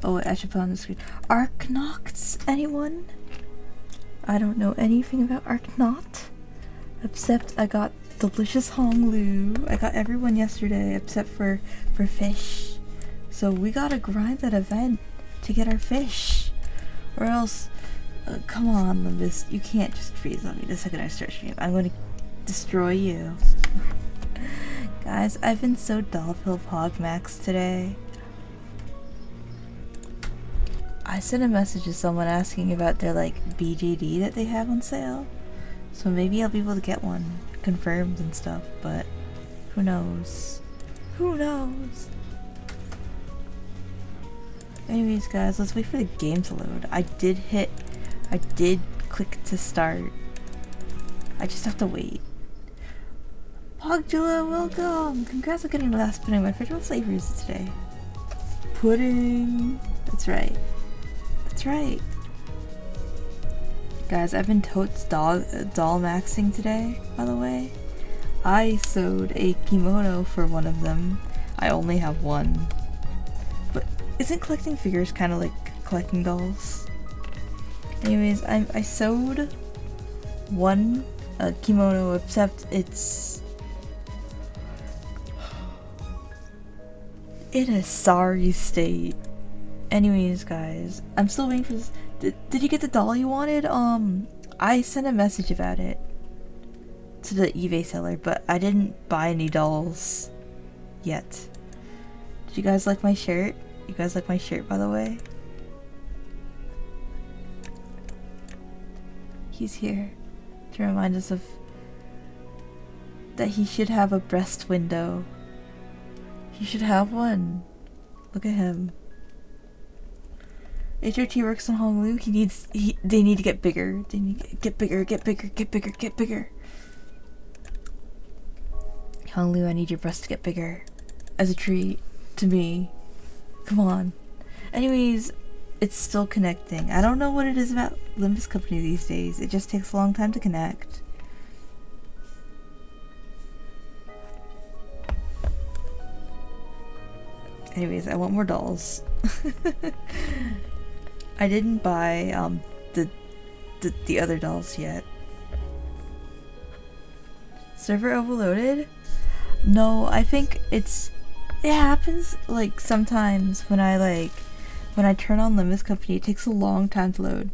Oh wait, I should put on the screen. Arknocts, anyone? I don't know anything about Arknot, except I got delicious Honglu. I got everyone yesterday except for fish. So we gotta grind that event to get our fish. Or else, come on, Limbus, you can't just freeze on me the second I start stream. I'm gonna destroy you. Guys, I've been so Dollfield Hog Max today. I sent a message to someone asking about their like BJD that they have on sale. So maybe I'll be able to get one confirmed and stuff, but who knows? Who knows? Anyways guys, let's wait for the game to load. I did click to start. I just have to wait. Pogdula, welcome! Congrats on getting the last pudding. My favorite flavor is today. Pudding! That's right. That's right. Guys, I've been totes doll maxing today, by the way. I sewed a kimono for one of them. I only have one. But isn't collecting figures kind of like collecting dolls? Anyways, I sewed one kimono, except it's in a sorry state. Anyways, guys, I'm still waiting for this. Did you get the doll you wanted? I sent a message about it to the eBay seller, but I didn't buy any dolls yet. Did you guys like my shirt? You guys like my shirt, by the way? He's here to remind us of that he should have a breast window. He should have one. Look at him. HRT works on Honglu. They need to get bigger. They need to get bigger, get bigger, get bigger, get bigger. Honglu, I need your breast to get bigger. As a treat to me. Come on. Anyways, it's still connecting. I don't know what it is about Limbus Company these days. It just takes a long time to connect. Anyways, I want more dolls. I didn't buy the other dolls yet. Server overloaded? No, I think it happens like sometimes when I turn on Limbus Company, it takes a long time to load.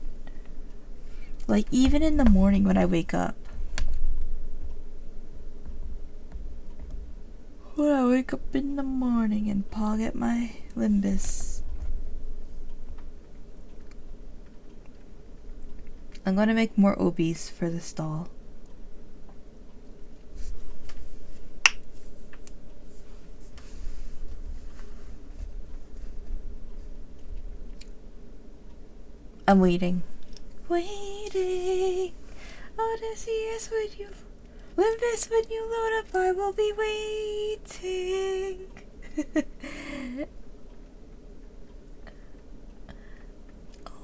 Like even in the morning when I wake up. When I wake up in the morning and pog at my Limbus. I'm gonna make more obis for the stall. I'm waiting. Waiting. Odysseus, when you Limbus, when you load up, I will be waiting.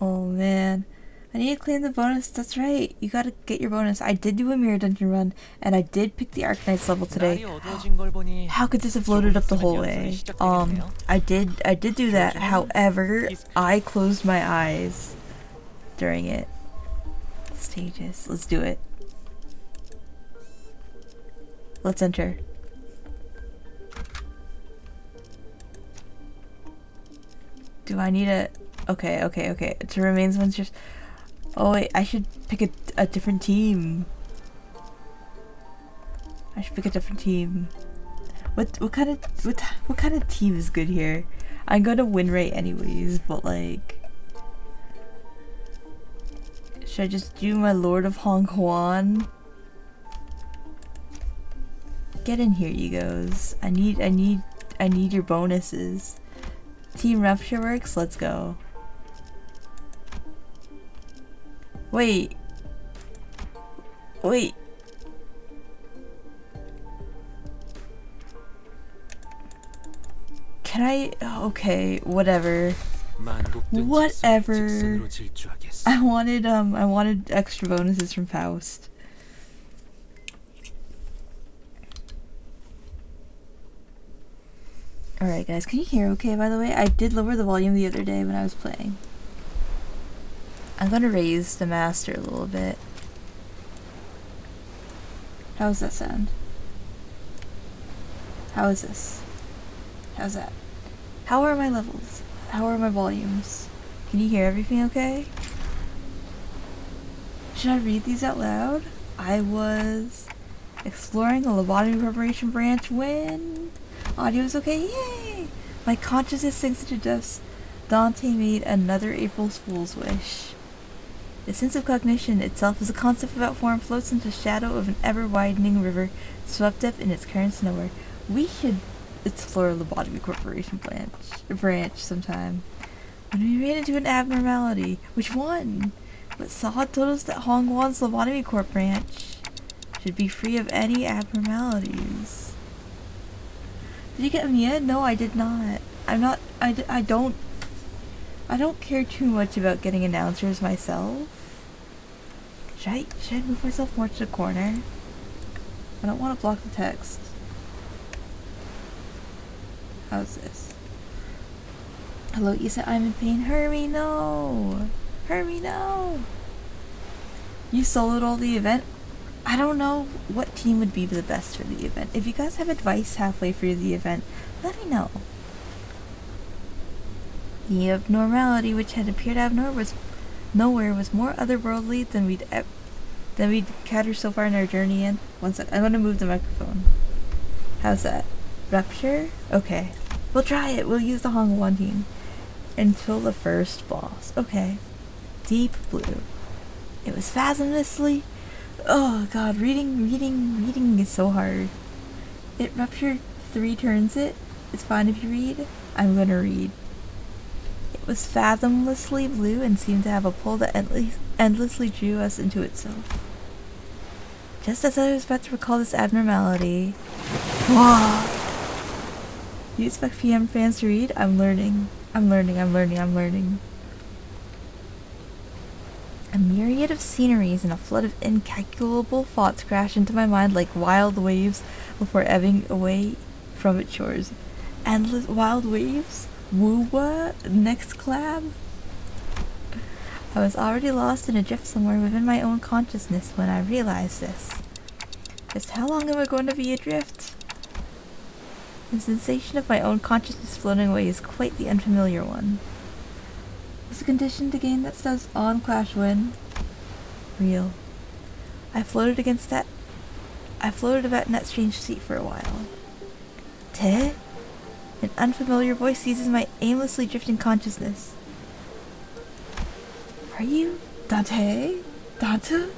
Oh man. I need to claim the bonus. That's right. You gotta get your bonus. I did do a mirror dungeon run, and I did pick the Arknights level today. How could this have loaded up the whole way? I did do that. However, I closed my eyes during it. Stages. Let's do it. Let's enter. Do I need a... Okay. To remains one's just... Oh wait, I should pick a different team. I should pick a different team. What kind of team is good here? I'm gonna win rate anyways, but like, should I just do my Lord of Hong Kwan? Get in here, you goes. I need your bonuses. Team Rupture works. Let's go. Wait. Can I? Okay, whatever. Whatever. I wanted extra bonuses from Faust. Alright guys, can you hear okay by the way? I did lower the volume the other day when I was playing. I'm gonna raise the master a little bit. How does that sound? How is this? How's that? How are my levels? How are my volumes? Can you hear everything okay? Should I read these out loud? I was exploring a lobotomy preparation branch when audio is okay. Yay! My consciousness sinks into depths. Dante made another April Fool's wish. The sense of cognition itself is a concept without form, floats into the shadow of an ever-widening river, swept up in its currents nowhere. We should explore a lobotomy corporation branch sometime. When we ran into an abnormality. Which one? But Saw told us that Hongwan's lobotomy corp branch should be free of any abnormalities. Did you get Mia? No, I did not. I don't care too much about getting announcers myself. Should I move myself more to the corner? I don't want to block the text. How's this? Hello, Issa, I'm in pain. Hermie, no! Hermie, no! You soloed all the event? I don't know what team would be the best for the event. If you guys have advice halfway through the event, let me know. The abnormality which had appeared out of nowhere was more otherworldly than we'd encountered so far in our journey. And one sec, I'm gonna move the microphone. How's that? Rupture? Okay. We'll try it. We'll use the Hongwan team. Until the first boss. Okay. Deep blue. It was fathomlessly... Oh god, reading is so hard. It ruptured 3 turns it. It's fine if you read. I'm gonna read. It was fathomlessly blue and seemed to have a pull that endlessly drew us into itself. Just as I was about to recall this abnormality... Whoa! You expect PM fans to read? I'm learning. A myriad of sceneries and a flood of incalculable thoughts crashed into my mind like wild waves before ebbing away from its shores. Endless wild waves? Woo-wa? Next collab? I was already lost in a drift somewhere within my own consciousness when I realized this. Just how long am I going to be adrift? The sensation of my own consciousness floating away is quite the unfamiliar one. Was the condition to gain that stuff's on clash win? Real. I floated about in that strange seat for a while. Te? An unfamiliar voice seizes my aimlessly drifting consciousness. Are you Dante? Dante?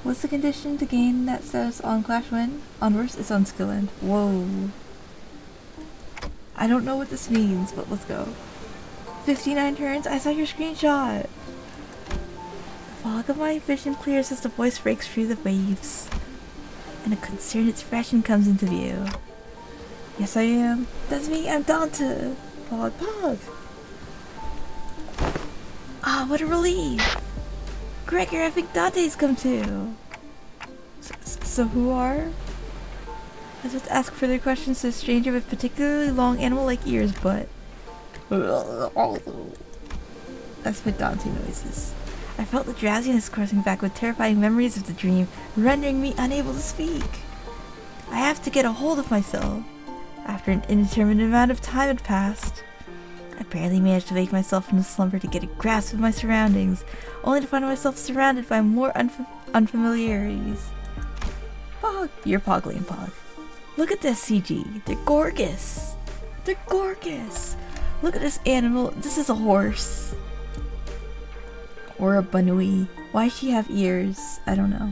What's the condition to gain that status on Clash Win? On worst, it's on skill end. Whoa. I don't know what this means, but let's go. 59 turns? I saw your screenshot! The fog of my vision clears as the voice breaks through the waves, and a concerned expression comes into view. Yes, I am. That's me, I'm Dante! Pog. Ah, what a relief! Gregor, I think Dante's come too! So who are? I was about to ask further questions to a stranger with particularly long animal-like ears, but... That's what Dante noises. I felt the drowsiness coursing back with terrifying memories of the dream, rendering me unable to speak. I have to get a hold of myself. After an indeterminate amount of time had passed, I barely managed to wake myself from the slumber to get a grasp of my surroundings, only to find myself surrounded by more unfamiliarities. Pog, you're Pogling Pog. Look at this CG. They're gorgeous. Look at this animal. This is a horse. Or a banui. Why does she have ears? I don't know.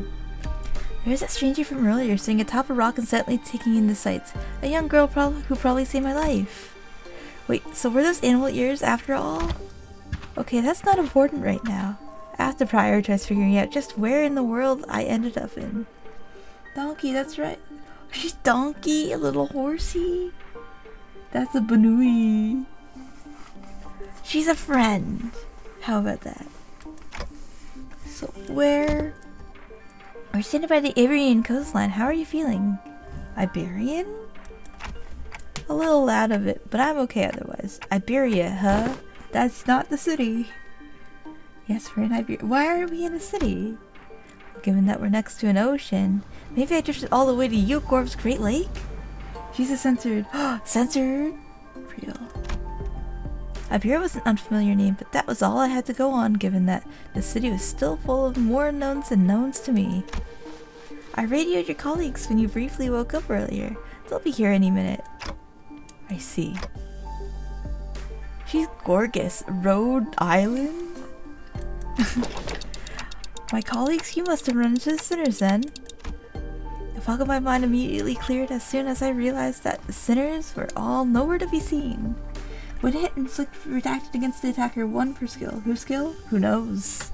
There's that stranger from earlier sitting atop a rock and silently taking in the sights. A young girl who probably saved my life. Wait, so were those animal ears after all? Okay, that's not important right now. I have to prioritize figuring out just where in the world I ended up in. Donkey, that's right. She's Donkey, a little horsey. That's a banui. She's a friend. How about that? So we're standing by the Iberian coastline. How are you feeling? Iberian? A little loud of it, but I'm okay otherwise. Iberia, huh? That's not the city. Yes, we're in Iberia. Why are we in a city? Given that we're next to an ocean, maybe I drifted all the way to Eukorp's Great Lake? She's a censored. Censored? Real. Iberia was an unfamiliar name, but that was all I had to go on, given that the city was still full of more unknowns than knowns to me. I radioed your colleagues when you briefly woke up earlier. They'll be here any minute. I see. She's gorgeous. Rhode Island? My colleagues, you must have run into the sinners then. The fog of my mind immediately cleared as soon as I realized that the sinners were all nowhere to be seen. When hit, inflict redacted against the attacker 1 per skill. Whose skill? Who knows?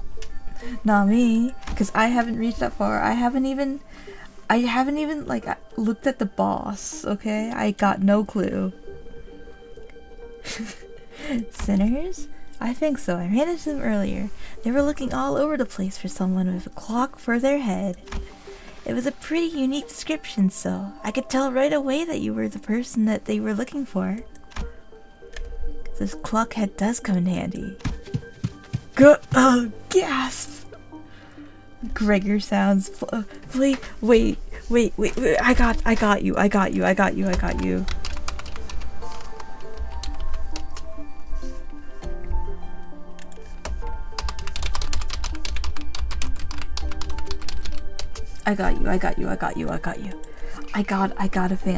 Not me, because I haven't reached that far. I haven't even like looked at the boss, okay? I got no clue. Sinners? I think so. I ran into them earlier. They were looking all over the place for someone with a clock for their head. It was a pretty unique description, so I could tell right away that you were the person that they were looking for. This clock head does come in handy. Gasp! Gregor sounds. Wait. I got you. I got a thing.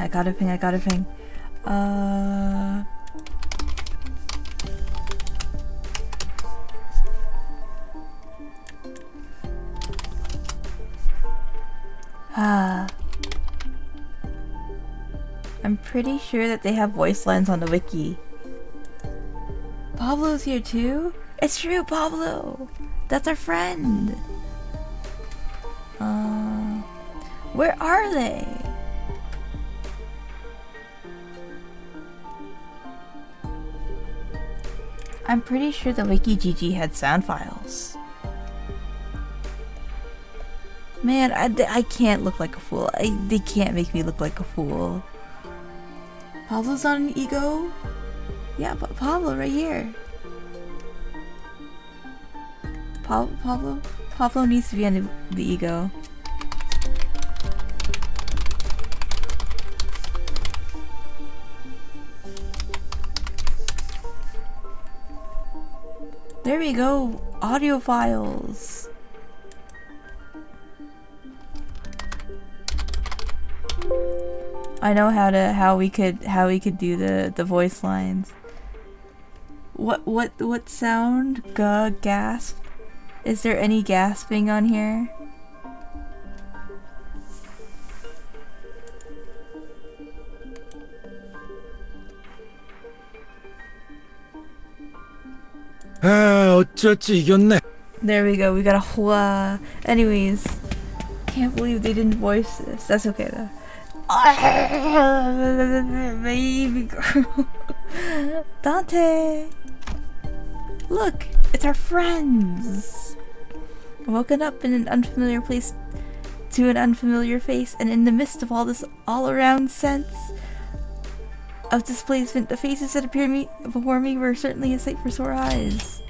I'm pretty sure that they have voice lines on the wiki. Pablo's here too? It's true, Pablo! That's our friend! Where are they? I'm pretty sure the WikiGG had sound files. Man, I can't look like a fool. They can't make me look like a fool. Pablo's on an ego? Yeah, but Pablo right here. Pablo needs to be on the ego. There we go. Audio files. I know how we could do the voice lines. What sound? Gasp? Is there any gasping on here? 어쩌지 이겼네. There we go. We got a hua. Anyways, can't believe they didn't voice this. That's okay though. Baby girl. Dante! Look! It's our friends! Woken up in an unfamiliar place to an unfamiliar face, and in the midst of all this all-around sense of displacement, the faces that appeared before me were certainly a sight for sore eyes.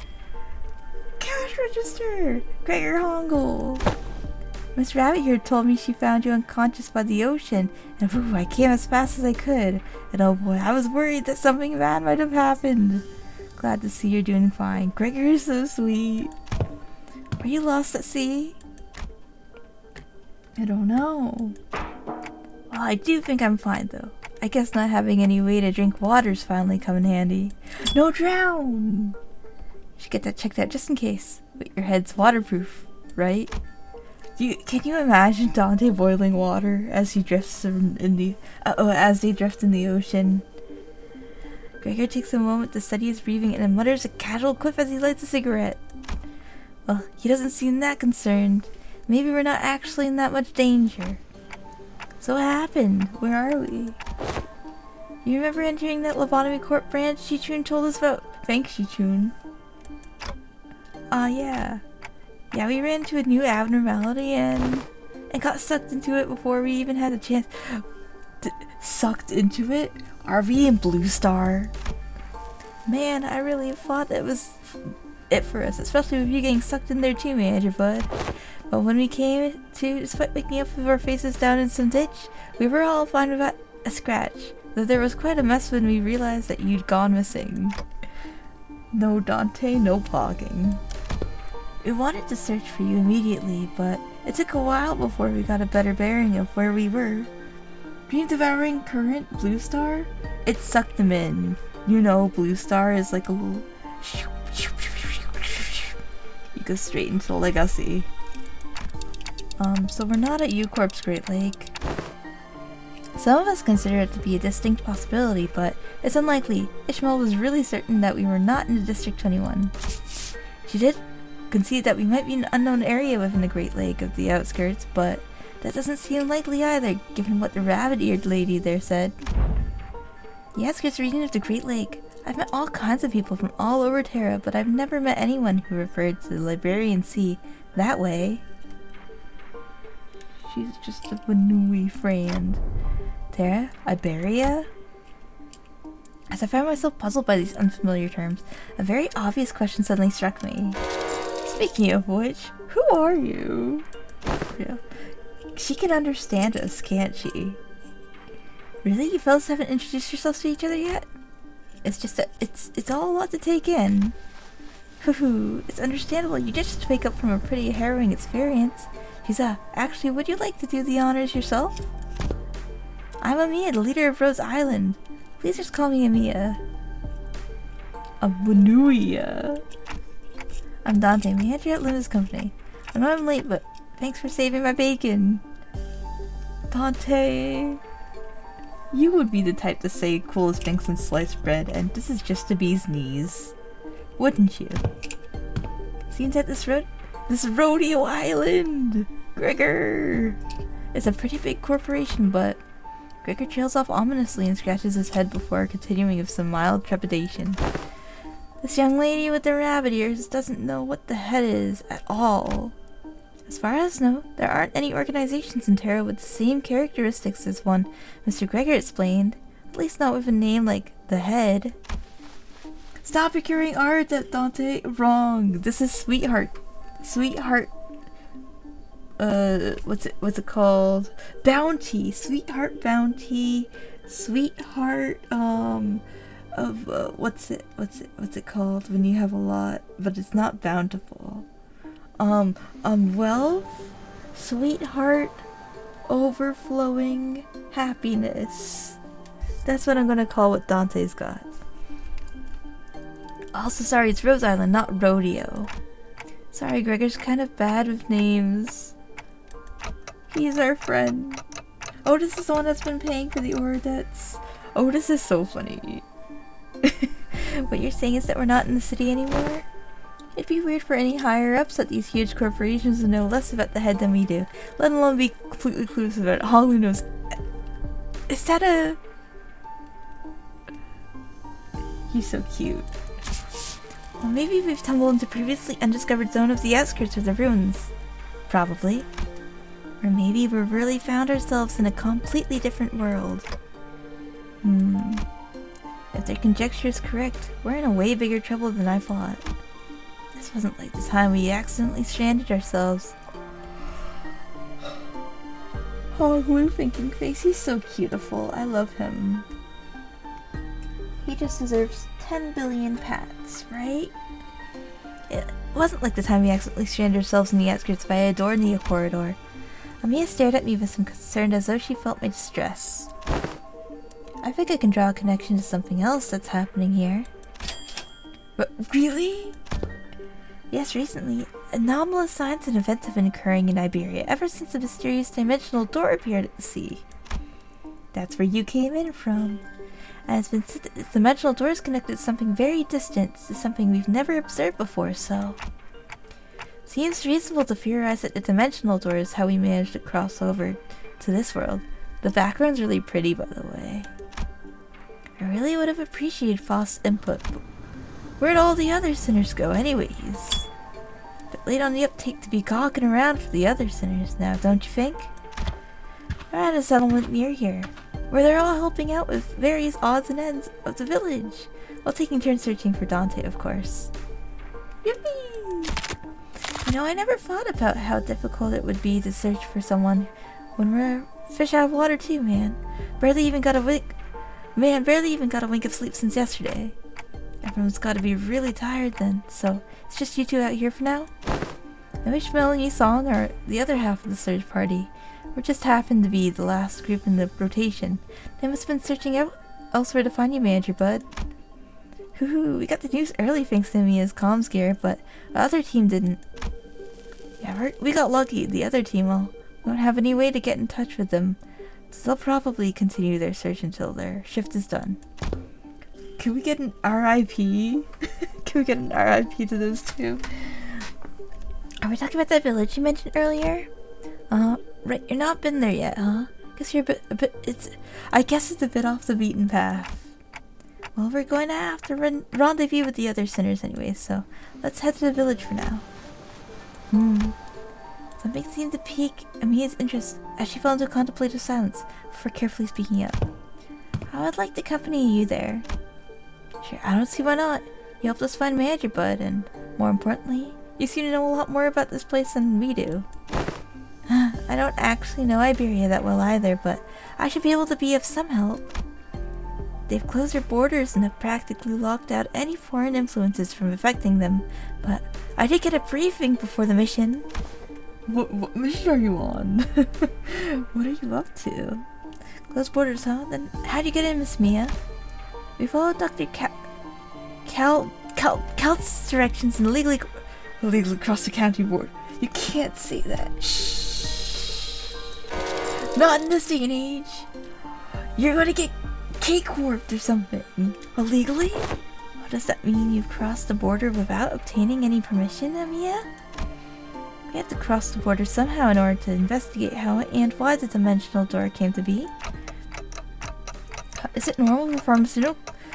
Cash register! Gregor Hongle! Miss Rabbit here told me she found you unconscious by the ocean, and ooh, I came as fast as I could. And oh boy, I was worried that something bad might have happened. Glad to see you're doing fine. Gregor is so sweet. Are you lost at sea? I don't know. Well, I do think I'm fine though. I guess not having any way to drink water's finally come in handy. No drown! You should get that checked out just in case. But your head's waterproof, right? Can you imagine Dante boiling water as he drifts as they drift in the ocean? Gregor takes a moment to study his breathing and then mutters a casual quip as he lights a cigarette. Well, he doesn't seem that concerned. Maybe we're not actually in that much danger. So what happened? Where are we? You remember entering that Lobotomy Corp branch Shichun told us about? Thanks, Shichun. Yeah. Yeah, we ran into a new abnormality and got sucked into it before we even had a chance. sucked into it? Are we in Blue Star? Man, I really thought that was it for us, especially with you getting sucked in there too, Manager Bud. But when we came to, despite waking up with our faces down in some ditch, we were all fine without a scratch. Though there was quite a mess when we realized that you'd gone missing. No Dante, no pogging. We wanted to search for you immediately, but it took a while before we got a better bearing of where we were. Dream devouring current Blue Star? It sucked them in. You know, Blue Star is like a little... You go straight into Legacy. So we're not at U-Corp's Great Lake. Some of us consider it to be a distinct possibility, but it's unlikely. Ishmael was really certain that we were not in District 21. She did concede that we might be in an unknown area within the Great Lake of the outskirts, but that doesn't seem likely either, given what the rabbit-eared lady there said. The outskirts region of the Great Lake. I've met all kinds of people from all over Terra, but I've never met anyone who referred to the Liberian Sea that way. She's just a Wanui friend. Terra? Iberia? As I found myself puzzled by these unfamiliar terms, a very obvious question suddenly struck me. Speaking of which, who are you? Yeah. She can understand us, can't she? Really? You fellas haven't introduced yourselves to each other yet? It's just that it's all a lot to take in. Hoo-hoo, it's understandable. You just wake up from a pretty harrowing experience. Actually, would you like to do the honors yourself? I'm Amiya, the leader of Rose Island. Please just call me Amiya. Abunuia. I'm Dante, manager at LIMBUS Company. I know I'm late, but thanks for saving my bacon. Dante. You would be the type to say coolest things since sliced bread, and this is just a bee's knees. Wouldn't you? Seems that this rodeo island! Gregor! It's a pretty big corporation, but Gregor trails off ominously and scratches his head before continuing with some mild trepidation. This young lady with the rabbit ears doesn't know what the head is at all. As far as I know, there aren't any organizations in Terra with the same characteristics as one Mr. Gregor explained, at least not with a name like the Head. Stop procuring art, Dante! Wrong! This is Sweetheart. What's it called? Bounty! Sweetheart Bounty! Sweetheart, what's it called when you have a lot, but it's not bountiful? Wealth? Sweetheart, overflowing happiness. That's what I'm gonna call what Dante's got. Also, sorry, it's Rose Island, not Rodeo. Sorry, Gregor's kind of bad with names. He's our friend. Otis is the one that's been paying for the ore debts. Otis is so funny. What you're saying is that we're not in the city anymore? It'd be weird for any higher-ups at these huge corporations to know less about the Head than we do, let alone be completely clueless about it. Honglu knows... Is that a... He's so cute. Well, maybe we've tumbled into previously undiscovered zone of the outskirts of the ruins. Probably. Or maybe we've really found ourselves in a completely different world. If their conjecture is correct, we're in a way bigger trouble than I thought. This wasn't like the time we accidentally stranded ourselves. Oh, blue thinking face, he's so beautiful. I love him. He just deserves 10 billion pats, right? It wasn't like the time we accidentally stranded ourselves in the outskirts via a door in the corridor. Amiya stared at me with some concern as though she felt my distress. I think I can draw a connection to something else that's happening here. But really? Yes, recently, anomalous signs and events have been occurring in Iberia ever since the mysterious dimensional door appeared at the sea. That's where you came in from. And it's been said that this dimensional door is connected to something very distant, to something we've never observed before, so... Seems reasonable to theorize that the dimensional door is how we managed to cross over to this world. The background's really pretty, by the way. I really would have appreciated Faust's input, but where'd all the other sinners go anyways? Bit late on the uptake to be gawking around for the other sinners now, don't you think? We're at a settlement near here. where they're all helping out with various odds and ends of the village, while taking turns searching for Dante, of course. Yippee! You know, I never thought about how difficult it would be to search for someone when we're fish out of water too, man. Barely even got a wink of sleep since yesterday. Everyone's gotta be really tired then, so it's just you two out here for now? I wish Melanie and Song are the other half of the search party. We just happened to be the last group in the rotation. They must have been searching out elsewhere to find you, Manager Bud. Hoo-hoo, we got the news early thanks to Mia's comms gear, but the other team didn't. Yeah, we got lucky. The other team, well, we don't have any way to get in touch with them, so they'll probably continue their search until their shift is done. Can we get an RIP? Can we get an RIP to those two? Are we talking about that village you mentioned earlier? Right, you're not been there yet, huh? Guess you're I guess it's a bit off the beaten path. Well, we're going to have to rendezvous with the other sinners anyway, so let's head to the village for now. Something seemed to pique Amia's interest as she fell into contemplative silence before carefully speaking up. I would like to accompany you there. Sure, I don't see why not. You helped us find Manager Bud, and more importantly, you seem to know a lot more about this place than we do. I don't actually know Iberia that well either, but I should be able to be of some help. They've closed their borders and have practically locked out any foreign influences from affecting them, but I did get a briefing before the mission. What mission are you on? What are you up to? Closed borders, huh? Then how'd you get in, Miss Mia? We followed Dr. Cal's directions and legally crossed the county border. You can't say that. Shh. Not in this day and age. You're gonna get cake-warped or something. Illegally? What does that mean? You've crossed the border without obtaining any permission, Amiya? We had to cross the border somehow in order to investigate how and why the dimensional door came to be. Is it normal for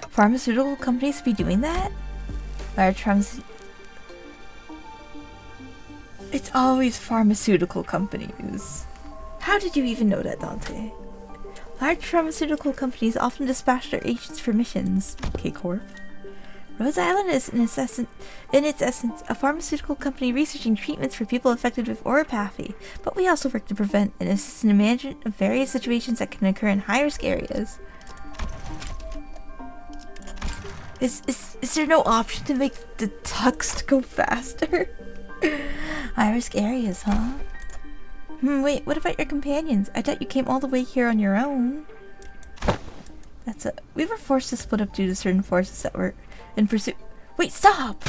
pharmaceutical companies to be doing that? It's always pharmaceutical companies. How did you even know that, Dante? Large pharmaceutical companies often dispatch their agents for missions, K-Corp. Rose Island is, in its essence, a pharmaceutical company researching treatments for people affected with oropathy, but we also work to prevent and assist in the management of various situations that can occur in high-risk areas. Is there no option to make the text go faster? High-risk areas, huh? Wait, what about your companions? I thought you came all the way here on your own. We were forced to split up due to certain forces that were in pursuit. Wait, stop!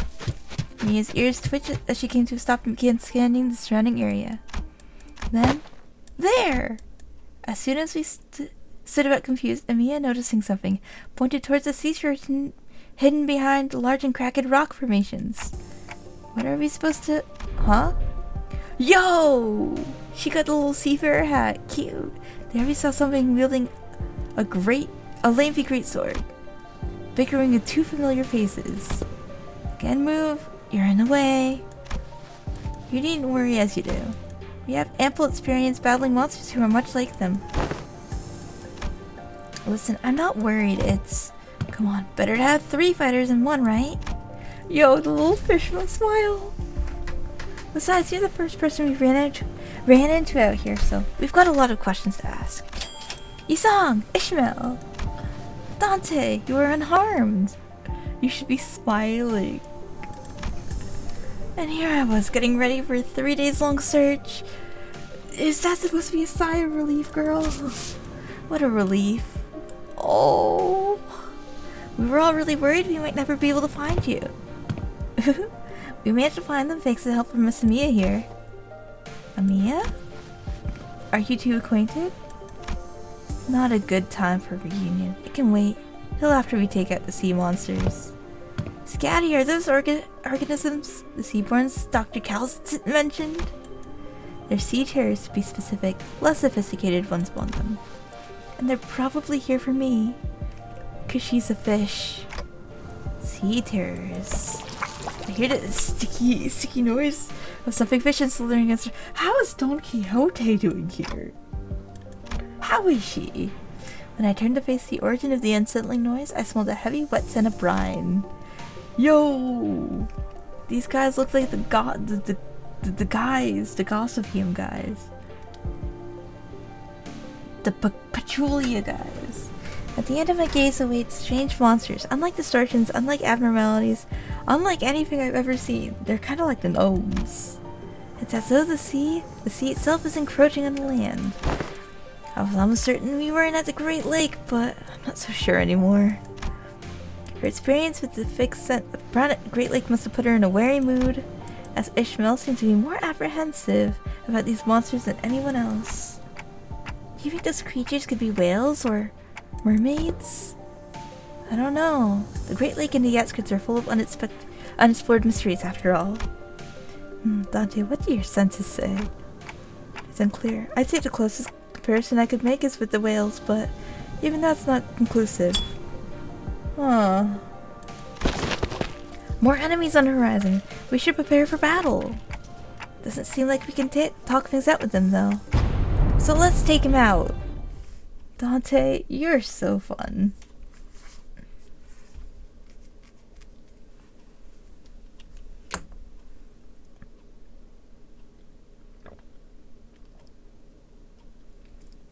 Mia's ears twitched as she came to a stop and began scanning the surrounding area. Then, there! As soon as we stood about confused, Mia, noticing something, pointed towards the seashore hidden behind large and cracked rock formations. What are we supposed to... Huh? Yo! She got the little seafarer hat. Cute. There we saw something wielding a lengthy greatsword, bickering with two familiar faces. Again, move. You're in the way. You needn't worry as you do. We have ample experience battling monsters who are much like them. Listen, I'm not worried. Come on, better to have 3 fighters than 1, right? Yo, the little fisherman smile. Besides, you're the first person we ran into out here, so we've got a lot of questions to ask. Isang, Ishmael, Dante, you are unharmed. You should be smiling. And here I was, getting ready for a 3 days long search. Is that supposed to be a sigh of relief, girl? What a relief. Oh. We were all really worried we might never be able to find you. We managed to find them thanks to the help from Miss Amiya here. Amiya? Are you two acquainted? Not a good time for a reunion. It can wait till after we take out the sea monsters. Scatty, are those organisms the seaborns Dr. Cal mentioned? They're sea terrors, to be specific. Less sophisticated ones want them. And they're probably here for me. 'Cause she's a fish. Sea terrors. I hear the sticky noise of something fishing slithering against her. How is Don Quixote doing here? How is she? When I turned to face the origin of the unsettling noise, I smelled a heavy, wet scent of brine. Yo! These guys look like the guys, the Gossapium guys. The Pachulia guys. At the end of my gaze await strange monsters, unlike distortions, unlike abnormalities, unlike anything I've ever seen. They're kind of like the gnomes. It's as though the sea itself is encroaching on the land. I was almost certain we weren't at the Great Lake, but I'm not so sure anymore. Her experience with the fixed scent of the Great Lake must have put her in a wary mood, as Ishmael seemed to be more apprehensive about these monsters than anyone else. Do you think those creatures could be whales or mermaids? I don't know. The Great Lake and the outskirts are full of unexplored mysteries after all. Dante, what do your senses say? It's unclear. I'd say the closest comparison I could make is with the whales, but even that's not conclusive. Huh. More enemies on the horizon. We should prepare for battle. Doesn't seem like we can talk things out with them, though. So let's take him out. Dante, you're so fun.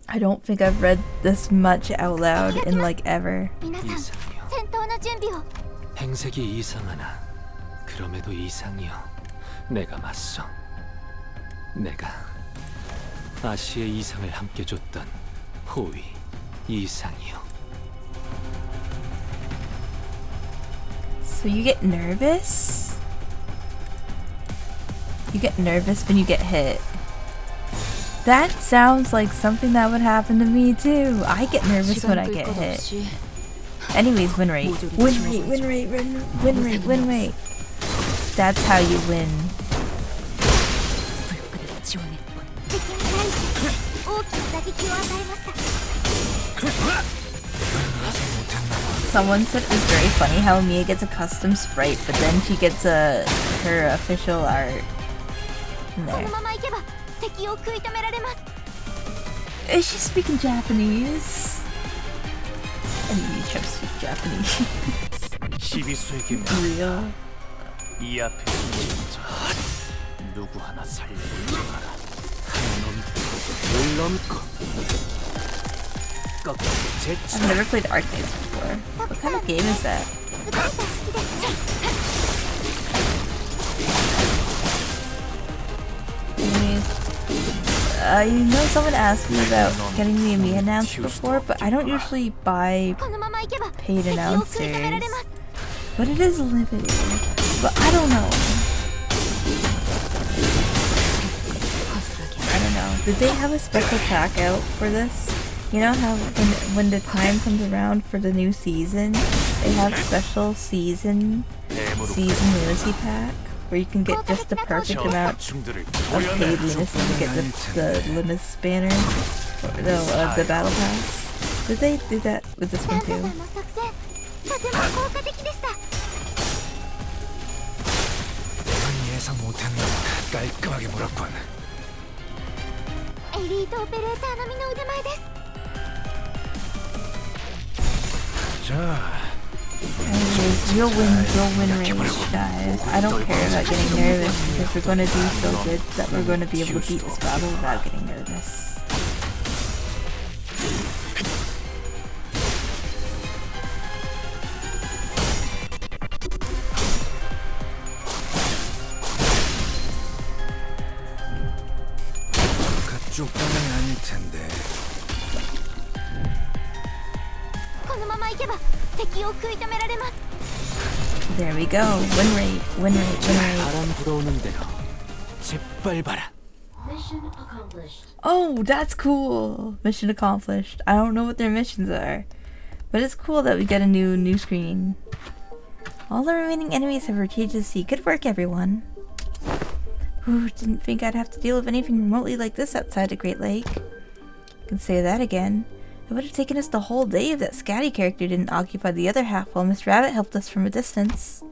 I don't think I've read this much out loud in like ever. 행색이 이상하나 그럼에도 이상이여 내가 맞서 내가 아시의 이상을 함께 줬던 호위 이상이여. So you get nervous? You get nervous when you get hit. That sounds like something that would happen to me too. I get nervous when I get hit. Anyways, win rate. Win rate, win rate, win rate, win rate. That's how you win. Someone said it was very funny how Mia gets a custom sprite, but then she gets her official art in there. Is she speaking Japanese? I need to try to speak Japanese. Real. I've never played arcades before. What kind of game is that? You know, someone asked me about getting the Amiya announced before, but I don't usually buy paid announcers. But it is limited. But I don't know. I don't know. Did they have a special pack out for this? You know how when the time comes around for the new season, they have special season Lunacy pack? Where you can get just the perfect amount of paid Lunacy to get the Lunacy banner, or the battle pass. Did they do that with this one too? Anyways, you'll win rage, guys. I don't care about getting nervous because we're gonna do so good that we're gonna be able to beat this battle without getting nervous. There we go. Win rate, win rate, win rate. Mission accomplished. Oh, that's cool. Mission accomplished. I don't know what their missions are, but it's cool that we get a new screen. All the remaining enemies have retreated to the sea. Good work, everyone. Whew, didn't think I'd have to deal with anything remotely like this outside the Great Lake. I can say that again. It would have taken us the whole day if that Scatty character didn't occupy the other half while Miss Rabbit helped us from a distance.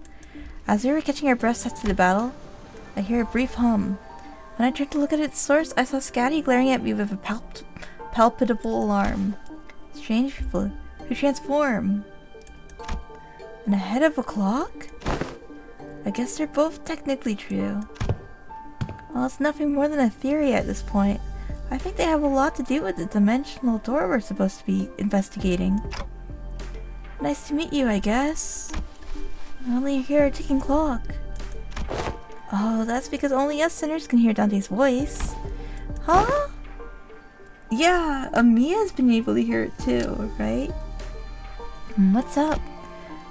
As we were catching our breaths after the battle, I hear a brief hum. When I turned to look at its source, I saw Scatty glaring at me with a palpable alarm. strange people who transform. And ahead of a clock? I guess they're both technically true. Well, it's nothing more than a theory at this point. I think they have a lot to do with the dimensional door we're supposed to be investigating. Nice to meet you, I guess. I only hear a ticking clock. Oh, that's because only us sinners can hear Dante's voice. Huh? Yeah, Mia's been able to hear it too, right? What's up?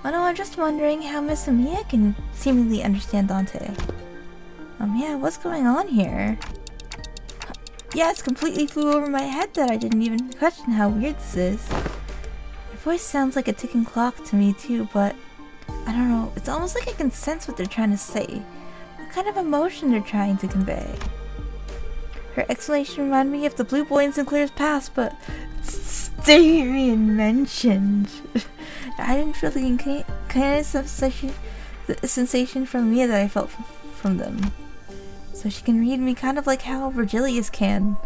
Oh no, I'm just wondering how Miss Mia can seemingly understand Dante. Yeah, what's going on here? Yeah, it's completely flew over my head that I didn't even question how weird this is. Your voice sounds like a ticking clock to me too, but I don't know, it's almost like I can sense what they're trying to say. What kind of emotion they're trying to convey. Her explanation reminded me of the Blue Boy in Sinclair's past, but Styrian mentioned. I didn't feel the kind of sensation from Mia that I felt from them. So she can read me kind of like how Virgilius can.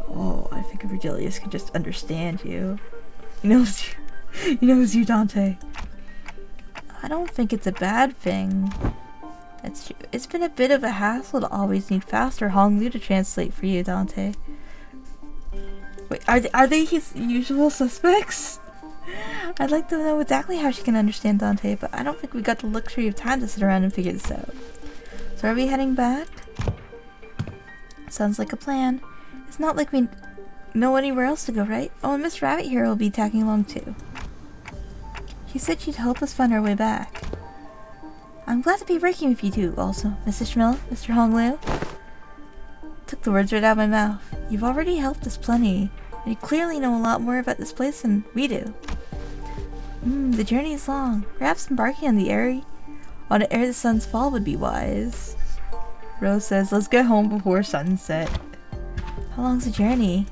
Oh, I think Virgilius can just understand you. He knows you. He knows you, Dante. I don't think it's a bad thing. That's true. It's been a bit of a hassle to always need faster Honglu to translate for you, Dante. Wait, are they his usual suspects? I'd like to know exactly how she can understand Dante, but I don't think we got the luxury of time to sit around and figure this out. So are we heading back? Sounds like a plan. It's not like we know anywhere else to go, right? Oh, and Miss Rabbit here will be tagging along too. She said she'd help us find our way back. I'm glad to be working with you two also, Mrs. Schmill, Mr. Honglu. Took the words right out of my mouth. You've already helped us plenty, and you clearly know a lot more about this place than we do. The journey is long. Perhaps embarking on ere the sun's fall would be wise. Rose says, let's get home before sunset. How long's the journey?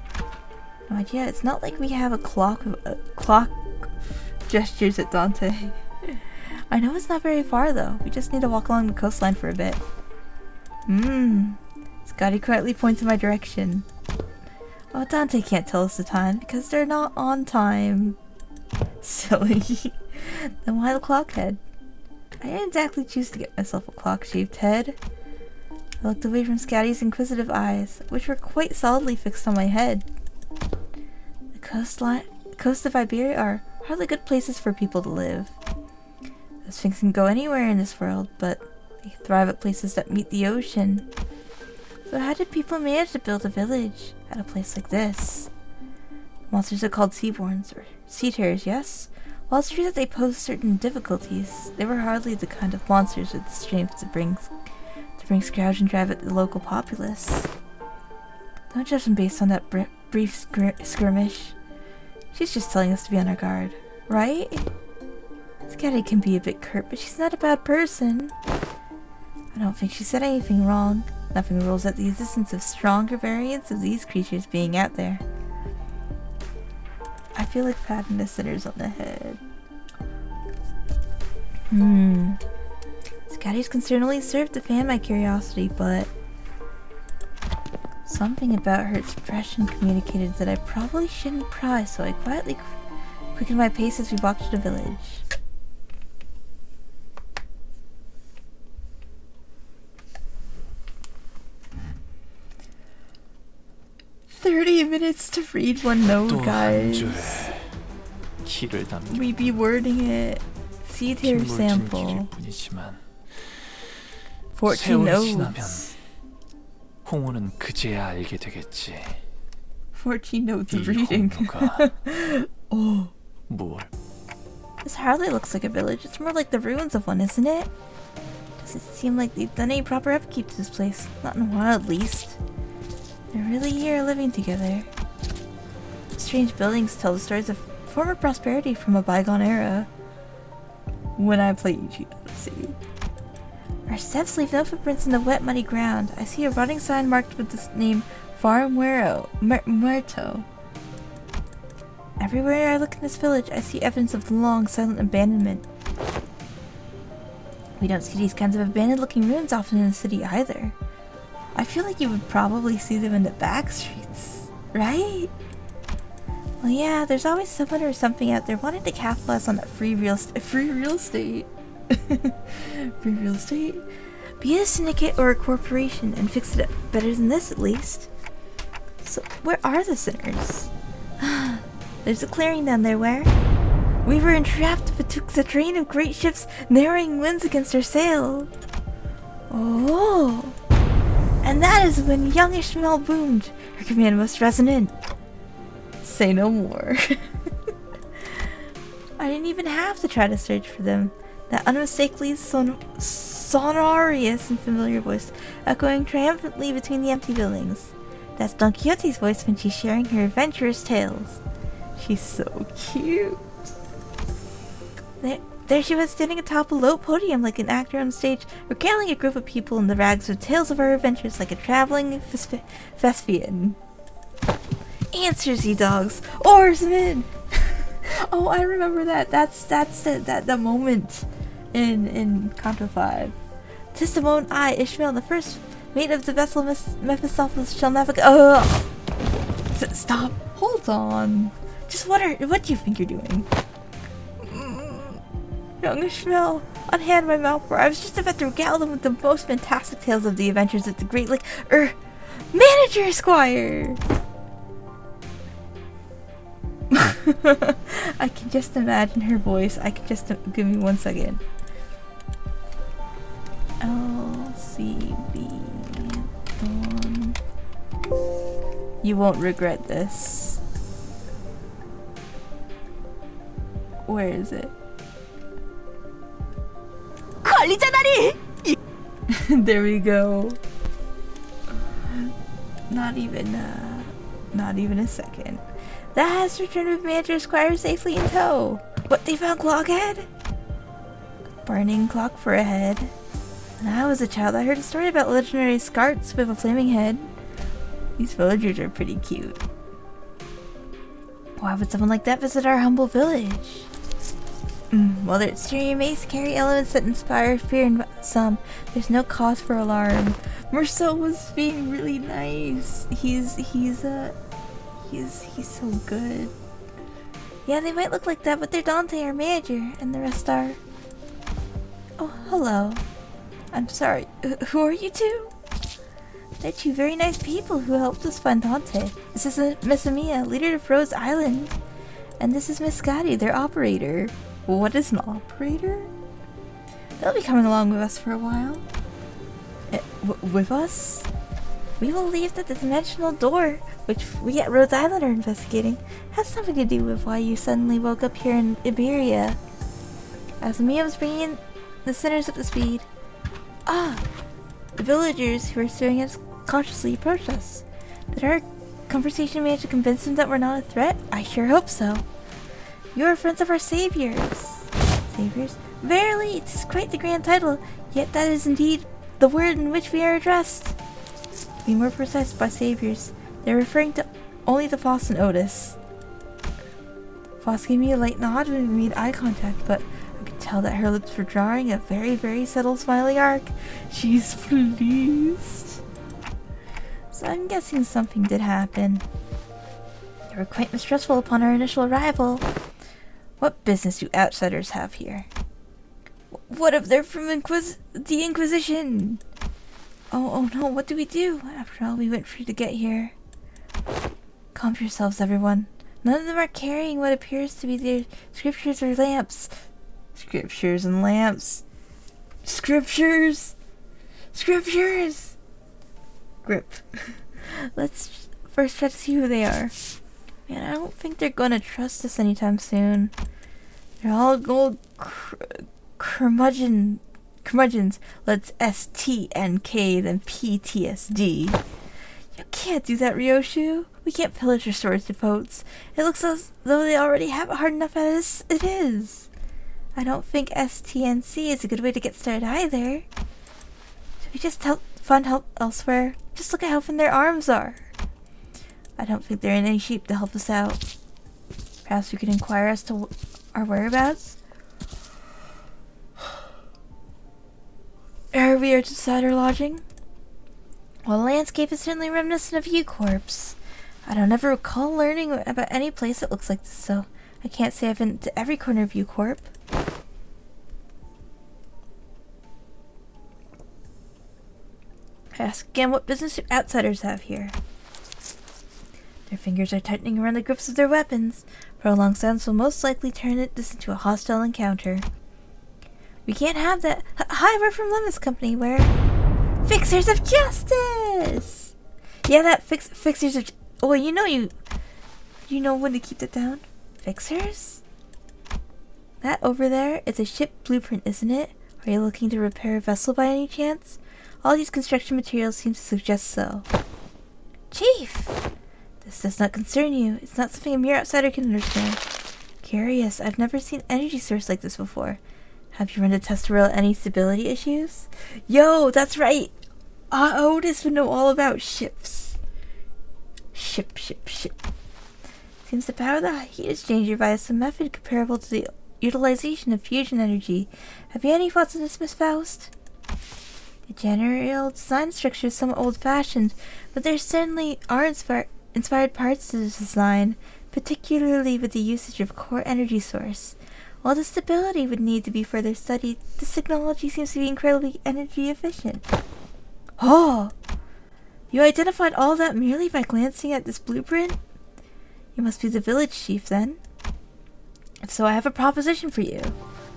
No idea. It's not like we have a clock gestures at Dante. I know it's not very far though. We just need to walk along the coastline for a bit. Scotty quietly points in my direction. Oh, Dante can't tell us the time because they're not on time. Silly. Then why the clock head? I didn't exactly choose to get myself a clock-shaped head. I looked away from Scotty's inquisitive eyes, which were quite solidly fixed on my head. The coast of Iberia are hardly good places for people to live. The Sphinx can go anywhere in this world, but they thrive at places that meet the ocean. So how did people manage to build a village at a place like this? Monsters are called seaborns, or sea terrors, yes? While it's true that they pose certain difficulties, they were hardly the kind of monsters with the strength to bring scrounge and drive at the local populace. Don't judge them based on that brief skirmish. She's just telling us to be on our guard, right? Scatty can be a bit curt, but she's not a bad person. I don't think she said anything wrong. Nothing rules out the existence of stronger variants of these creatures being out there. I feel like patting the sinners on the head. Scotty's concern only served to fan my curiosity, but something about her expression communicated that I probably shouldn't pry, so I quietly quickened my pace as we walked to the village. Minutes to read one note, guys. We be wording it. See tier sample. 14 notes. 홍호는 그제야 알게 되겠지. 14 notes of reading. Oh. 뭘? This hardly looks like a village. It's more like the ruins of one, isn't it? Doesn't seem like they've done any proper upkeep to this place. Not in a while, at least. They're really here living together. Strange buildings tell the stories of former prosperity from a bygone era. When I play Ichi, let's see. Our steps leave no footprints in the wet, muddy ground. I see a rotting sign marked with the name Muerto. Everywhere I look in this village, I see evidence of the long, silent abandonment. We don't see these kinds of abandoned-looking ruins often in the city either. I feel like you would probably see them in the back streets, right? Well, yeah, there's always someone or something out there wanting to capitalize on that free real estate. Free real estate? Free real estate? Be it a syndicate or a corporation and fix it up better than this, at least. So, where are the sinners? There's a clearing down there where we were entrapped betwixt a train of great ships narrowing winds against our sail. Oh, and that is when young Ishmael boomed. Her command was resonant. Say no more. I didn't even have to try to search for them. That unmistakably sonorous and familiar voice echoing triumphantly between the empty buildings. That's Don Quixote's voice when she's sharing her adventurous tales. She's so cute. There she was, standing atop a low podium like an actor on stage, regaling a group of people in the rags with tales of her adventures like a traveling thespian. Answers, ye dogs! Oarsmen! Oh, I remember that. That's the moment in Canto 5. "'Tis the moment I, Ishmael, the first mate of the vessel Mephistopheles, shall navigate." Stop. Hold on. Just what do you think you're doing? Young Ishmael, unhand my mouth, for I was just about to regale them with the most fantastic tales of the adventures of the great Manager Esquire! I can just imagine her voice. Give me 1 second. LCB Dawn. You won't regret this. Where is it? There we go. Not even a second. That has returned with Manager Esquire safely in tow. What, they found Clockhead? Burning clock for a head. When I was a child, I heard a story about legendary Scarts with a flaming head. These villagers are pretty cute. Why would someone like that visit our humble village? While their exterior may carry elements that inspire fear in some, there's no cause for alarm. Marceau was being really nice. He's so good. Yeah, they might look like that, but they're Dante, our manager, and the rest are... Oh, hello. I'm sorry, who are you two? They're two very nice people who helped us find Dante. This is Miss Amia, leader of Rose Island. And this is Miss Scotty, their operator. What is an operator? They'll be coming along with us for a while. With us? We believe that the dimensional door, which we at Rhode Island are investigating, has something to do with why you suddenly woke up here in Iberia. As Mia was bringing in the sinners up to speed. The villagers who were staring at us cautiously approached us. Did our conversation manage to convince them that we're not a threat? I sure hope so. You are friends of our saviors. Saviors? Verily, it is quite the grand title, yet that is indeed the word in which we are addressed. To be more precise, by saviors, they're referring to only to Foss and Otis. Foss gave me a light nod when we made eye contact, but I could tell that her lips were drawing a very, very subtle smiley arc. She's pleased. So I'm guessing something did happen. They were quite mistrustful upon our initial arrival. What business do outsiders have here? What if they're from the Inquisition? Oh no, what do we do? After all we went through to get here. Calm yourselves, everyone. None of them are carrying what appears to be their scriptures or lamps. Scriptures and lamps. Scriptures! Scriptures! Grip. Let's first try to see who they are. Man, I don't think they're gonna trust us anytime soon. They're all gold curmudgeons. Let's STNK then PTSD. You can't do that, Ryoshu. We can't pillage your storage depots. It looks as though they already have it hard enough as it is. I don't think STNC is a good way to get started either. Should we just find help elsewhere? Just look at how thin their arms are. I don't think they're in any shape to help us out. Perhaps we could inquire as to our whereabouts? Ere we are to decide our lodging? Well, the landscape is certainly reminiscent of U-Corp's. I don't ever recall learning about any place that looks like this, so I can't say I've been to every corner of U-Corp. I ask again, what business do outsiders have here? Their fingers are tightening around the grips of their weapons. Prolonged silence will most likely turn this into a hostile encounter. We can't have that. Hi, we're from LIMBUS Company. We're Fixers of Justice! Yeah, that Fixers of... Oh, you know when to keep that down? Fixers? That over there is a ship blueprint, isn't it? Are you looking to repair a vessel by any chance? All these construction materials seem to suggest so. Chief! This does not concern you. It's not something a mere outsider can understand. Curious, I've never seen an energy source like this before. Have you run a test to rule out any stability issues? Yo, that's right! Otis would know all about ships. Ship. Seems to power the heat exchanger via some method comparable to the utilization of fusion energy. Have you any thoughts on this, Miss Faust? The general design structure is somewhat old-fashioned, but there certainly are inspired parts to this design, particularly with the usage of core energy source. While the stability would need to be further studied, this technology seems to be incredibly energy efficient. Oh! You identified all that merely by glancing at this blueprint? You must be the village chief, then. If so, I have a proposition for you.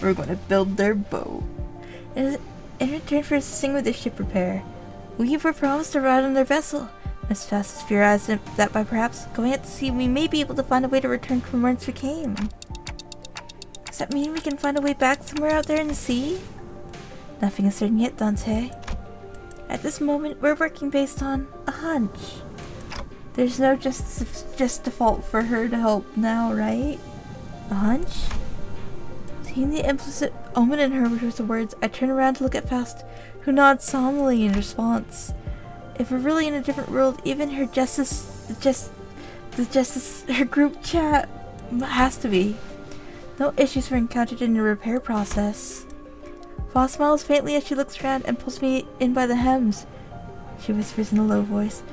We're going to build their boat. In return for assisting with their ship repair, we were promised to ride on their vessel. Miss Faust theorized that by perhaps going out to sea, we may be able to find a way to return from whence we came. Does that mean we can find a way back somewhere out there in the sea? Nothing is certain yet, Dante. At this moment, we're working based on a hunch. There's no just default for her to help now, right? A hunch? Seeing the implicit omen in her with the words, I turn around to look at Faust, who nods solemnly in response. If we're really in a different world, even her her group chat has to be. No issues were encountered in the repair process. Faust smiles faintly as she looks around and pulls me in by the hems. She whispers in a low voice,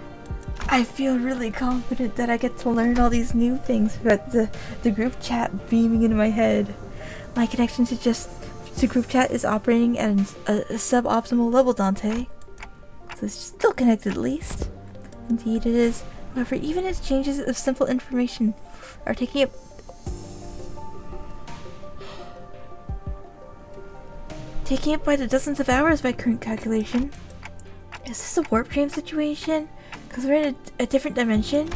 I feel really confident that I get to learn all these new things about the group chat beaming into my head. My connection to group chat is operating at a suboptimal level, Dante. So it's still connected at least. Indeed it is. However, even exchanges of simple information are taking up by the dozens of hours by current calculation. Is this a warp dream situation? Because we're in a different dimension?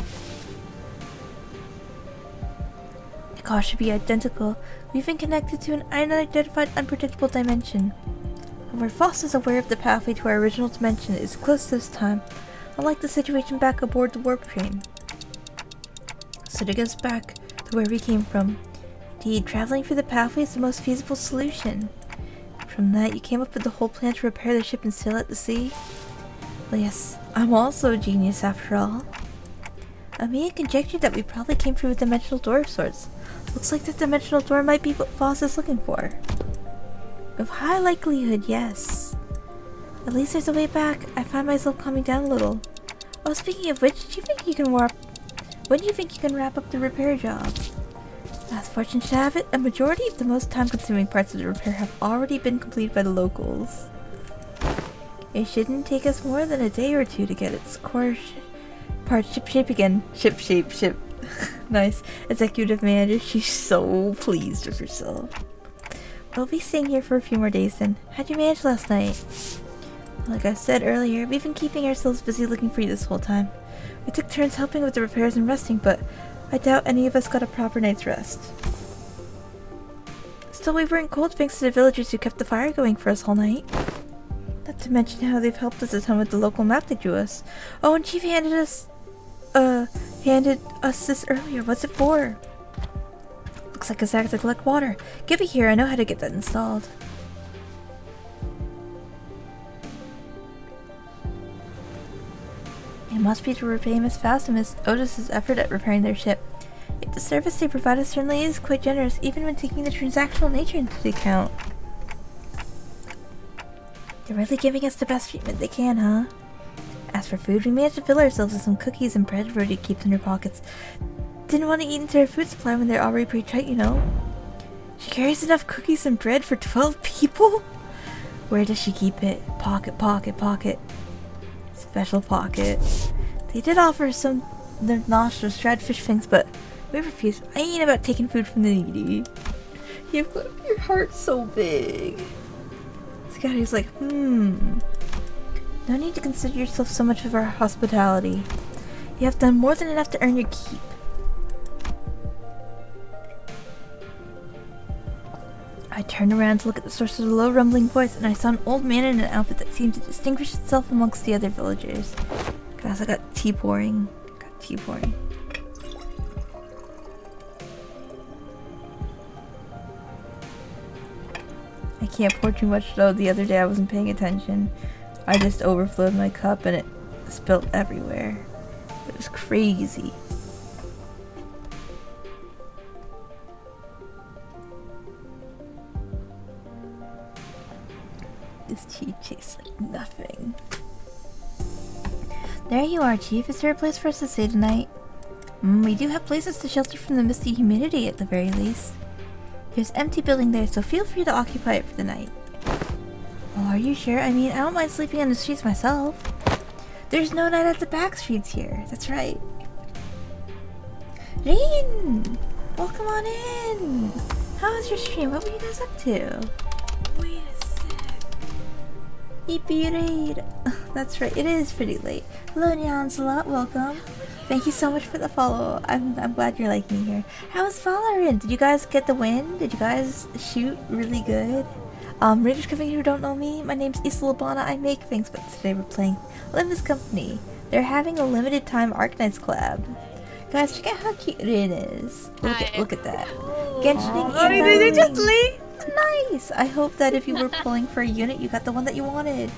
The cost should be identical. We've been connected to an unidentified, unpredictable dimension. However, Faust is aware of the pathway to our original dimension is close this time, unlike the situation back aboard the warp train. So to get us back to where we came from. Indeed, traveling through the pathway is the most feasible solution. From that, you came up with the whole plan to repair the ship and sail at the sea? Well, yes, I'm also a genius after all. I made a conjecture that we probably came through a dimensional door of sorts. Looks like the dimensional door might be what Faust is looking for. With high likelihood, yes. At least there's a way back. I find myself calming down a little. Oh, speaking of which, when do you think you can wrap up the repair job? As fortune should have it, a majority of the most time-consuming parts of the repair have already been completed by the locals. It shouldn't take us more than a day or two to get its core part ship again. Ship. Nice. Executive manager, she's so pleased with herself. We'll be staying here for a few more days then. How'd you manage last night? Like I said earlier, we've been keeping ourselves busy looking for you this whole time. We took turns helping with the repairs and resting, but I doubt any of us got a proper night's rest. Still, we weren't cold thanks to the villagers who kept the fire going for us all night. Not to mention how they've helped us a ton with the local map they drew us. Oh, and Chief handed us this earlier. What's it for? Looks like a sack to collect water. Give it here, I know how to get that installed. It must be to repay Miss Faust and Miss Otis's effort at repairing their ship. Yet the service they provide us certainly is quite generous, even when taking the transactional nature into account. They're really giving us the best treatment they can, huh? As for food, we managed to fill ourselves with some cookies and bread Rhodey keeps in her pockets. Didn't want to eat into her food supply when they're already pretty tight, you know. She carries enough cookies and bread for 12 people? Where does she keep it? Pocket, pocket, pocket. Special pocket. They did offer some nostrils, dried fish things, but we refused. I ain't about taking food from the needy. Your heart's so big. Scotty's like, no need to consider yourself so much of our hospitality. You have done more than enough to earn your keep. I turned around to look at the source of the low rumbling voice, and I saw an old man in an outfit that seemed to distinguish itself amongst the other villagers. Guys, I got tea pouring. I can't pour too much though. The other day I wasn't paying attention. I just overflowed my cup and it spilled everywhere. It was crazy. This tea tastes like nothing. There you are, Chief. Is there a place for us to stay tonight? We do have places to shelter from the misty humidity at the very least. There's an empty building there, so feel free to occupy it for the night. Oh, are you sure? I mean, I don't mind sleeping on the streets myself. There's no night at the back streets here. That's right. Rain! Welcome on in! How was your stream? What were you guys up to? Wait a sec. Yippee raid! That's right, it is pretty late. Hello, Nyansalot, welcome. Thank you so much for the follow. I'm glad you're liking me here. How was Valorant? Did you guys get the win? Did you guys shoot really good? Raiders coming who don't know me, my name's Isla Labana. I make things, but today we're playing LIMBUS Company. They're having a limited time Arknights collab. Guys, check out how cute Rin is. Look at that. Genshining and Valorant. Nice! I hope that if you were pulling for a unit, you got the one that you wanted.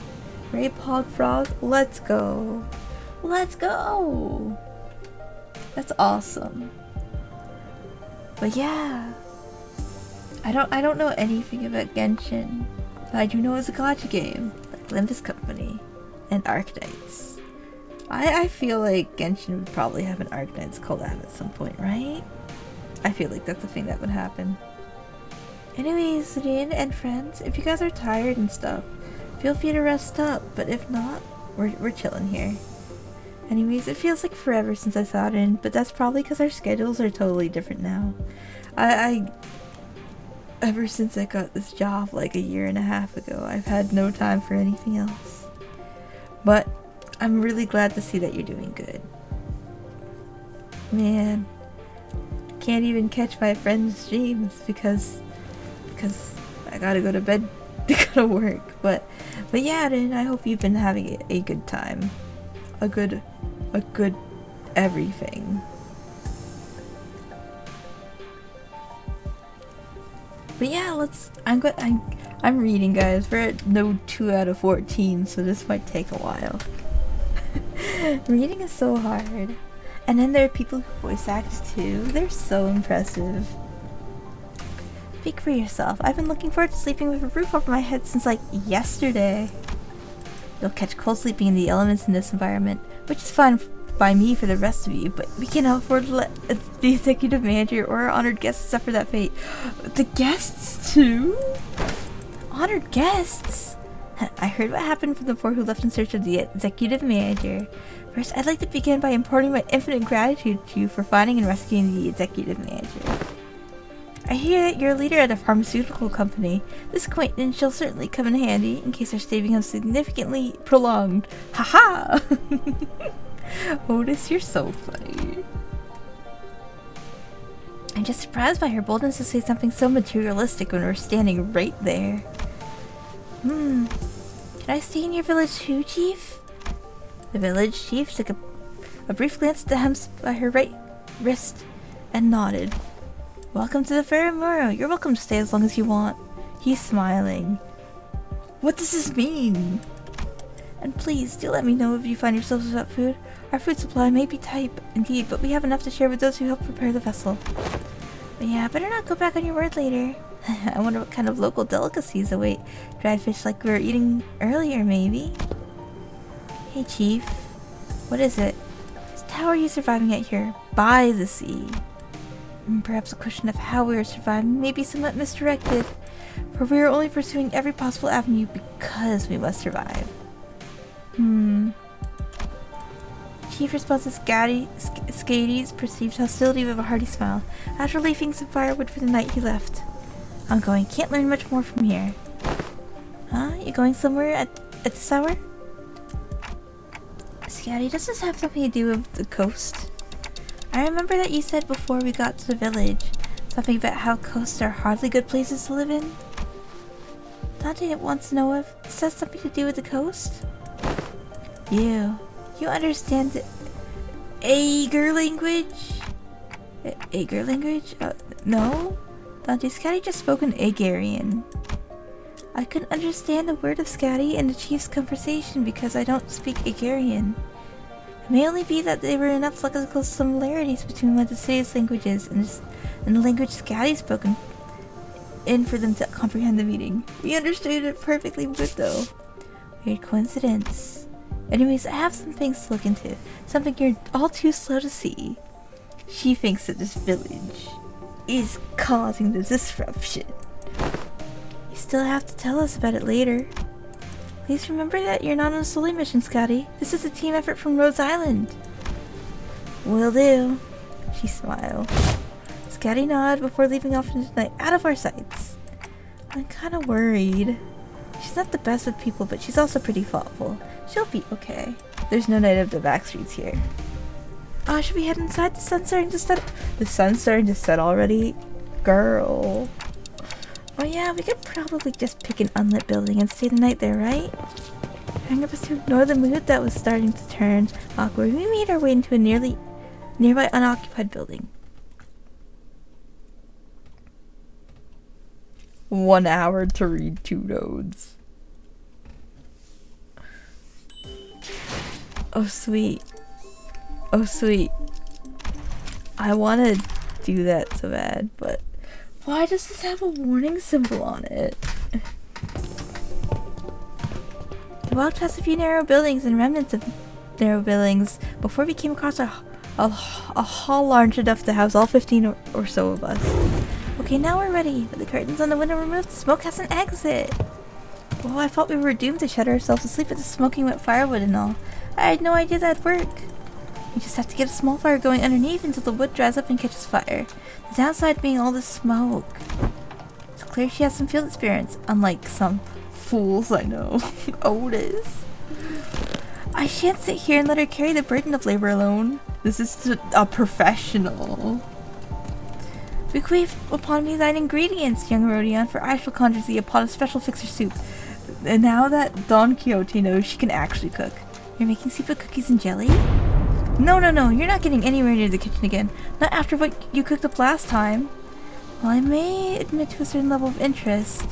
Ray Pog Frog, let's go. Let's go! That's awesome. But yeah. I don't know anything about Genshin, but I do know it's a gacha game, like LIMBUS Company and Arknights. I feel like Genshin would probably have an Arknights collab at some point, right? I feel like that's the thing that would happen. Anyways, Rin and friends, if you guys are tired and stuff, feel free to rest up, but if not, we're chilling here. Anyways, it feels like forever since I saw Rin, but that's probably because our schedules are totally different now. Ever since I got this job like a year and a half ago, I've had no time for anything else. But I'm really glad to see that you're doing good. Man, can't even catch my friends' streams because I gotta go to bed to go to work. But yeah, Rin, I hope you've been having a good time. A good everything. But yeah, I'm reading, guys. We're at no 2 out of 14, so this might take a while. Reading is so hard. And then there are people who voice act too. They're so impressive. Speak for yourself. I've been looking forward to sleeping with a roof over my head since like yesterday. You'll catch cold sleeping in the elements in this environment, which is fine by me for the rest of you, but we cannot afford to let the executive manager or our honored guests suffer that fate. The guests too? Honored guests? I heard what happened from the four who left in search of the executive manager. First, I'd like to begin by imparting my infinite gratitude to you for finding and rescuing the executive manager. I hear that you're a leader at a pharmaceutical company. This acquaintance shall certainly come in handy in case our stay becomes significantly prolonged. Haha! Otis, you're so funny. I'm just surprised by her boldness to say something so materialistic when we're standing right there. Can I stay in your village too, Chief? The village chief took a brief glance at the hems by her right wrist and nodded. Welcome to the Faramuro. You're welcome to stay as long as you want. He's smiling. What does this mean? And please, do let me know if you find yourselves without food. Our food supply may be tight, indeed, but we have enough to share with those who help prepare the vessel. But yeah, better not go back on your word later. I wonder what kind of local delicacies await dried fish like we were eating earlier, maybe? Hey, Chief. What is it? How are you surviving out here by the sea? Perhaps a question of how we are surviving may be somewhat misdirected, for we are only pursuing every possible avenue because we must survive. Chief responses Skady's perceived hostility with a hearty smile. After leaving some firewood for the night, he left. I'm going. Can't learn much more from here. Huh? You going somewhere at this hour? Skady, does this have something to do with the coast? I remember that you said before we got to the village something about how coasts are hardly good places to live in. Dante wants to know if this has something to do with the coast? You understand the Ager language? Ager language? No? Dante, Skady just spoke in Agarian. I couldn't understand a word of Skady and the chief's conversation because I don't speak Agarian. It may only be that there were enough lexical similarities between one of the city's languages and the language Skady spoken in for them to comprehend the meaning. We understood it perfectly good though. Weird coincidence. Anyways, I have some things to look into. Something you're all too slow to see. She thinks that this village is causing the disruption. You still have to tell us about it later. Please remember that you're not on a solo mission, Skady. This is a team effort from Rose Island. Will do. She smiled. Skady nodded before leaving off into the night, out of our sights. I'm kinda worried. She's not the best with people, but she's also pretty thoughtful. She'll be okay. There's no night of the back streets here. Should we head inside? The sun's starting to set. The sun's starting to set already? Girl. Oh yeah, we could probably just pick an unlit building and stay the night there, right? Hang up us to ignore the mood that was starting to turn awkward. We made our way into a nearby unoccupied building. 1 hour to read 2 nodes. Oh sweet. Oh sweet. I want to do that so bad, but why does this have a warning symbol on it? We walked past a few narrow buildings and remnants of narrow buildings before we came across a hall large enough to house all 15 or so of us. Okay, now we're ready. With the curtains on the window removed, the smoke has an exit. Well, I thought we were doomed to shut ourselves to sleep with the smoking wet firewood and all. I had no idea that'd work. We just have to get a small fire going underneath until the wood dries up and catches fire. The downside being all the smoke. It's clear she has some field experience, unlike some fools I know. Otis. I shan't sit here and let her carry the burden of labor alone. This is a professional. Bequeath upon me thine ingredients, young Rodion, for I shall conjure thee a pot of special fixer soup. And now that Don Quixote knows she can actually cook. You're making soup with cookies and jelly? No, you're not getting anywhere near the kitchen again. Not after what you cooked up last time. Well, I may admit to a certain level of interest.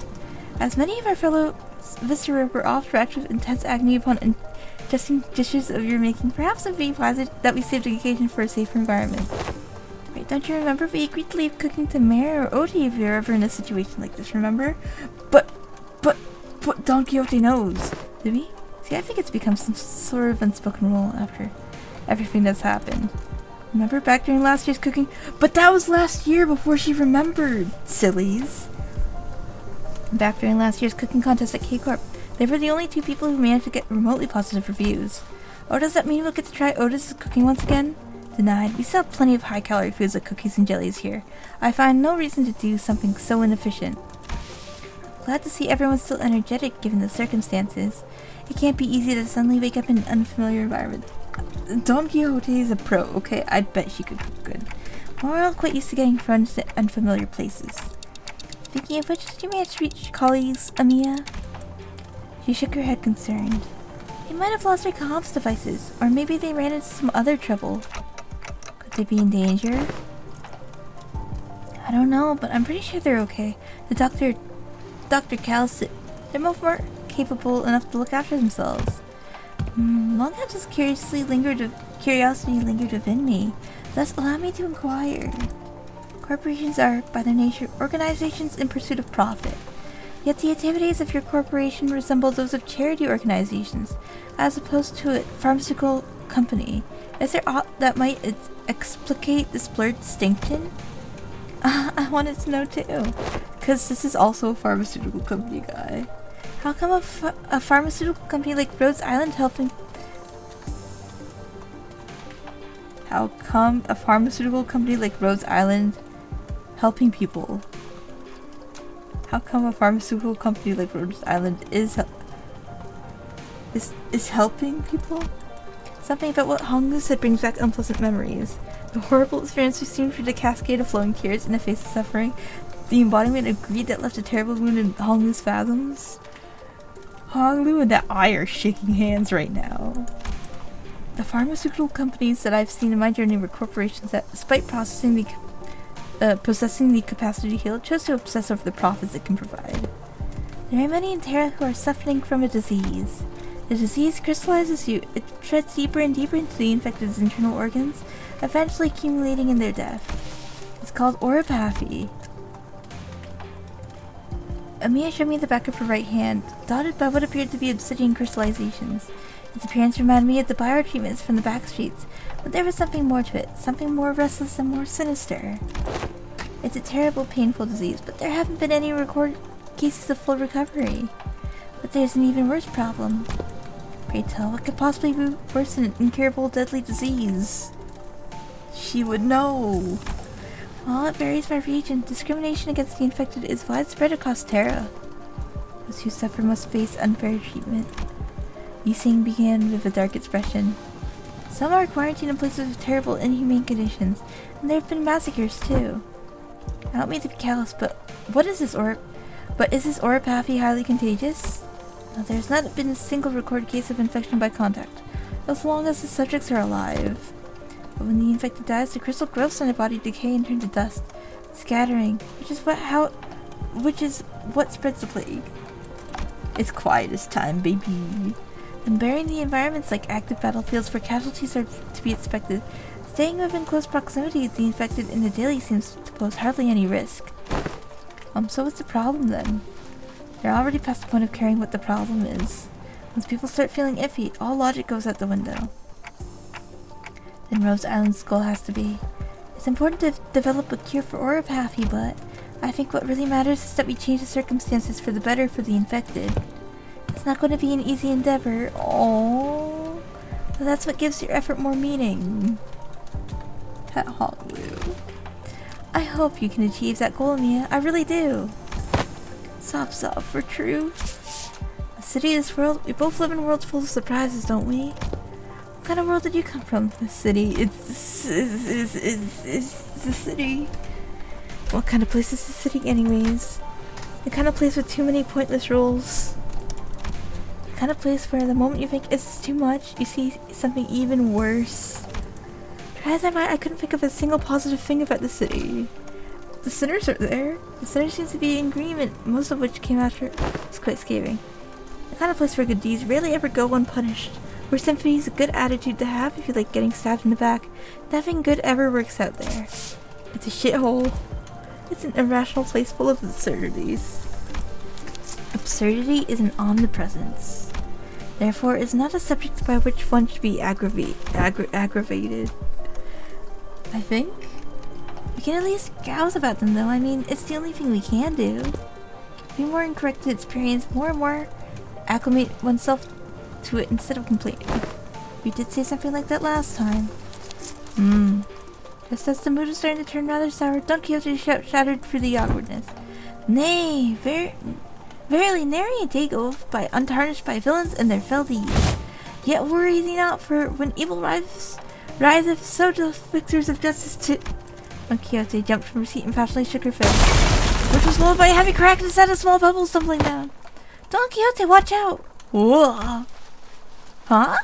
As many of our fellow visitors were off track with intense agony upon ingesting dishes of your making, perhaps it would be wiser that we saved the occasion for a safer environment. Right, don't you remember we agreed to leave cooking to Mare or Odie if we were ever in a situation like this, remember? But Don Quixote knows. Did we? See, I think it's become some sort of unspoken rule after everything that's happened. Remember back during last year's cooking? But that was last year before she remembered, sillies. Back during last year's cooking contest at K-Corp, they were the only 2 people who managed to get remotely positive reviews. Oh, does that mean we'll get to try Otis's cooking once again? Denied. We still have plenty of high-calorie foods like cookies and jellies here. I find no reason to do something so inefficient. Glad to see everyone's still energetic given the circumstances. It can't be easy to suddenly wake up in an unfamiliar environment. Don Quixote is a pro, okay? I bet she could cook good. We're all quite used to getting thrown to unfamiliar places. Speaking of which, did you manage to reach colleagues, Amiya? She shook her head concerned. They might have lost their comms devices, or maybe they ran into some other trouble. Could they be in danger? I don't know, but I'm pretty sure they're okay. The Dr. Cal said they're more capable enough to look after themselves. Long had this curiosity lingered within me. Thus, allow me to inquire. Corporations are, by their nature, organizations in pursuit of profit. Yet the activities of your corporation resemble those of charity organizations, as opposed to a pharmaceutical Company. Is there aught that might explicate this blurred distinction? I wanted to know too. Because this is also a pharmaceutical company guy. How come a pharmaceutical company like Rhodes Island helping... How come a pharmaceutical company like Rhodes Island helping people? How come a pharmaceutical company like Rhodes Island is helping people? Something about what Honglu said brings back unpleasant memories. The horrible experience we seen through the cascade of flowing tears in the face of suffering. The embodiment of greed that left a terrible wound in Honglu's fathoms. Honglu and that eye are shaking hands right now. The pharmaceutical companies that I've seen in my journey were corporations that, despite possessing the capacity to heal, chose to obsess over the profits it can provide. There are many in Terra who are suffering from a disease. The disease crystallizes you. It treads deeper and deeper into the infected's internal organs, eventually accumulating in their death. It's called oropathy. Amiya showed me the back of her right hand, dotted by what appeared to be obsidian crystallizations. Its appearance reminded me of the biotreatments from the back streets, but there was something more to it, something more restless and more sinister. It's a terrible, painful disease, but there haven't been any recorded cases of full recovery. But there's an even worse problem. Pray tell, what could possibly be worse than an incurable, deadly disease? She would know. While it varies by region, discrimination against the infected is widespread across Terra. Those who suffer must face unfair treatment. Yixing began with a dark expression. Some are quarantined in places with terrible, inhumane conditions, and there have been massacres too. I don't mean to be callous, but is this oropathy highly contagious? No, there's not been a single recorded case of infection by contact, as long as the subjects are alive. But when the infected dies, the crystal growths in the body decay and turn to dust, scattering, which is what spreads the plague. It's quiet as time, baby. And burying the environments like active battlefields where casualties are to be expected, staying within close proximity of the infected in the daily seems to pose hardly any risk. So what's the problem then? They're already past the point of caring what the problem is. Once people start feeling iffy, all logic goes out the window. Then Rose Island's goal has to be. It's important to develop a cure for oropathy, but I think what really matters is that we change the circumstances for the better for the infected. It's not going to be an easy endeavor. Oh, but that's what gives your effort more meaning. Pet Honglu. I hope you can achieve that goal, Mia. I really do. Sob for truth. The city, this world, we both live in worlds full of surprises, don't we? What kind of world did you come from? The city. It's the city. What kind of place is the city anyways? The kind of place with too many pointless rules. The kind of place where the moment you think, is this too much? You see something even worse. Try as I might, I couldn't think of a single positive thing about the city. The sinners are there. The sinners seem to be in agreement, most of which came after. It's quite scathing. The kind of place where good deeds rarely ever go unpunished. Where sympathy is a good attitude to have if you like getting stabbed in the back. Nothing good ever works out there. It's a shithole. It's an irrational place full of absurdities. Absurdity is an omnipresence. Therefore, it's not a subject by which one should be aggravated. I think. We can at least gauze about them though. I mean, it's the only thing we can do. Be more incorrect to experience, more and more acclimate oneself to it instead of complaining. We did say something like that last time. Just as the mood is starting to turn rather sour, Don Quixote shouted through the awkwardness. Nay, verily nary a day goeth by untarnished by villains and their fell deeds. Yet worry thee not, for when evil riseth, so doth victors of justice to... Don Quixote jumped from her seat and passionately shook her fist, which was followed by a heavy crack and set of small pebbles tumbling down. Don Quixote, watch out! Whoa! Huh?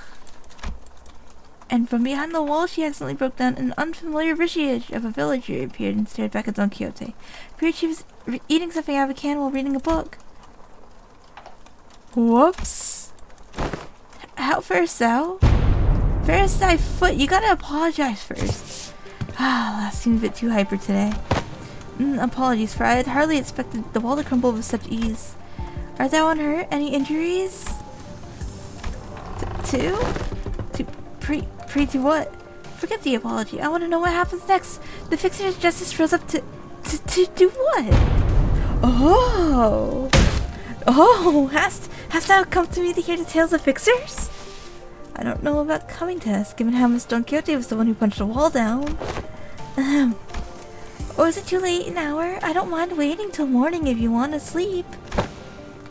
And from behind the wall she accidentally broke down an unfamiliar visage of a villager appeared and stared back at Don Quixote. Appeared she was eating something out of a can while reading a book. Whoops. How fares thou? Fares thy foot? You gotta apologize first. Last seemed a bit too hyper today. Apologies, for I had hardly expected the wall to crumble with such ease. Art thou unhurt? Any injuries? To Pre to what? Forget the apology. I want to know what happens next. The Fixer of Justice rose up to do what? Oh! Oh! Hast thou come to me to hear the tales of Fixers? I don't know about coming to us, given how Miss Don Quixote was the one who punched the wall down. Or is it too late an hour? I don't mind waiting till morning if you want to sleep.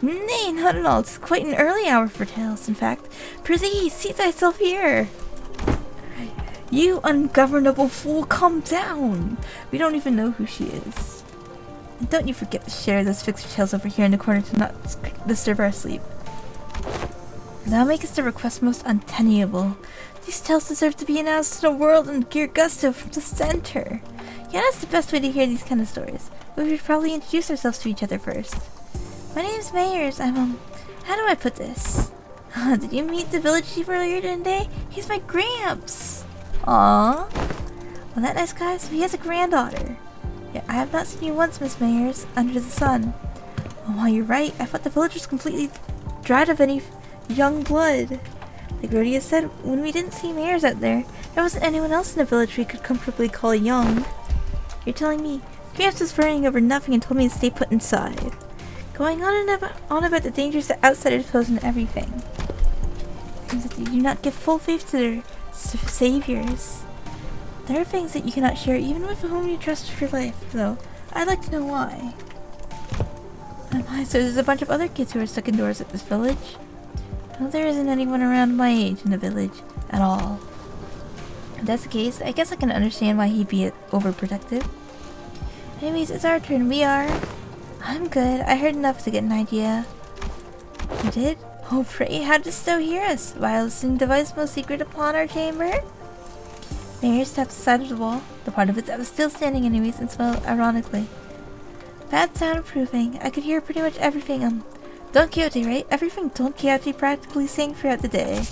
Nay, not at all. It's quite an early hour for tales, in fact. Prithee, seat thyself here. You ungovernable fool, calm down. We don't even know who she is. And don't you forget to share those Fixer tales over here in the corner to not disturb our sleep. Thou makest the request most untenable. These tales deserve to be announced to the world and gear gusto from the center. Yeah, that's the best way to hear these kind of stories. But we should probably introduce ourselves to each other first. My name's Mayers. I'm, how do I put this? Did you meet the village chief earlier today? He's my Gramps. Aww. Well, that nice guy, so he has a granddaughter. Yeah, I have not seen you once, Miss Mayers, under the sun. Oh, well, you're right. I thought the village was completely dried of any young blood. Like Rhodia said, when we didn't see Mayers out there wasn't anyone else in the village we could comfortably call young. You're telling me Gramps was worrying over nothing and told me to stay put inside. Going on about the dangers that outsiders pose and everything. Seems that you do not give full faith to their saviors. There are things that you cannot share even with whom you trust with your life, though. I'd like to know why. So there's a bunch of other kids who are stuck indoors at this village. Well, there isn't anyone around my age in the village at all. If that's the case, I guess I can understand why he'd be overprotective. Anyways, it's our turn. We are... I'm good. I heard enough to get an idea. You did? Oh, pray, how didst thou hear us? Via listening device most secret upon our chamber? Mayers tapped the side of the wall, the part of it that was still standing anyways, and smiled ironically. Bad soundproofing. I could hear pretty much everything, Don Quixote, right? Everything Don Quixote practically sang throughout the day.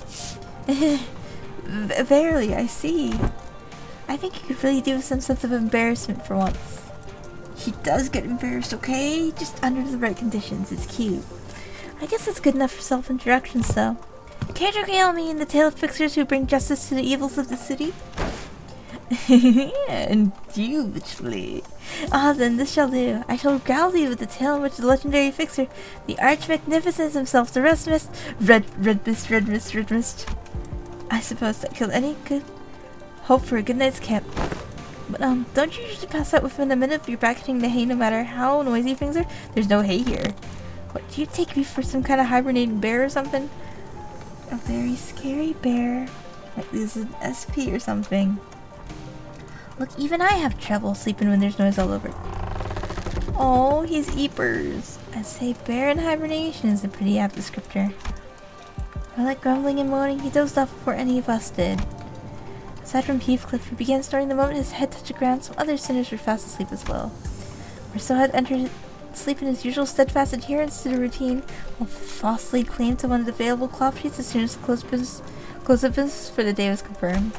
Verily, I see. I think you could really do with some sense of embarrassment for once. He does get embarrassed, okay? Just under the right conditions. It's cute. I guess that's good enough for self-introductions, though. Care to regale me in the tale of fixers who bring justice to the evils of the city? Indubitably. Ah, then this shall do. I shall regale thee with the tale in which the legendary fixer, the arch-magnificent himself, the red mist. I suppose that killed any good hope for a good night's camp. But, don't you usually pass out within a minute if you're back hitting the hay no matter how noisy things are? There's no hay here. What, do you take me for some kind of hibernating bear or something? A very scary bear. Might lose an SP or something. Look, even I have trouble sleeping when there's noise all over. Oh, he's eepers. I say bear in hibernation is a pretty apt descriptor. I like grumbling and moaning, he dozed off before any of us did. Aside from Heathcliff, who began snoring the moment his head touched the ground, some other sinners were fast asleep as well. Marceau had entered sleep in his usual steadfast adherence to the routine, while Foss laid claim to one of the available cloth sheets as soon as the close of business for the day was confirmed.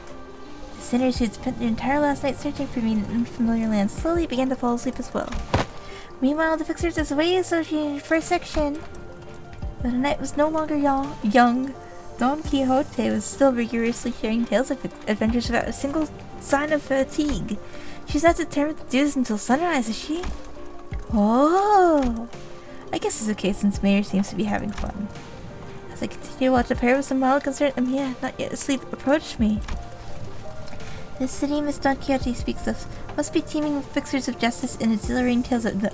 The sinners who had spent their entire last night searching for me in an unfamiliar land slowly began to fall asleep as well. Meanwhile, the fixers as way associated for a section. But the night was no longer young. Don Quixote was still rigorously sharing tales of adventures without a single sign of fatigue. She's not determined to do this until sunrise, is she? Oh! I guess it's okay since Mayor seems to be having fun. As I continued to watch the pair with some mild concern, Emilia, not yet asleep, approached me. This city Miss Don Quixote speaks of must be teeming with fixers of justice and exhilarating tales of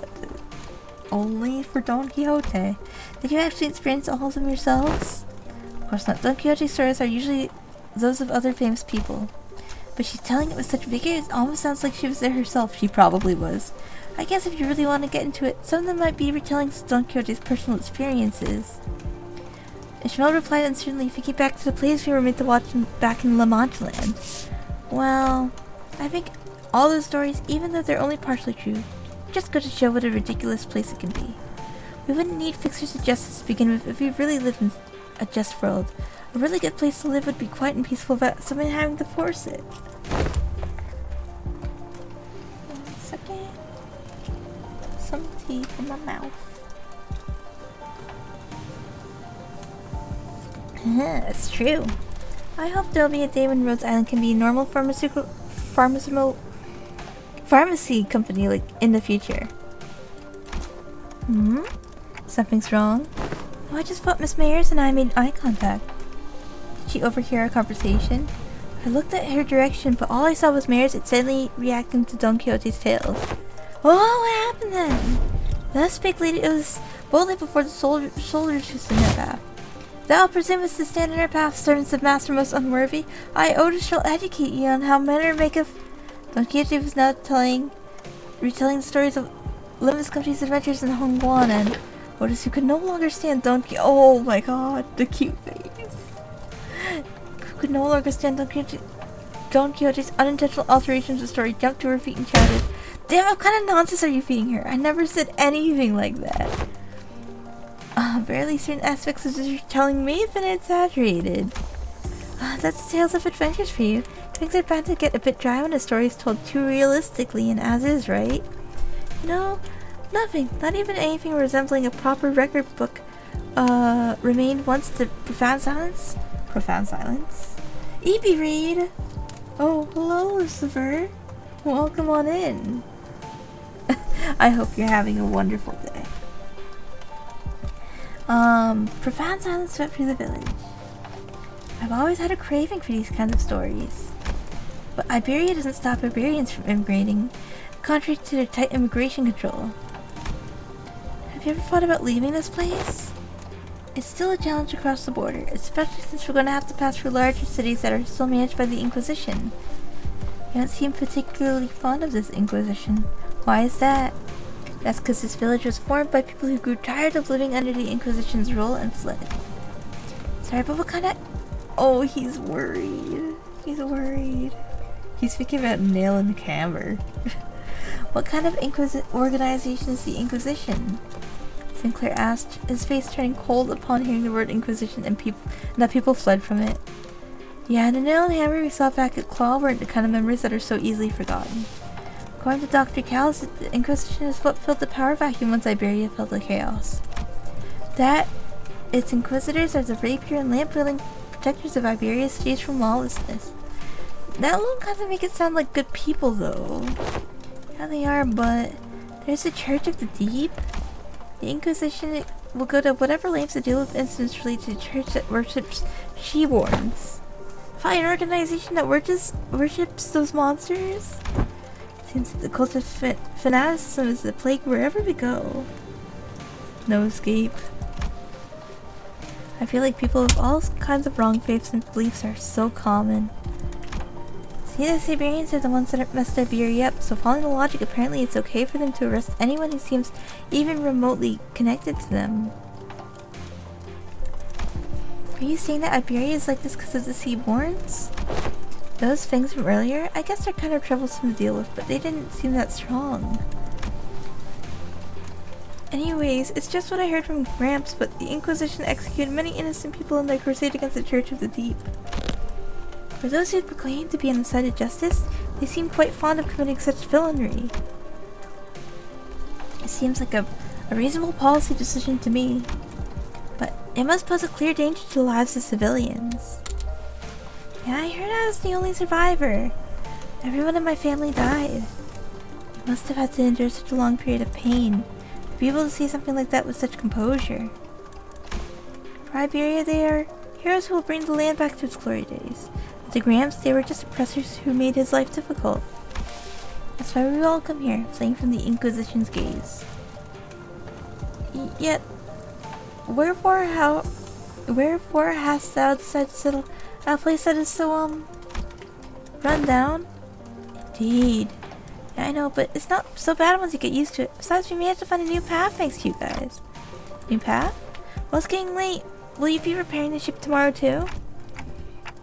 only for Don Quixote. Did you actually experience all of them yourselves? Of course not. Don Quixote's stories are usually those of other famous people. But she's telling it with such vigor, it almost sounds like she was there herself. She probably was. I guess if you really want to get into it, some of them might be retellings of Don Quixote's personal experiences. Ishmael replied uncertainly, thinking back to the plays we were meant to watch back in La Mancha Land. Well, I think all those stories, even though they're only partially true, just go to show what a ridiculous place it can be. We wouldn't need fixers of justice to begin with if we really lived in a just world. A really good place to live would be quiet and peaceful without someone having to force it. 1 second. Some teeth in my mouth. That's true. I hope there'll be a day when Rhodes Island can be a normal pharmacy company like in the future. Hmm? Something's wrong? Oh, I just thought Miss Mayers and I made eye contact. Did she overhear our conversation? I looked at her direction, but all I saw was Mayers excitedly reacting to Don Quixote's tales. Oh, what happened then? Thus big lady was boldly before the soldiers who stood in her path. Thou presumest to stand in our path, servants of master most unworthy. I, Otis, shall educate ye on how manner maketh. Don Quixote was now retelling the stories of Limbus Company's adventures in Hongguan, and Otis, who could no longer stand oh my god, the cute face. Who could no longer stand Don Quixote's unintentional alterations of the story, jumped to her feet and shouted, "Damn, what kind of nonsense are you feeding her? I never said anything like that." Barely certain aspects of this telling may have been exaggerated. That's tales of adventures for you. Things are bound to get a bit dry when a story is told too realistically and as is, right? No, nothing. Not even anything resembling a proper record book remained once the profound silence. Profound silence? E.B. Reed! Oh, hello, Lucifer. Welcome on in. I hope you're having a wonderful day. Profound silence swept through the village. I've always had a craving for these kinds of stories. But Iberia doesn't stop Iberians from immigrating, contrary to their tight immigration control. Have you ever thought about leaving this place? It's still a challenge across the border, especially since we're going to have to pass through larger cities that are still managed by the Inquisition. You don't seem particularly fond of this Inquisition. Why is that? That's because this village was formed by people who grew tired of living under the Inquisition's rule and fled. Sorry, but what kind of... Oh, he's worried. He's worried. He's thinking about nailing the camera. What kind of organization is the Inquisition? Sinclair asked, his face turning cold upon hearing the word Inquisition and that people fled from it. Yeah, the nail and hammer we saw back at Claw weren't the kind of memories that are so easily forgotten. According to Dr. Callis, the Inquisition is what filled the power vacuum once Iberia fell to chaos. That its inquisitors are the rapier and lamp-wielding protectors of Iberia stays from lawlessness. That alone kind of make it sound like good people, though. Yeah, they are, but there's the Church of the Deep. The Inquisition will go to whatever lengths to deal with incidents related to the church that worships she-borns. Find an organization that worships those monsters? Seems that the cult of fanaticism is the plague wherever we go. No escape. I feel like people of all kinds of wrong faiths and beliefs are so common. See, the Siberians are the ones that messed Iberia up, so following the logic, apparently it's okay for them to arrest anyone who seems even remotely connected to them. Are you saying that Iberia is like this because of the Seaborns? Those things from earlier, I guess they're kind of troublesome to deal with, but they didn't seem that strong. Anyways, it's just what I heard from Gramps, but the Inquisition executed many innocent people in their crusade against the Church of the Deep. For those who proclaim to be on the side of justice, they seem quite fond of committing such villainy. It seems like a reasonable policy decision to me, but it must pose a clear danger to the lives of civilians. Yeah, I heard I was the only survivor. Everyone in my family died. You must have had to endure such a long period of pain to be able to see something like that with such composure. For Iberia, they are heroes who will bring the land back to its glory days. But to Gramps, they were just oppressors who made his life difficult. That's why we all come here, fleeing from the Inquisition's gaze. Yet, wherefore hast thou decided to settle at a place that is so, run down? Indeed. Yeah, I know, but it's not so bad once you get used to it. Besides, we managed to find a new path thanks to you guys. New path? Well, it's getting late. Will you be repairing the ship tomorrow too?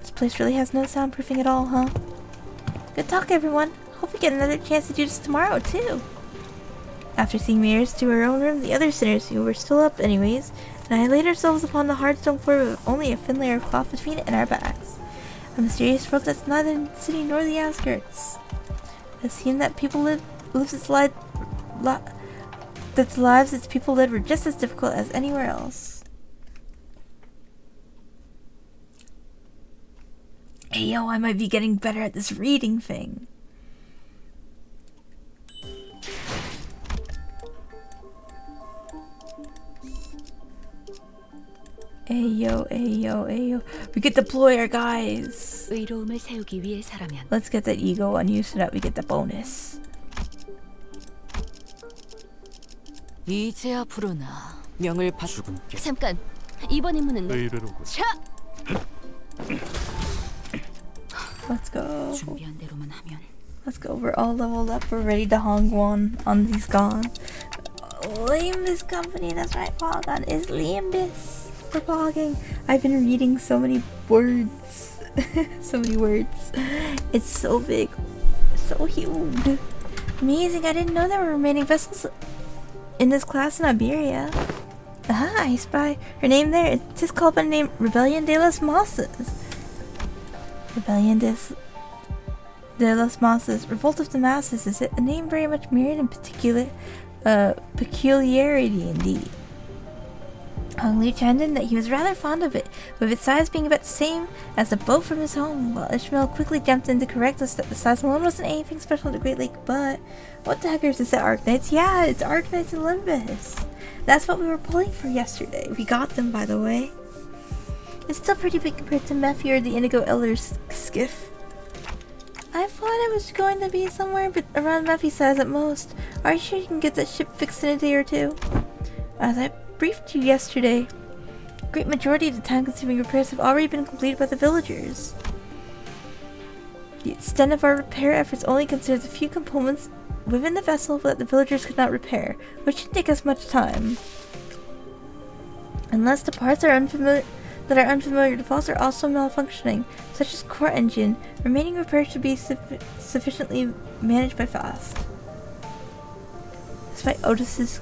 This place really has no soundproofing at all, huh? Good talk, everyone. Hope we get another chance to do this tomorrow too. After seeing Mayers to her own room, the other sinners, who were still up anyways, and I laid ourselves upon the hard stone floor with only a thin layer of cloth between it and our backs. A mysterious world that's neither the city nor the outskirts. It seemed that that the lives its people led were just as difficult as anywhere else. Hey yo, I might be getting better at this reading thing. Ayo, ayo, ayo. We get deploy our guys. 의로움을 세우기 위해서라면 Let's get that ego on you so that we get the bonus. 이제야 불어나 명을 받. 죽음께 잠깐 이번 임무는 의뢰로군. 차 Let's go. 준비한 대로만 하면 Let's go. We're all leveled up. We're ready to Hongwon on these gone. Limbus Company. That's right. Pogon is Limbus. For pogging. I've been reading so many words. So many words. It's so big. So huge. Amazing. I didn't know there were remaining vessels in this class in Iberia. Aha, I spy her name there. It is called by the name Rebellion de las Masas. Rebellion de las Masas. Revolt of the Masses. Is it a name very much mirrored in particular peculiarity indeed? Hong Liu chimed in that he was rather fond of it, with its size being about the same as the boat from his home, while Ishmael quickly jumped in to correct us that the size alone wasn't anything special to Great Lake, but what the heck is this at Arknights? Yeah, it's Arknights in Limbus. That's what we were pulling for yesterday. We got them, by the way. It's still pretty big compared to Mephi or the Indigo Elder's skiff. I thought it was going to be somewhere but around Mephi's size at most. Are you sure you can get that ship fixed in a day or two? As I briefed you yesterday, a great majority of the time-consuming repairs have already been completed by the villagers. The extent of our repair efforts only considers a few components within the vessel that the villagers could not repair, which shouldn't take us much time. Unless the parts are unfamiliar to False are also malfunctioning, such as core engine, remaining repairs should be sufficiently managed by Fast. Despite Otis's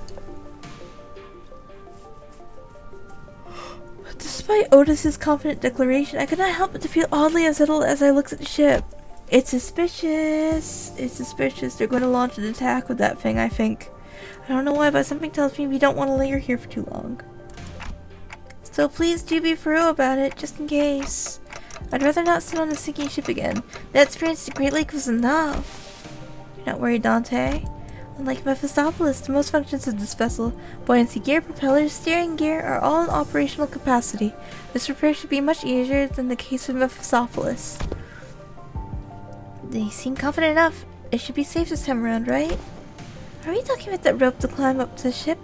confident declaration, I could not help but to feel oddly unsettled as I looked at the ship. It's suspicious. It's suspicious. They're going to launch an attack with that thing, I think. I don't know why, but something tells me we don't want to linger here for too long. So please do be for real about it, just in case. I'd rather not sit on a sinking ship again. That experience at Great Lake was enough. You're not worried, Dante. Unlike Mephistopheles, the most functions of this vessel, buoyancy gear, propellers, steering gear, are all in operational capacity. This repair should be much easier than the case with Mephistopheles. They seem confident enough. It should be safe this time around, right? Are we talking about that rope to climb up to the ship?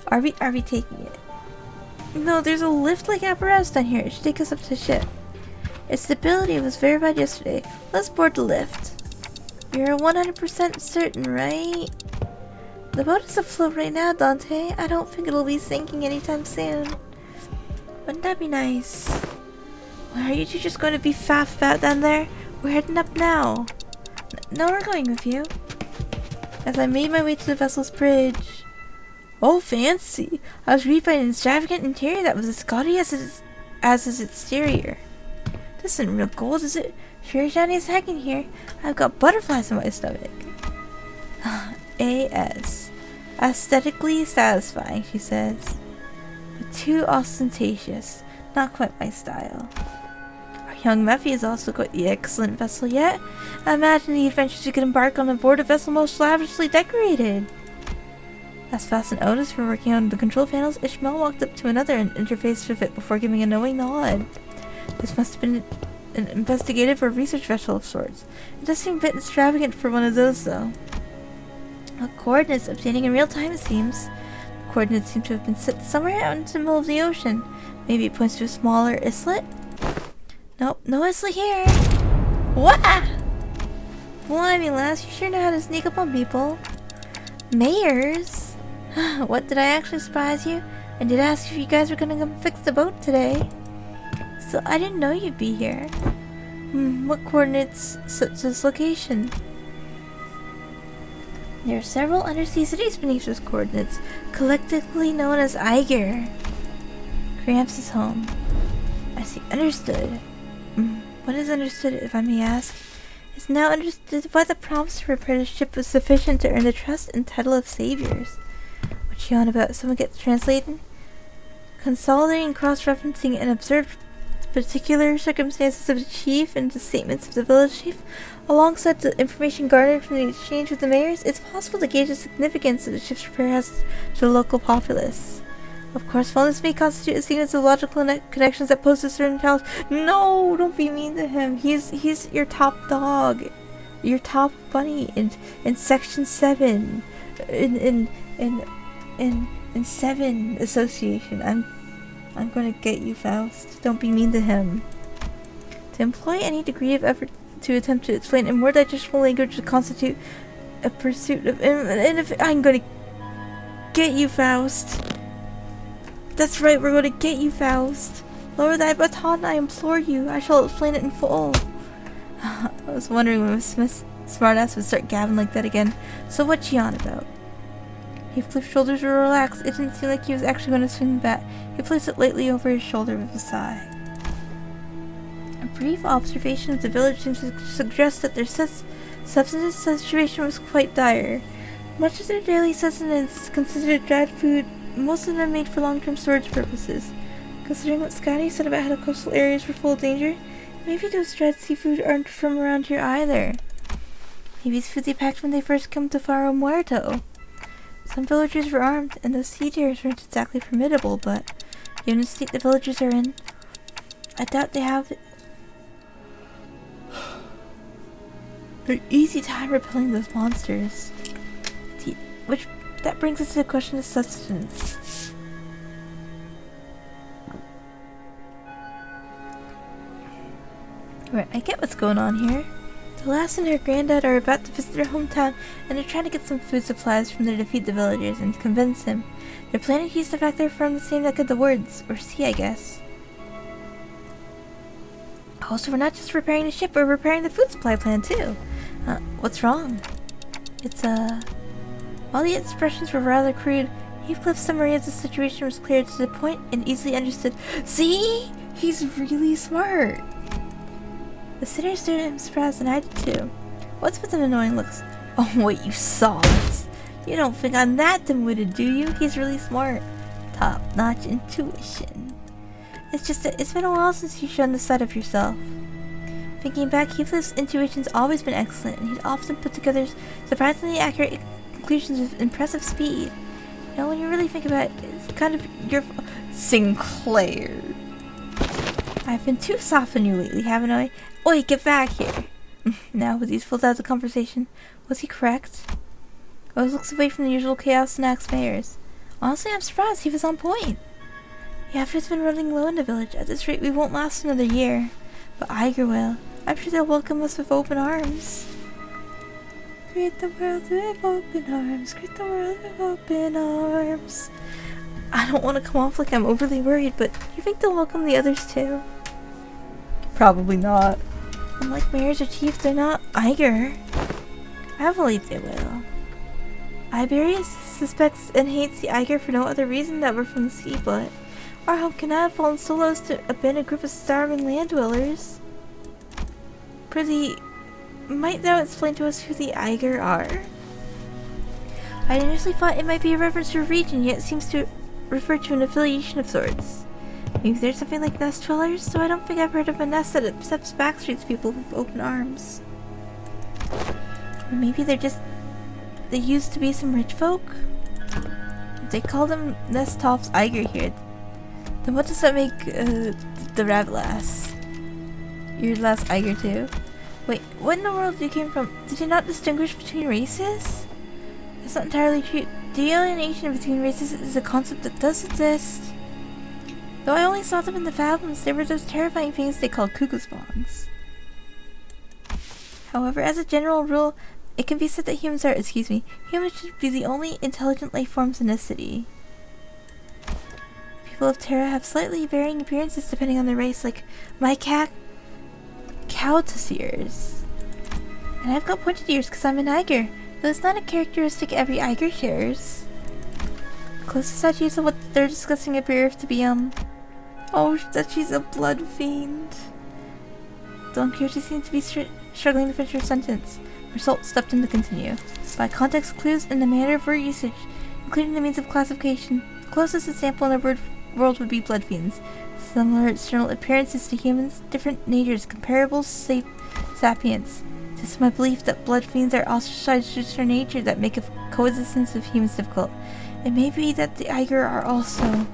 Are we taking it? No, there's a lift-like apparatus down here. It should take us up to the ship. Its stability was verified yesterday. Let's board the lift. You're 100% certain, right? The boat is afloat right now, Dante. I don't think it'll be sinking anytime soon. Wouldn't that be nice? Well, are you two just going to be fat down there? We're heading up now. No, we're going with you. As I made my way to the vessel's bridge. Oh, fancy! I was greeted by an extravagant interior that was as gaudy as its exterior. This isn't real gold, is it? Sure shiny as heck in here. I've got butterflies in my stomach. A.S. Aesthetically satisfying, she says. But too ostentatious. Not quite my style. Our young Mephi has also got the excellent vessel yet. I imagine the adventures you could embark on aboard a vessel most lavishly decorated. As Fast and Otis were working on the control panels, Ishmael walked up to another and interfaced with it before giving a knowing nod. This must have been an investigative or research vessel of sorts. It does seem a bit extravagant for one of those, though. Coordinates updating in real time, it seems. The coordinates seem to have been set somewhere out into the middle of the ocean. Maybe it points to a smaller islet? Nope, no islet here. What? Blimey, lass, you sure know how to sneak up on people. Mayors? What, did I actually surprise you? I did ask if you guys were gonna come fix the boat today. Still, I didn't know you'd be here. What coordinates set this location? There are several undersea cities beneath those coordinates, collectively known as Eiger. Gramps' home. I see. Understood. What is understood, if I may ask? It's now understood why the promise to repair the ship was sufficient to earn the trust and title of saviors. What you on about? Someone gets translated? Consolidating, cross-referencing, and observed particular circumstances of the chief and the statements of the village chief, alongside the information garnered from the exchange with the mayors, it's possible to gauge the significance of the ship's repair has to the local populace. Of course, while this may constitute a sequence of logical connections that pose a certain challenge, no, don't be mean to him. He's your top dog, your top bunny in Section 7, in 7 Association. I'm going to get you, Faust. Don't be mean to him. To employ any degree of effort to attempt to explain in more digestible language to constitute a pursuit of... And if I'm going to get you, Faust. That's right, we're going to get you, Faust. Lower thy baton, I implore you. I shall explain it in full. I was wondering when Miss Smith's smartass would start gabbing like that again. So what's she on about? Heathcliff's shoulders were relaxed. It didn't seem like he was actually going to swing the bat. He placed it lightly over his shoulder with a sigh. A brief observation of the village seems to suggest that their subsistence situation was quite dire. Much of their daily sustenance consisted of dried food, most of them made for long-term storage purposes. Considering what Scotty said about how the coastal areas were full of danger, maybe those dried seafood aren't from around here either. Maybe it's food they packed when they first come to Faro Muerto. Some villagers were armed, and those sea deers weren't exactly formidable, but given the state the villagers are in, I doubt they have an easy time repelling those monsters. Which, that brings us to the question of sustenance. Right, I get what's going on here. The lass and her granddad are about to visit their hometown, and they're trying to get some food supplies from their defeat the villagers and convince him. They're planning to use the fact they're from the same neck of the woods, or sea, I guess. Oh, so we're not just repairing the ship, we're repairing the food supply plan too. What's wrong? It's, while the expressions were rather crude, Heathcliff's summary of the situation was clear to the point and easily understood. See? He's really smart! The sitter stared at him surprised, and I did too. What's with them annoying looks? Oh, wait, you saw it! You don't think I'm that dim-witted, do you? He's really smart. Top-notch intuition. It's just that it's been a while since you've shown this side of yourself. Thinking back, Heathcliff's intuition's always been excellent, and he'd often put together surprisingly accurate conclusions with impressive speed. You know, when you really think about it, it's kind of your... Sinclair. I've been too soft on you lately, haven't I? Oi, get back here! Now, with these full out of the conversation, was he correct? Always looks away from the usual chaos and acts mayors. Honestly, I'm surprised he was on point. Yeah, food's been running low in the village. At this rate, we won't last another year. But Iger will. I'm sure they'll welcome us with open arms. Greet the world with open arms. Greet the world with open arms. I don't want to come off like I'm overly worried, but you think they'll welcome the others too? Probably not. Unlike mayors or chiefs, they're not Iger. I believe they will. Iberius suspects and hates the Iger for no other reason that we're from the sea, but our hope cannot have fallen so low as to abandon a group of starving land dwellers. Prithee, might thou explain to us who the Iger are? I initially thought it might be a reference to a region, yet it seems to refer to an affiliation of sorts. Maybe there's something like nest dwellers, so I don't think I've heard of a nest that accepts backstreets people with open arms. Or maybe they used to be some rich folk? If they call them nest tops Iger here, then what does that make the rabbit lass? Your last Iger too? Wait, what in the world you came from? Did you not distinguish between races? That's not entirely true. The alienation between races is a concept that does exist. Though I only saw them in the fathums, there were those terrifying things they called cuckoo spawns. However, as a general rule, it can be said that humans should be the only intelligent life forms in this city. People of Terra have slightly varying appearances depending on their race, like my cat, Cowtasiers. And I've got pointed ears because I'm an Iger, though it's not a characteristic every Iger shares. The closest I choose of what they're discussing appears to be, oh, that she's a blood fiend. Don Quixote seemed to be struggling to finish her sentence. Result stepped in to continue. By context clues and the manner of word usage, including the means of classification, the closest example in the world would be blood fiends. similar external appearances to humans, different natures, comparable sapiens. It is my belief that blood fiends are ostracized due to their nature that make a coexistence with humans difficult. It may be that the Eiger are also.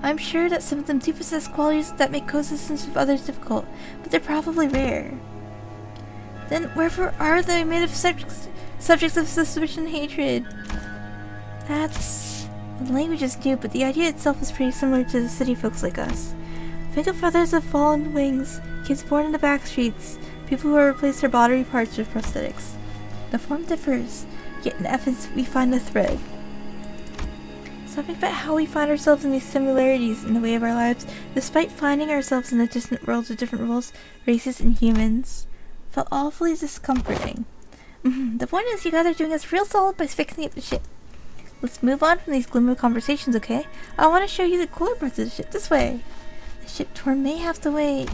I'm sure that some of them do possess qualities that make coexistence with others difficult, but they're probably rare. Then wherefore are they made of subjects of suspicion and hatred? The language is new, but the idea itself is pretty similar to the city folks like us. Think of others of fallen wings, kids born in the back streets, people who have replaced their bodily parts with prosthetics. The form differs, yet in essence we find a thread. Something about how we find ourselves in these similarities in the way of our lives, despite finding ourselves in the distant worlds of different worlds, races, and humans, felt awfully discomforting. The point is, you guys are doing us real solid by fixing up the ship. Let's move on from these gloomy conversations, okay? I want to show you the cooler parts of the ship. This way. The ship tour may have to wait.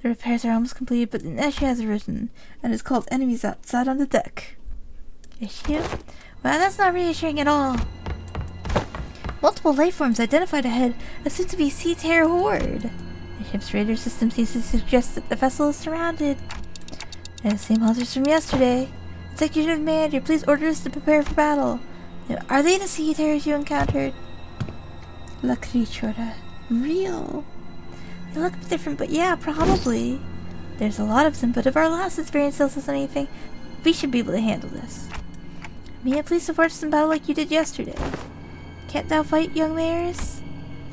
The repairs are almost completed, but an issue has arisen, and it's called enemies outside on the deck. Issue? Well, that's not reassuring at all. Multiple life forms identified ahead, assumed to be sea terror horde. The ship's radar system seems to suggest that the vessel is surrounded. They're the same monsters from yesterday. Executive Manager, please order us to prepare for battle. Are they the sea terrors you encountered? La Criatura. Real? They look different, but yeah, probably. There's a lot of them, but if our last experience tells us anything, we should be able to handle this. Mia, please support us in battle like you did yesterday. Can't thou fight, young Mayors?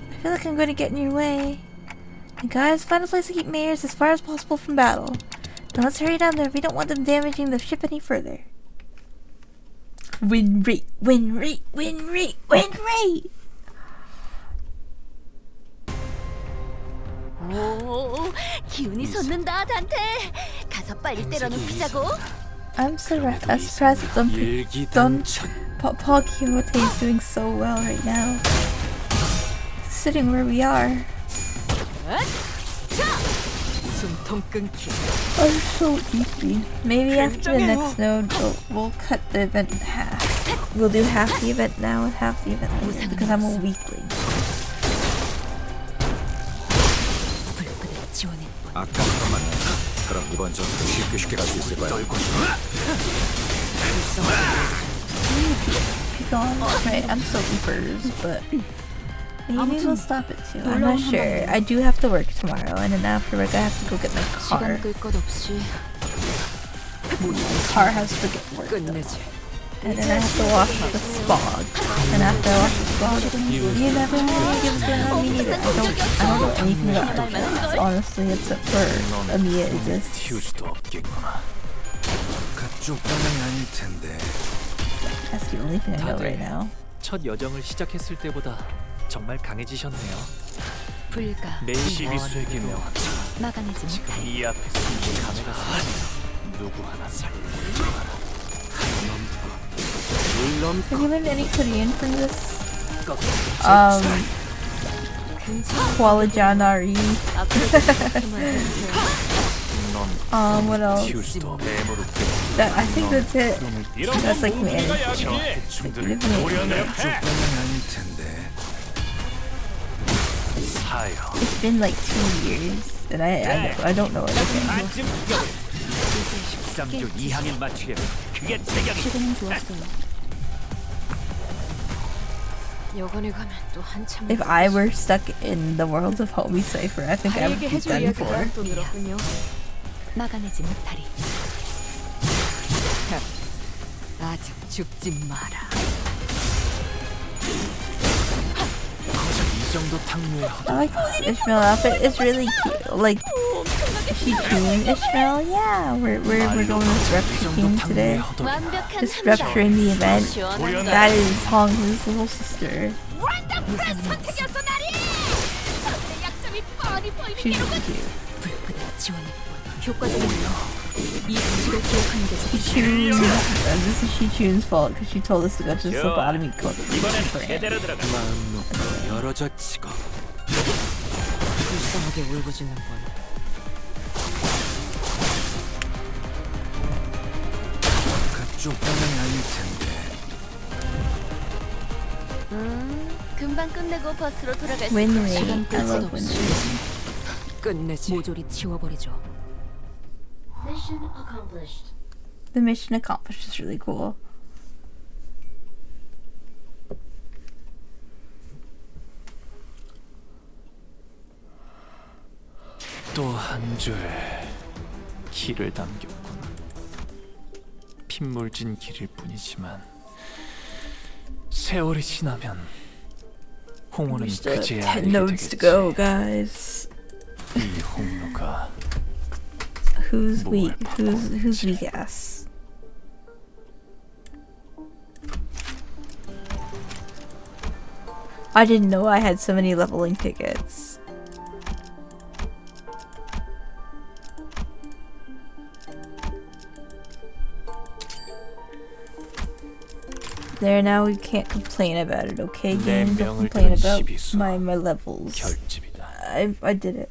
I feel like I'm going to get in your way. And guys, find a place to keep Mayors as far as possible from battle. Now let's hurry down there. We don't want them damaging the ship any further. Win rate, win rate, win rate, win rate! 오, 기운이 솟는다, 단테. 가서 빨리 때려 눕히자고. I'm surprised Paul Quixote is doing so well right now. Sitting where we are. I'm so weepy. Maybe after the next node, we'll cut the event in half. We'll do half the event now and half the event later because I'm a weakling. Be gone. Right, I'm so weepers, but maybe we'll stop it too. I'm not sure. I do have to work tomorrow, and then after work I have to go get my car. Car has to get work. And then I have to wash the spog. And after I wash the spog, you never have any idea what's going on. Me neither. I don't know anything about Archons, honestly, except for Amiya exists. That's the only thing I know right now. 첫 여정을 시작했을 때보다 정말 강해지셨네요. 불가. 내 시비수에게 명하다. 막아내지 못해. 이 앞에 숨긴 감회가 살아. 누구 하나 살려. Have you learned any Korean from this? Kwalajanari. What else? That, I think that's it. That's like managed. It's been like 2 years, and I don't know anything. If I were stuck in the world of Homie Cypher, I think I would be done for. 막아내지 못하리. 아직 죽지 마라. I like this Ishmael outfit. It's really cute. Like, is she tuning Ishmael? Yeah, we're going with rupturing today. Just rupturing the event. That is Hong's little sister. She's really cute. This is Shichun's fault because she told us to go to the phlebotomy clinic. 금방 끝내고 버스로 돌아갈 수 Win 있어. rate. I love win rate. 끝내지. 모조리 치워버리죠. Mission accomplished. The mission accomplished is really cool. 또 한 줄 길을 남겼군. 핏물진 길일 뿐이지만 세월이 지나면 홍로는 We still have 그제야 10 알게 nodes to 되겠지. go, guys. 이 홍로가 Who's 뭘 weak? Who's 바꿔올지. weak ass? I didn't know I had so many leveling tickets. There, now we can't complain about it, okay? 내 Game, don't 명을 complain 들은 about 시비수. my levels. 결집이다. I did it.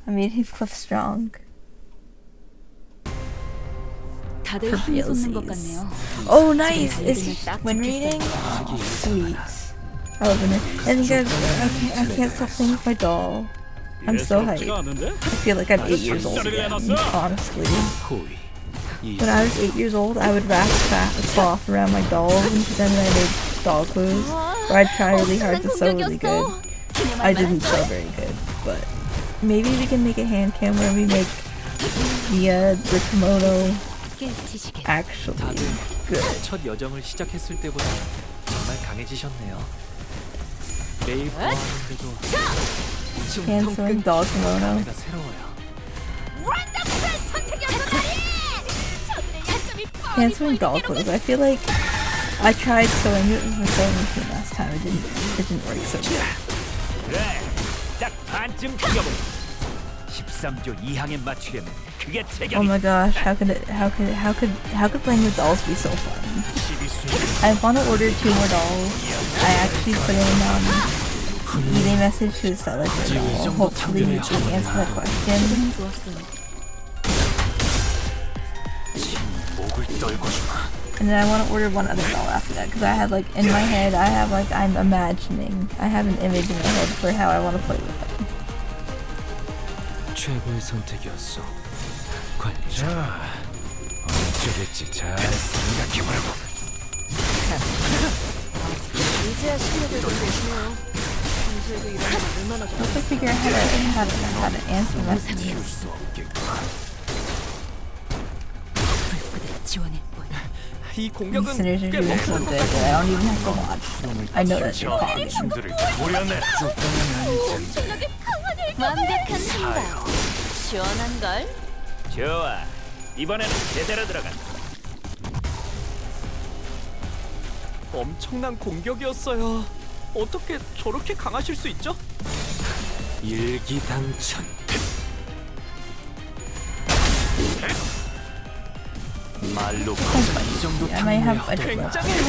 I made Heathcliff strong. 다들 For 힘이 솟는 것 realsies. 같네요. Oh, nice! Is 이름을 딱 when reading? 적혔어요. Sweet. I love it. And guys, I can't stop playing with my doll. I'm so hyped. I feel like I'm 8 years old again, honestly. 호위. 이 When I was 8 years old, I would wrap a cloth around my dolls and pretend that I made doll clothes. Or I'd try really hard to sew really good. I didn't sew very good, but maybe we can make a hand cam where we make the kimono actually 다들 good. 첫 여정을 시작했을 때보다 정말 강해지셨네요. 매일 보았는데도 Hand sewing doll kimono. 내가 새로워요. Hand sewing doll clothes. I feel like I tried sewing it with a sewing machine last time. It didn't work so good. 그래, 딱 반쯤 튀겨보고 13조 2항에 맞추려면 그게 Oh 제격이야. my gosh, how could playing with dolls be so fun? I want to order 2 more dolls. I actually put in eBay message to the seller for a doll. Hopefully we can answer that question. 목을 떨궈주마. And then I want to order 1 other doll after that because I have like in my head I'm imagining. I have an image in my head for how I want to play with them. 최고의 선택이었어. 관리자. 어쩌겠지 잘 생각해보라고. 이제야 실력을 좀 내시네요. 평소에도 이러면 얼마나 I have to figure out how to answer messages. 띄울 수 없겠구나. 불구대 지원일 뿐. 이 These 공격은 sinners are doing so good that I don't even have to watch. I know that they're talking. 친구들을 모려내. 완벽한 한방. 시원한 걸. 좋아, 이번에는 제대로 들어간다. 엄청난 공격이었어요. 어떻게 저렇게 강하실 수 있죠? 일기당천. 말로 거짓말 이 정도 I might have a 굉장해요.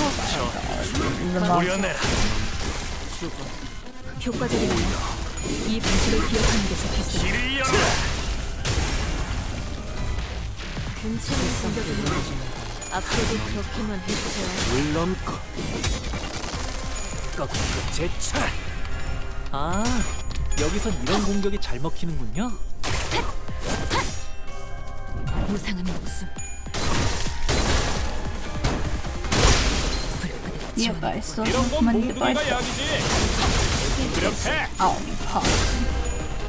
모려내라. 효과적이네요. 이 방식을 기억하는 게 좋겠어요. 길을 열어. 괜찮은 생각이네요. 앞으로도 그렇게만 해주세요. 물론고. 거꾸로 제차. 아, 여기선 이런 공격이 잘 먹히는군요. 무상한 목숨. 불구대 Yeah, but I 지원일 still 이런 have 건 money to buy 몽둥이가 stuff. 약이지. 그렇게. I'll be positive.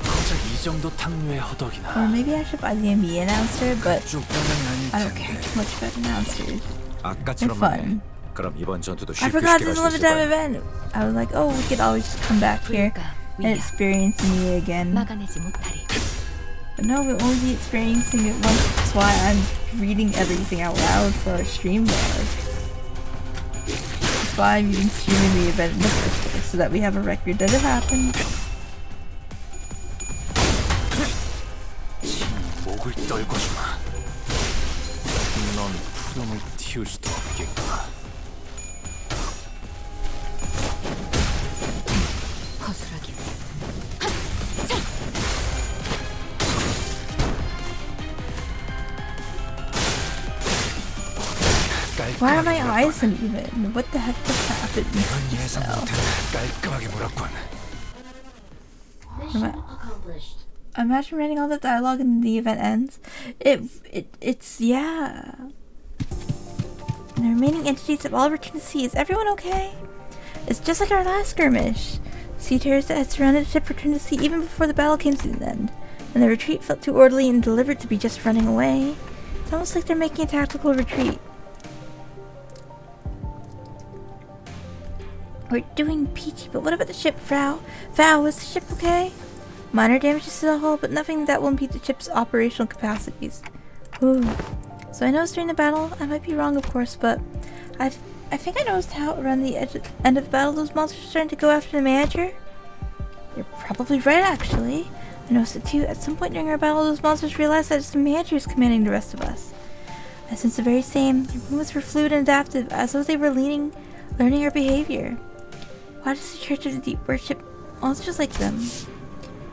고작 이 정도 탕류의 허덕이나. Or maybe I should buy the NBA announcer, but 쭉 I don't care too much about announcers. They're 아까처럼 fun. 그럼 이번 전투도 I 쉽게 forgot 쉽게 this 갈수 is a limited 있을 time 거야. event. I was like, oh, we could always just come back here 불가 and 위야 experience me again. 막아내지 못하리. But no, we'll only be experiencing it once. That's why I'm reading everything out loud for our stream log. That's why I'm even streaming the event in the first place, so that we have a record that it happened. 목을 떨궈주마. 넌 푸름을 틔울 수도 없겠구나. 거스라기. Why are my eyes uneven? What the heck just happened? 예상 못한 깔끔하게 몰았군. Mission accomplished. Imagine reading all the dialogue and the event ends. It's yeah. And the remaining entities have all returned to sea. Is everyone okay? It's just like our last skirmish. Sea terrors that had surrounded the ship returned to sea even before the battle came to an end. And the retreat felt too orderly and deliberate to be just running away. It's almost like they're making a tactical retreat. We're doing peachy, but what about the ship, Frau? Frau, is the ship okay? Minor damages to the hull, but nothing that will impede the ship's operational capacities. Ooh. So I noticed during the battle, I might be wrong of course, but I think I noticed how around the end of the battle those monsters were starting to go after the manager. You're probably right actually. I noticed it too. At some point during our battle, those monsters realized that it's the manager who's commanding the rest of us. I sense the very same. Their movements were fluid and adaptive, as though they were learning our behavior. Why does the Church of the Deep worship monsters like them?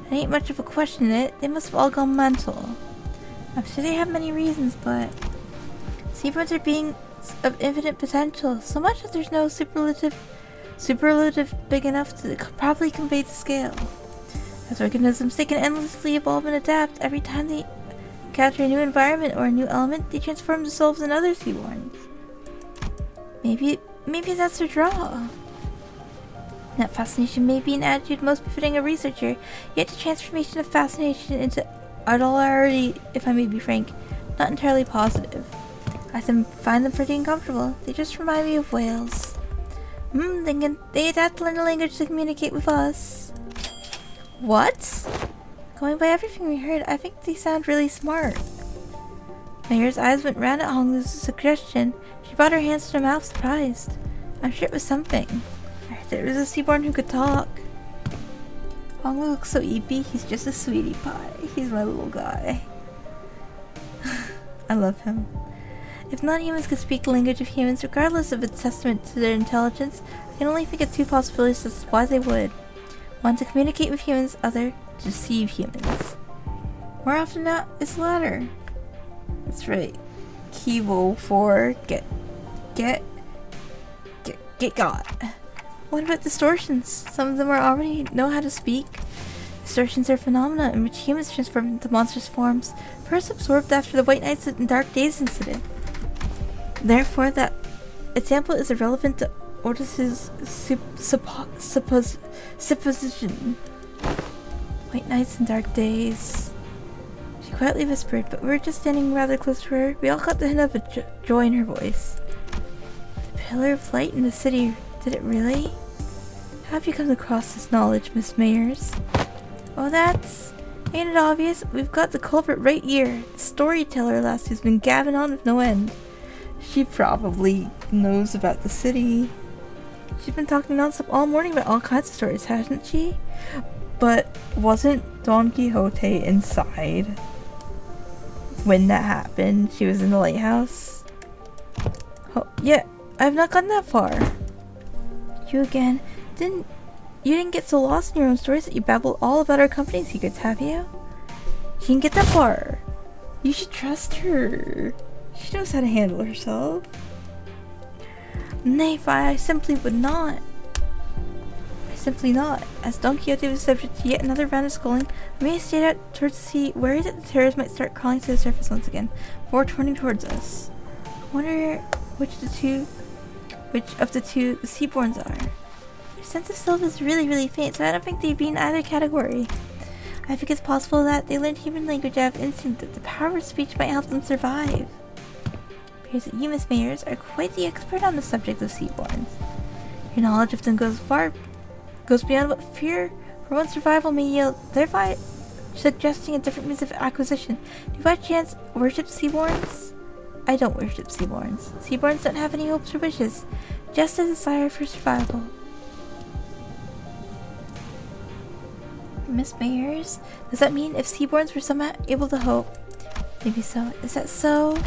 It ain't much of a question, they must have all gone mental. I'm sure they have many reasons, but seabirds are beings of infinite potential, so much that there's no superlative big enough to properly convey the scale. As organisms, they can endlessly evolve and adapt. Every time they encounter a new environment or a new element, they transform themselves in other seaborns. Maybe that's their draw. That fascination may be an attitude most befitting a researcher, yet the transformation of fascination into idolatry, if I may be frank, not entirely positive. I find them pretty uncomfortable. They just remind me of whales. They adapt to learn a language to communicate with us. What? Going by everything we heard, I think they sound really smart. Mayer's eyes went round at Honglu's suggestion. She brought her hands to her mouth, surprised. I'm sure it was something. There was a seaborn who could talk. Honglu looks so eepy. He's just a sweetie pie. He's my little guy. I love him. If non-humans could speak the language of humans, regardless of its testament to their intelligence, I can only think of two possibilities as to why they would. One, to communicate with humans. Other, to deceive humans. More often than not, it's the latter. That's right. Kivo for get got. What about distortions? Some of them already know how to speak. Distortions are phenomena in which humans transform into monstrous forms, first absorbed after the White Nights and Dark Days incident. Therefore, that example is irrelevant to Ortis's supposition. White Nights and Dark Days. She quietly whispered, but we were just standing rather close to her. We all caught the hint of a joy in her voice. The pillar of light in the city. Did it really? How have you come across this knowledge, Miss Mayers? Oh, ain't it obvious? We've got the culprit right here. The storyteller lass who's been gabbing on with no end. She probably knows about the city. She's been talking nonstop all morning about all kinds of stories, hasn't she? But wasn't Don Quixote inside when that happened? She was in the lighthouse? Oh, yeah, I've not gotten that far. You again. You didn't get so lost in your own stories that you babbled all about our company secrets, have you? She didn't get that far. You should trust her. She knows how to handle herself. Nay, I simply would not. Simply not. As Don Quixote was subject to yet another round of sculling, we may stayed out towards the sea, worried that the terrors might start crawling to the surface once again, before turning towards us. I wonder which of the two the Seaborns are. Their sense of self is really faint, so I don't think they'd be in either category. I think it's possible that they learned human language out of instinct, that the power of speech might help them survive. It appears that you, Miss Mayers, are quite the expert on the subject of Seaborns. Your knowledge of them goes beyond what fear for one's survival may yield, thereby suggesting a different means of acquisition. Do you by chance worship Seaborns? I don't worship Seaborns. Seaborns don't have any hopes or wishes, just a desire for survival. Miss Mayers, does that mean if Seaborns were somehow able to hope? Maybe so. Is that so?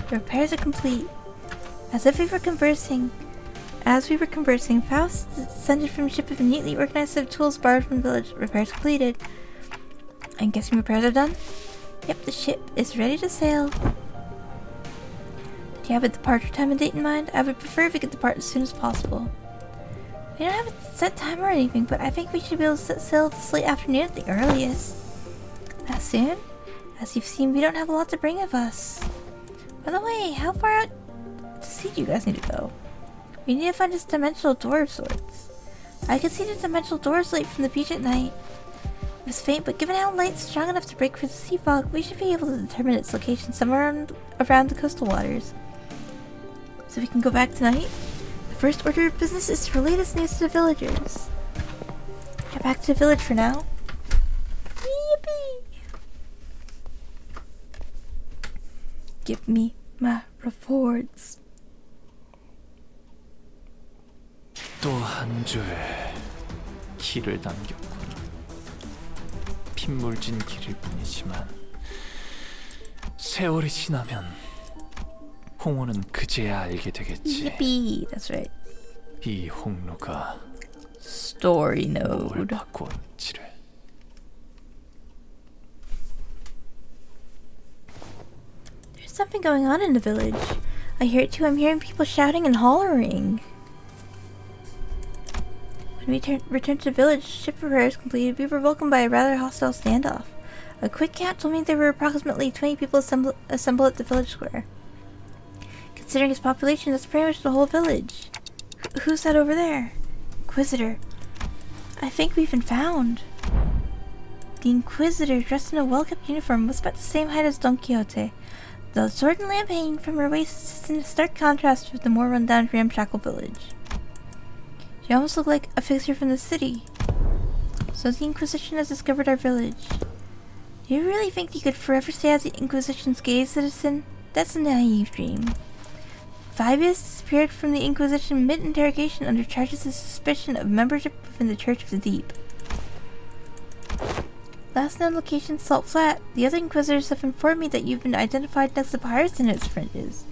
The repairs are complete. As we were conversing, Faust descended from a ship with a neatly organized set of tools borrowed from the village. Repairs completed. I'm guessing repairs are done? Yep, the ship is ready to sail. The Do you have a departure time and date in mind? I would prefer if we could depart as soon as possible. We don't have a set time or anything, but I think we should be able to set sail this late afternoon at the earliest. That soon? As you've seen, we don't have a lot to bring with us. By the way, how far out to sea do you guys need to go? We need to find this dimensional door of sorts. I can see the dimensional doors light from the beach at night. It was faint, but given how light's strong enough to break through the sea fog, we should be able to determine its location somewhere around the coastal waters. So we can go back tonight? The first order of business is to relay this news to the villagers. Get back to the village for now. Yippee! Give me my rewards. 또 한 줄 길을 남겼군. 핏물진 길일 뿐이지만 세월이 지나면 홍호는 그제야 알게 되겠지. Yippee! That's right. 이 홍로가 Story 뭘 node. 바꿔온지를. There's something going on in the village. I hear it too. I'm hearing people shouting and hollering. When we returned to the village, ship repairs completed, we were welcomed by a rather hostile standoff. A quick count told me there were approximately 20 people assembled at the village square. Considering its population, that's pretty much the whole village. Who's that over there? Inquisitor. I think we've been found. The Inquisitor, dressed in a well-kept uniform, was about the same height as Don Quixote. The sword and lamp hanging from her waist is in stark contrast with the more run-down ramshackle village. She almost looked like a fixture from the city. So the Inquisition has discovered our village. Do you really think you could forever stay out of the Inquisition's gaze, citizen? That's a naive dream. Fabius disappeared from the Inquisition mid-interrogation under charges of suspicion of membership within the Church of the Deep. Last known location, Salt Flat. The other Inquisitors have informed me that you've been identified next to pirates in its fringes.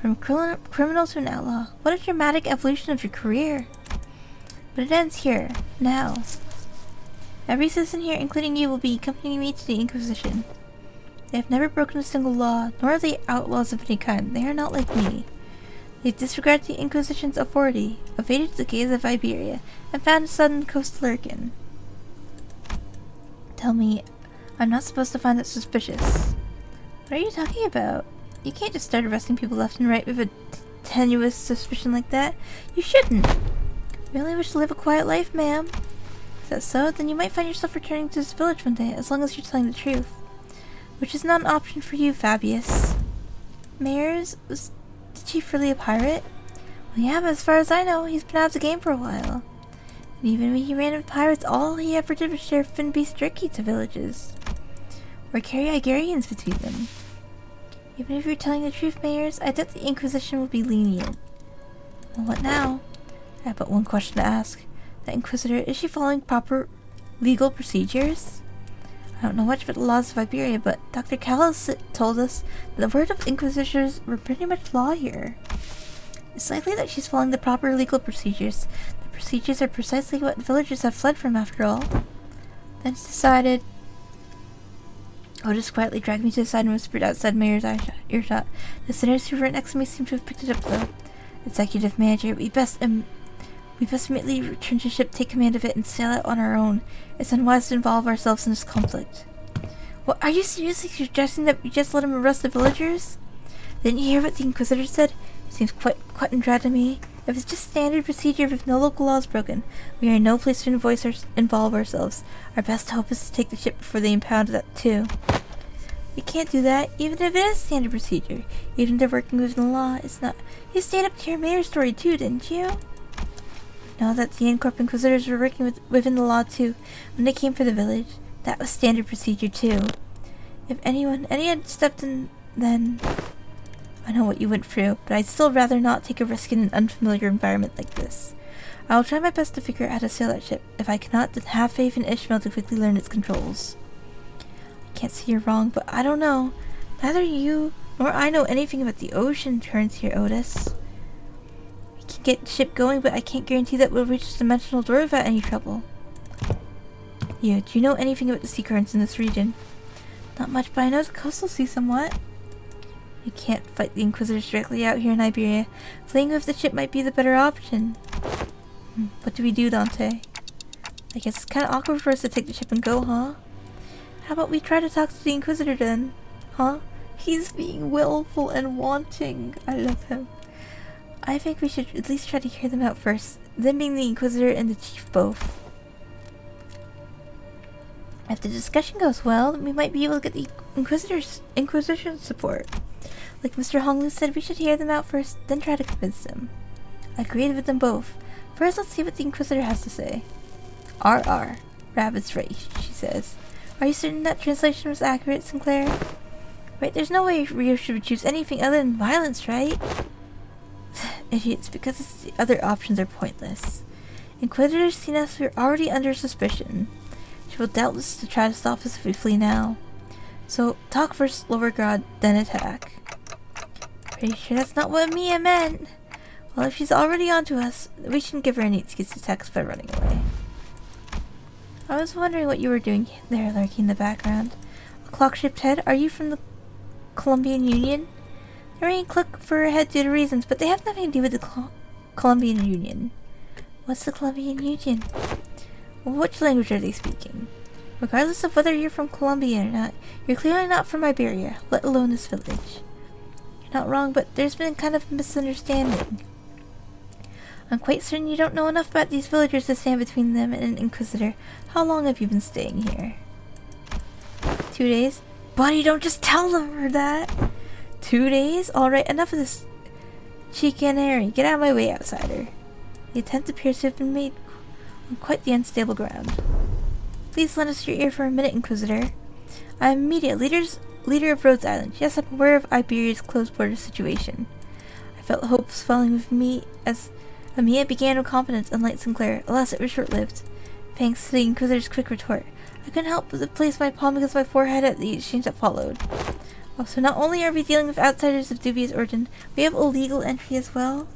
From criminal to an outlaw. What a dramatic evolution of your career. But it ends here, now. Every citizen here, including you, will be accompanying me to the Inquisition. They have never broken a single law, nor are they outlaws of any kind. They are not like me. They disregarded the Inquisition's authority, evaded the gaze of Iberia, and found a sudden coast lurking. Tell me, I'm not supposed to find that suspicious. What are you talking about? You can't just start arresting people left and right with a tenuous suspicion like that. You shouldn't. We only wish to live a quiet life, ma'am. Is that so? Then you might find yourself returning to this village one day, as long as you're telling the truth. Which is not an option for you, Fabius. Mayors? Was the chief really a pirate? Well, yeah, but as far as I know, he's been out of the game for a while. And even when he ran with pirates, all he ever did was share Finbeast jerky to villages. Or carry Igarians between them. Even if you're telling the truth, Mayors, I doubt the Inquisition will be lenient. Well, what now? I have but one question to ask. The Inquisitor, is she following proper legal procedures? I don't know much about the laws of Iberia, but Dr. Callis told us that the word of Inquisitors were pretty much law here. It's likely that she's following the proper legal procedures. The procedures are precisely what villagers have fled from, after all. Then it's decided... Otis quietly dragged me to the side and whispered outside Mayor's earshot. The sinners who were next to me seem to have picked it up, though. Executive Manager, we best immediately return to ship, take command of it, and sail out on our own. It's unwise to involve ourselves in this conflict. What, are you seriously suggesting that we just let him arrest the villagers? Didn't you hear what the Inquisitor said? It seems quite and dry to me. If it's just standard procedure with no local laws broken, we are in no place to involve ourselves. Our best hope is to take the ship before they impound that too. We can't do that, even if it is standard procedure. Even if they're working within the law, it's not. You stayed up to your mayor's story too, didn't you? Know that the Incorp Inquisitors were working within the law too. When they came for the village, that was standard procedure too. If any had stepped in, then... I know what you went through, but I'd still rather not take a risk in an unfamiliar environment like this. I will try my best to figure out how to sail that ship. If I cannot, then have faith in Ishmael to quickly learn its controls. I can't say you're wrong, but I don't know. Neither you nor I know anything about the ocean currents here, Otis. We can get the ship going, but I can't guarantee that we'll reach the dimensional door without any trouble. Do you know anything about the sea currents in this region? Not much, but I know the coastal sea somewhat. You can't fight the Inquisitors directly out here in Iberia. Fleeing with the ship might be the better option. What do we do, Dante? I guess it's kind of awkward for us to take the ship and go, huh? How about we try to talk to the Inquisitor then? Huh? He's being willful and wanting. I love him. I think we should at least try to hear them out first. Them being the Inquisitor and the Chief both. If the discussion goes well, we might be able to get the Inquisition support. Like Mr. Honglu said, we should hear them out first, then try to convince them. I agreed with them both. First, let's see what the Inquisitor has to say. R.R. Rabbit's right, she says. Are you certain that translation was accurate, Sinclair? Right, there's no way Rio should choose anything other than violence, right? Idiots, because the other options are pointless. Inquisitors seen us, we're already under suspicion. She will doubtless try to stop us if we flee now. So, talk first, lower guard, then attack. Pretty sure that's not what Mia meant. Well, if she's already onto us, we shouldn't give her any excuse to attack us by running away. I was wondering what you were doing there, lurking in the background. A clock-shaped head? Are you from the Colombian Union? They're running cloak for her head due to reasons, but they have nothing to do with the Colombian Union. What's the Colombian Union? Well, which language are they speaking? Regardless of whether you're from Colombia or not, you're clearly not from Iberia, let alone this village. You're not wrong, but there's been kind of a misunderstanding. I'm quite certain you don't know enough about these villagers to stand between them and an Inquisitor. How long have you been staying here? 2 days? Buddy, don't just tell them that! 2 days? Alright, enough of this chicanery. Get out of my way, outsider. The attempt appears to have been made on quite the unstable ground. Please lend us your ear for a minute, Inquisitor. I am Media, leader of Rhodes Island. Yes, I'm aware of Iberia's closed border situation. I felt hopes falling with me as Amia began with confidence, unlike Sinclair. Alas, it was short-lived. Thanks to the Inquisitor's quick retort, I couldn't help but place my palm against my forehead at the exchange that followed. Also, not only are we dealing with outsiders of dubious origin, we have illegal entry as well.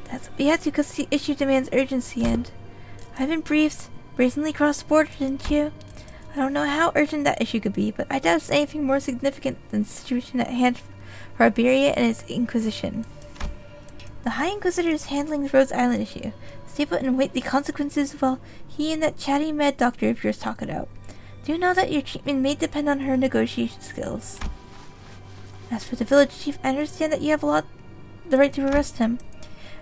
That's what we had to because the issue demands urgency, and I've been briefed. Brazenly crossed the border, didn't you? I don't know how urgent that issue could be, but I doubt it's anything more significant than the situation at hand for Iberia and its Inquisition. The High Inquisitor is handling the Rhodes Island issue. Stay put and wait the consequences while he and that chatty mad doctor of yours talk it out. Do know that your treatment may depend on her negotiation skills. As for the village chief, I understand that you have the right to arrest him,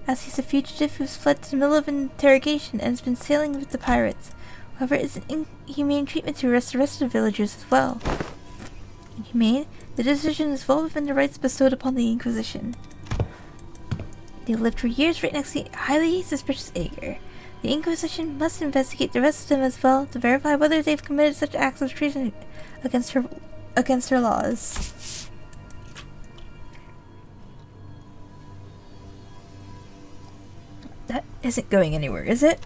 as he's a fugitive who's fled to the middle of an interrogation and has been sailing with the pirates. However, it's an inhumane treatment to arrest the rest of the villagers as well. Inhumane? The decision is well within the rights bestowed upon the Inquisition. They lived for years right next to the highly suspicious Ager. The Inquisition must investigate the rest of them as well to verify whether they've committed such acts of treason against her laws. That isn't going anywhere, is it?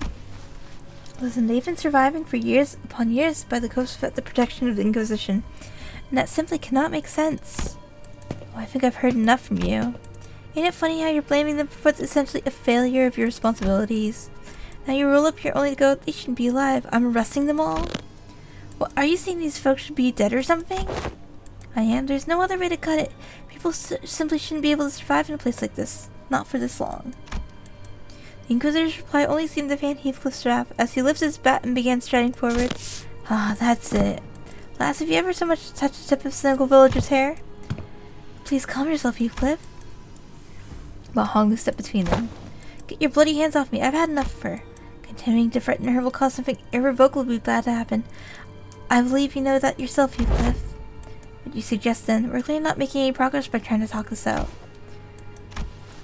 Listen, they've been surviving for years upon years by the coast without the protection of the Inquisition, and that simply cannot make sense. Oh, I think I've heard enough from you. Ain't it funny how you're blaming them for what's essentially a failure of your responsibilities? Now you roll up here only to go, they shouldn't be alive. I'm arresting them all? What, are you saying these folks should be dead or something? I am. There's no other way to cut it. People simply shouldn't be able to survive in a place like this. Not for this long. The Inquisitor's reply only seemed to fan Heathcliff's wrath as he lifted his bat and began striding forward. Ah, that's it. Lass, have you ever so much as touched the tip of a single villager's hair? Please calm yourself, Heathcliff. But Honglu stepped between them. Get your bloody hands off me. I've had enough of her. Continuing to threaten her will cause something irrevocably bad to happen. I believe you know that yourself, Heathcliff. What you suggest then? We're clearly not making any progress by trying to talk this out.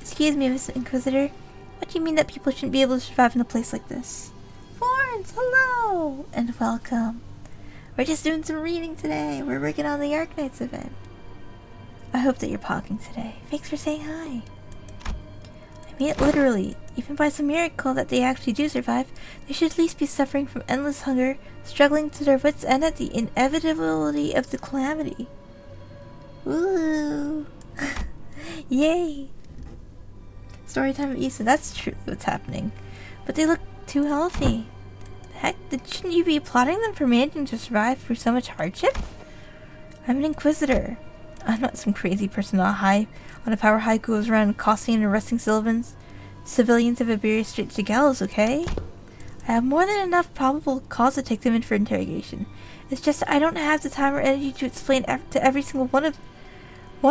Excuse me, Miss Inquisitor. What do you mean that people shouldn't be able to survive in a place like this? Florence, hello! And welcome. We're just doing some reading today. We're working on the Arknights event. I hope that you're talking today. Thanks for saying hi. I mean it literally. Even by some miracle that they actually do survive, they should at least be suffering from endless hunger, struggling to their wits' end at the inevitability of the calamity. Ooh. Yay. Storytime of Issa, that's true what's happening. But they look too healthy. The heck, shouldn't you be applauding them for managing to survive through so much hardship? I'm an Inquisitor. I'm not some crazy person on a power high who goes around accosting and arresting civilians of Iberia straight to gallows, okay? I have more than enough probable cause to take them in for interrogation. It's just I don't have the time or energy to explain to every single one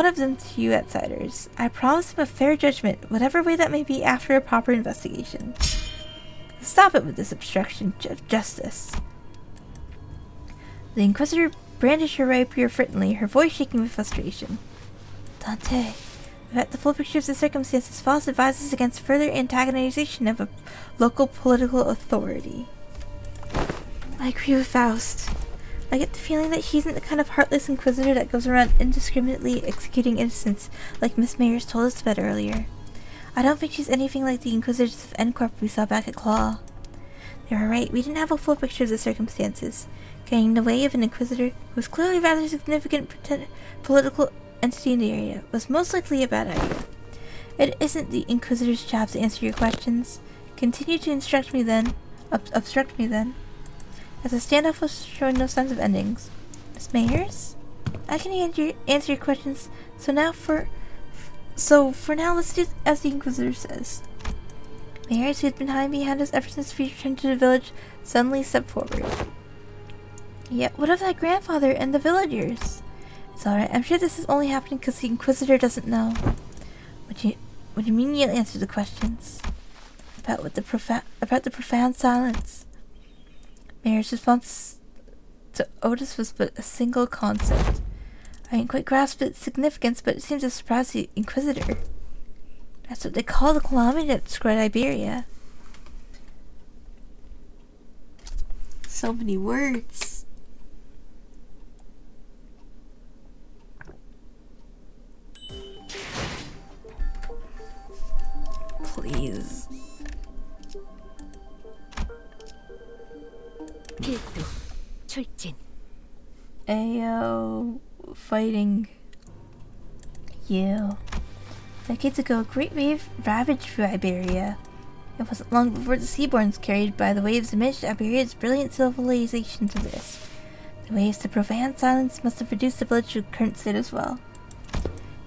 of them to you outsiders. I promise them a fair judgment, whatever way that may be, after a proper investigation. Stop it with this obstruction of justice. The Inquisitor brandished her rapier frighteningly, her voice shaking with frustration. Dante, without the full picture of the circumstances, Faust advises against further antagonization of a local political authority. I agree with Faust. I get the feeling that she isn't the kind of heartless Inquisitor that goes around indiscriminately executing innocents like Miss Mayers told us about earlier. I don't think she's anything like the Inquisitors of N-Corp we saw back at Claw. They were right, we didn't have a full picture of the circumstances. Getting in the way of an Inquisitor who was clearly a rather significant political entity in the area was most likely a bad idea. It isn't the Inquisitor's job to answer your questions. Continue to obstruct me then. As the standoff was showing no signs of endings. Miss Mayers? I can answer your questions, so for now, let's do as the Inquisitor says. Mayers, who had been hiding behind us ever since we returned to the village, suddenly stepped forward. Yet, what of that grandfather and the villagers? It's alright, I'm sure this is only happening because the Inquisitor doesn't know. What do you mean you'll answer the questions? About the profound silence. Mayer's response to Otis was but a single concept. I didn't quite grasp its significance, but it seemed to surprise the Inquisitor. That's what they call the calamity that destroyed Iberia. So many words. Please. 필도 출진. Ayo, fighting you. Decades ago, a great wave ravaged through Iberia. It wasn't long before the Seaborns, carried by the waves, diminished Iberia's brilliant civilization to this. The waves of profound silence must have reduced the village to current state as well.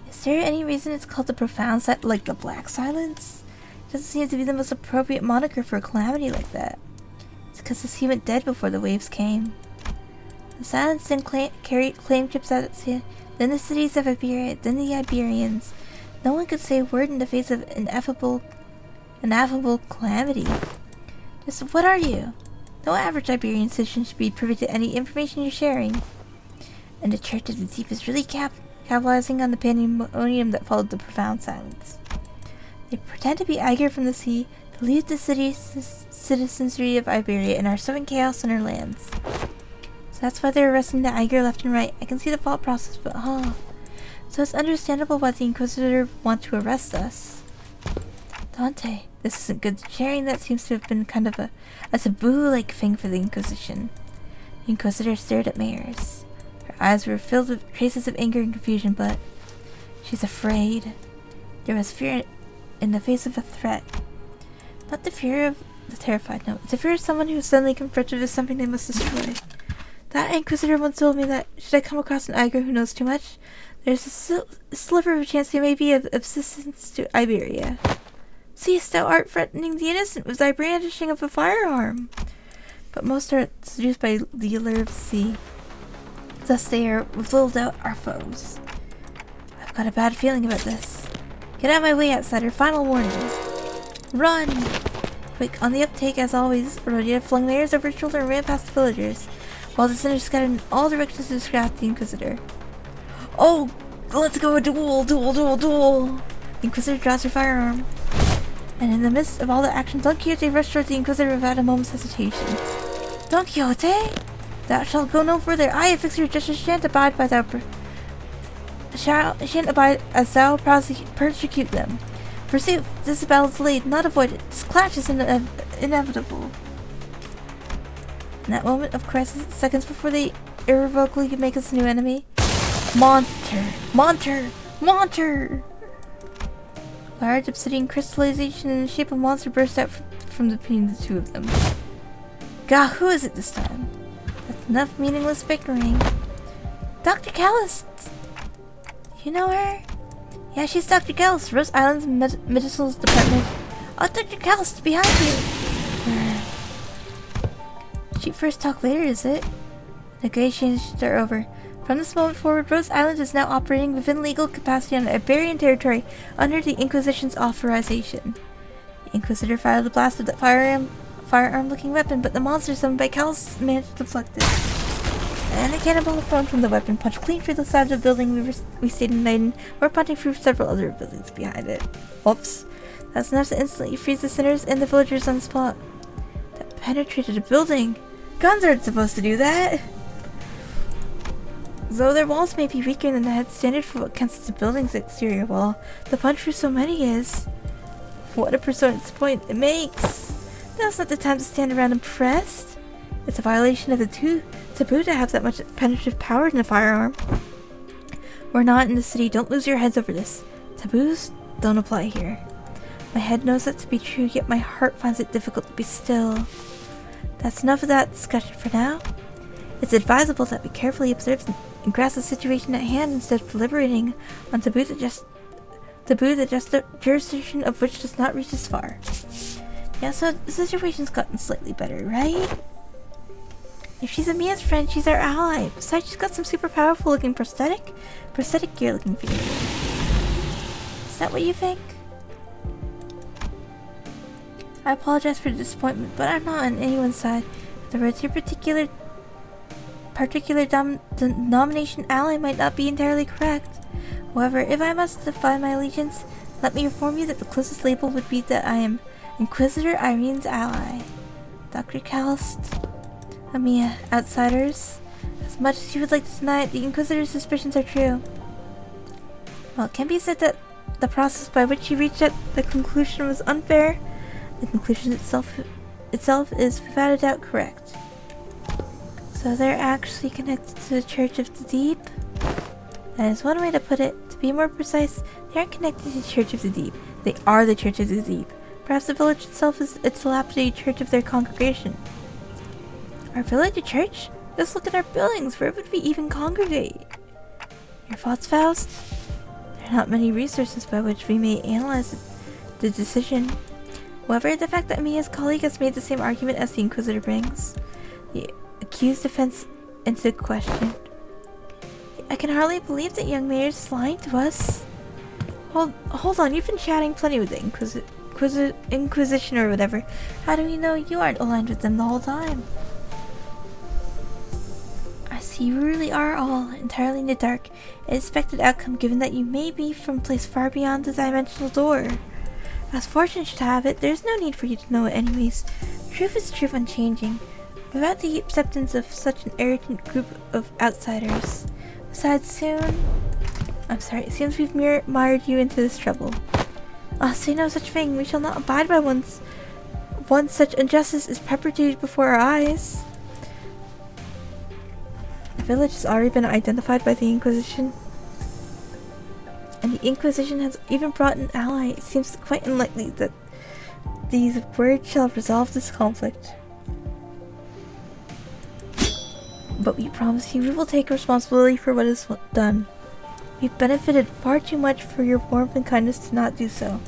Is there any reason it's called the profound silence, like the Black Silence? It doesn't seem to be the most appropriate moniker for a calamity like that. It's because the sea went dead before the waves came. The silence then claimed ships out at sea, then the cities of Iberia, then the Iberians. No one could say a word in the face of ineffable calamity. Just what are you? No average Iberian citizen should be privy to any information you're sharing. And the Church of the Deep is really capitalizing on the pandemonium that followed the profound silence. They pretend to be Eiger from the sea, to lead the citizenry of Iberia, and are sowing chaos in our lands. So that's why they're arresting the Eiger left and right. I can see the thought process, but so it's understandable why the Inquisitor want to arrest us. Dante, this isn't good sharing. That seems to have been kind of a taboo-like thing for the Inquisition. The Inquisitor stared at Mayers. Her eyes were filled with traces of anger and confusion, but she's afraid. There was fear in the face of a threat. Not the fear of the terrified, no. It's the fear of someone who is suddenly confronted with something they must destroy. That Inquisitor once told me that, should I come across an Eiger who knows too much, there's a sliver of a chance they may be of assistance to Iberia. Seest thou art threatening the innocent with thy brandishing of a firearm? But most are seduced by the allure of the sea. Thus they are, with little doubt, our foes. I've got a bad feeling about this. Get out of my way, outsider. Final warning. Run! Quick, on the uptake, as always, Rhodia flung Mayers over her shoulder and ran past the villagers, while the sinners scattered in all directions to distract the Inquisitor. Oh, let's go a duel! The Inquisitor draws her firearm. And in the midst of all the action, Don Quixote rushed towards the Inquisitor without a moment's hesitation. Don Quixote? Thou shalt go no further. I, a fixer of justice, shan't abide as thou persecute them. Pursue, this battle is delayed, not avoided. This clash is inevitable. In that moment of crisis, seconds before they irrevocably make us a new enemy, Monster! Large obsidian crystallization in the shape of a monster burst out from between the two of them. Gah, who is it this time? That's enough meaningless bickering. Dr. Callist! You know her? Yeah, she's Dr. Gels, Rose Island's medicinal department. Oh, Dr. Gels, behind you! Cheap first talk later, is it? Negotiations are over. From this moment forward, Rose Island is now operating within legal capacity on Iberian territory under the Inquisition's authorization. The Inquisitor fired a blast of that firearm-looking weapon, but the monster summoned by Callus managed to deflect it. And the cannonball thrown from the weapon punched clean through the side of the building we stayed in night, and we're punching through several other buildings behind it. Whoops. That's enough to instantly freeze the sinners and the villagers on the spot. That penetrated a building. Guns aren't supposed to do that. Though their walls may be weaker than the head standard for what counts as a building's exterior wall, the punch through so many is... What a percentage point it makes! Now's not the time to stand around impressed. It's a violation of the taboo to have that much penetrative power in a firearm. We're not in the city, don't lose your heads over this. Taboos don't apply here. My head knows that to be true, yet my heart finds it difficult to be still. That's enough of that discussion for now. It's advisable that we carefully observe and grasp the situation at hand instead of deliberating on taboo the jurisdiction of which does not reach as far. Yeah, so the situation's gotten slightly better, right? If she's Amiya's friend, she's our ally. Besides, she's got some super powerful looking prosthetic gear looking for you. Is that what you think? I apologize for the disappointment, but I'm not on anyone's side. In other words, your particular denomination ally might not be entirely correct. However, if I must define my allegiance, let me inform you that the closest label would be that I am Inquisitor Irene's ally. Dr. Callist, Amiya, outsiders. As much as you would like to deny it, the Inquisitor's suspicions are true. While it can be said that the process by which you reached at the conclusion was unfair, the conclusion itself is without a doubt correct. So they're actually connected to the Church of the Deep? That is one way to put it. To be more precise, they aren't connected to the Church of the Deep. They are the Church of the Deep. Perhaps the village itself is a dilapidated church of their congregation. Our village a church? Just look at our buildings. Where would we even congregate? Your thoughts, Faust? There are not many resources by which we may analyze the decision. However, the fact that Mia's colleague has made the same argument as the Inquisitor brings the accused defense into question. I can hardly believe that young Mayor is lying to us. Hold on, you've been chatting plenty with the Inquisition or whatever. How do we know you aren't aligned with them the whole time? I see you really are all entirely in the dark. An expected outcome given that you may be from a place far beyond the dimensional door. As fortune should have it, there's no need for you to know it anyways. Truth is truth unchanging, without the acceptance of such an arrogant group of outsiders. Besides, it seems we've mired you into this trouble. Say no such thing. We shall not abide by once such injustice is perpetrated before our eyes. The village has already been identified by the Inquisition, and the Inquisition has even brought an ally. It seems quite unlikely that these words shall resolve this conflict. But we promise you we will take responsibility for what is done. We've benefited far too much for your warmth and kindness to not do so.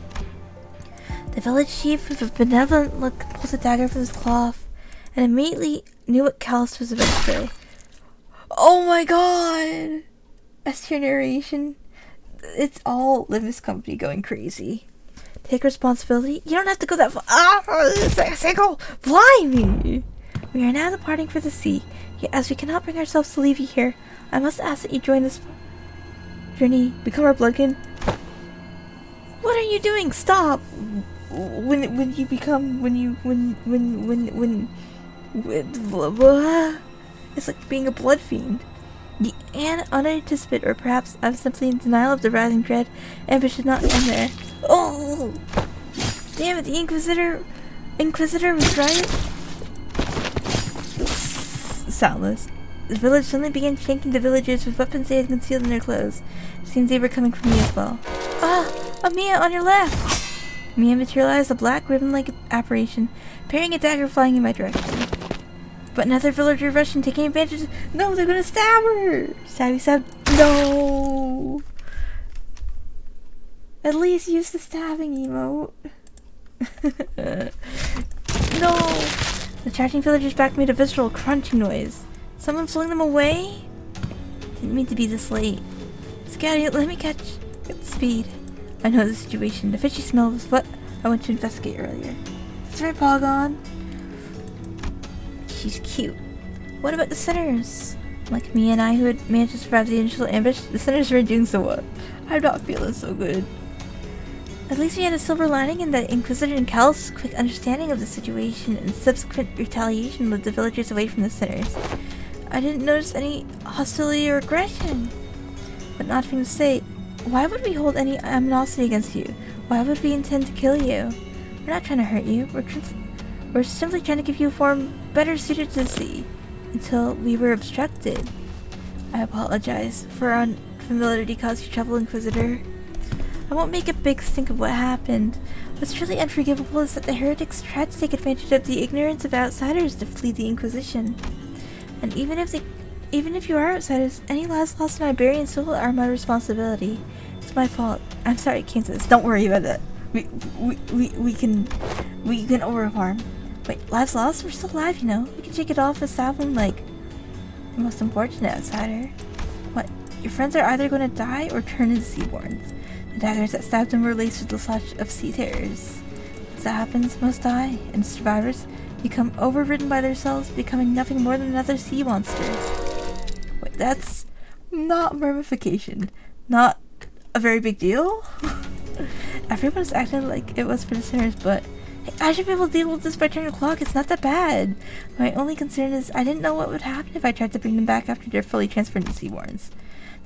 The village chief with a benevolent look pulls a dagger from his cloth and immediately knew what Callus was about to say. Oh my god! As to your narration, it's all LIMBUS Company going crazy. Take responsibility? You don't have to go that far. Seiko, fly me! We are now departing for the sea. Yet as we cannot bring ourselves to leave you here, I must ask that you join this journey, become our bloodkin. What are you doing? Stop! It's like being a blood fiend. The unanticipated, or perhaps I'm simply in denial of the rising dread, and it should not end there. Oh! Damn it, the Inquisitor was right. Soundless. The village suddenly began shanking the villagers with weapons they had concealed in their clothes. It seems they were coming from me as well. Ah! Amiya, on your left! Amiya materialized a black ribbon-like apparition, parrying a dagger flying in my direction. But another villager rushed in, taking advantage. No, they're gonna stab her! Stabby stab. No! At least use the stabbing emote. No! The charging villagers back made a visceral crunching noise. Someone flung them away? Didn't mean to be this late. Scatty, let me catch speed. I know the situation. The fishy smell was what I went to investigate earlier. That's right, Pogon. She's cute. What about the sinners? Like me and I who had managed to survive the initial ambush, the sinners were doing so well. I'm not feeling so good. At least we had a silver lining in that Inquisitor and Cal's quick understanding of the situation and subsequent retaliation led the villagers away from the sinners. I didn't notice any hostility or aggression. But not to say, why would we hold any animosity against you? Why would we intend to kill you? We're not trying to hurt you. We're simply trying to give you a form better suited to the sea. Until we were obstructed. I apologize for our unfamiliarity caused you trouble, Inquisitor. I won't make a big stink of what happened. What's truly unforgivable is that the heretics tried to take advantage of the ignorance of outsiders to flee the Inquisition. And even if you are outsiders, any lives lost in Iberian soil are my responsibility. It's my fault. I'm sorry, Kansas. Don't worry about that. We can overfarm. Wait, lives lost? We're still alive, you know. We can shake it off as someone like the most unfortunate outsider. What? Your friends are either going to die or turn into seaborns. The daggers that stabbed them were laced with the flesh of sea terrors. As that happens, most die, and survivors become overridden by themselves, becoming nothing more than another sea monster. Wait, that's not mummification. Not a very big deal? Everyone's acting like it was for the sinners, but hey, I should be able to deal with this by turning the clock. It's not that bad. My only concern is I didn't know what would happen if I tried to bring them back after they're fully transferred into seaborns.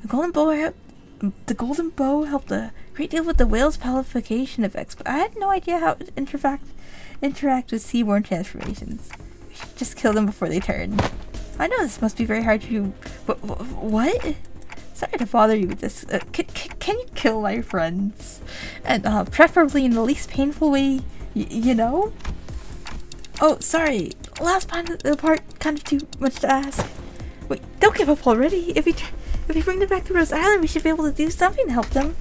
The golden bow helped a great deal with the whale's palification effects, but I had no idea how it would interact with seaborn transformations. We should just kill them before they turn. I know this must be very hard to... What? Sorry to bother you with this. Can you kill my friends? And preferably in the least painful way, you know? Oh, sorry. Last part of the part, kind of too much to ask. Wait, don't give up already. If we bring them back to Rose Island, we should be able to do something to help them.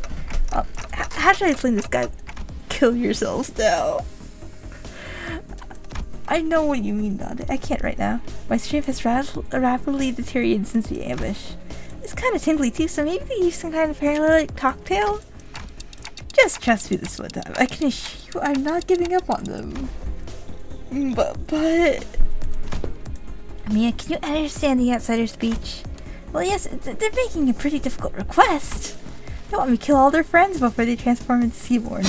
How should I explain this, guy? Kill yourselves now. I know what you mean, Dante. I can't right now. My strength has rapidly deteriorated since the ambush. It's kind of tingly too, so maybe they use some kind of paralytic cocktail? Just trust me this one time. I can assure you I'm not giving up on them. But... Mia, can you understand the outsider speech? Well, yes, they're making a pretty difficult request. They want me to kill all their friends before they transform into seaborn.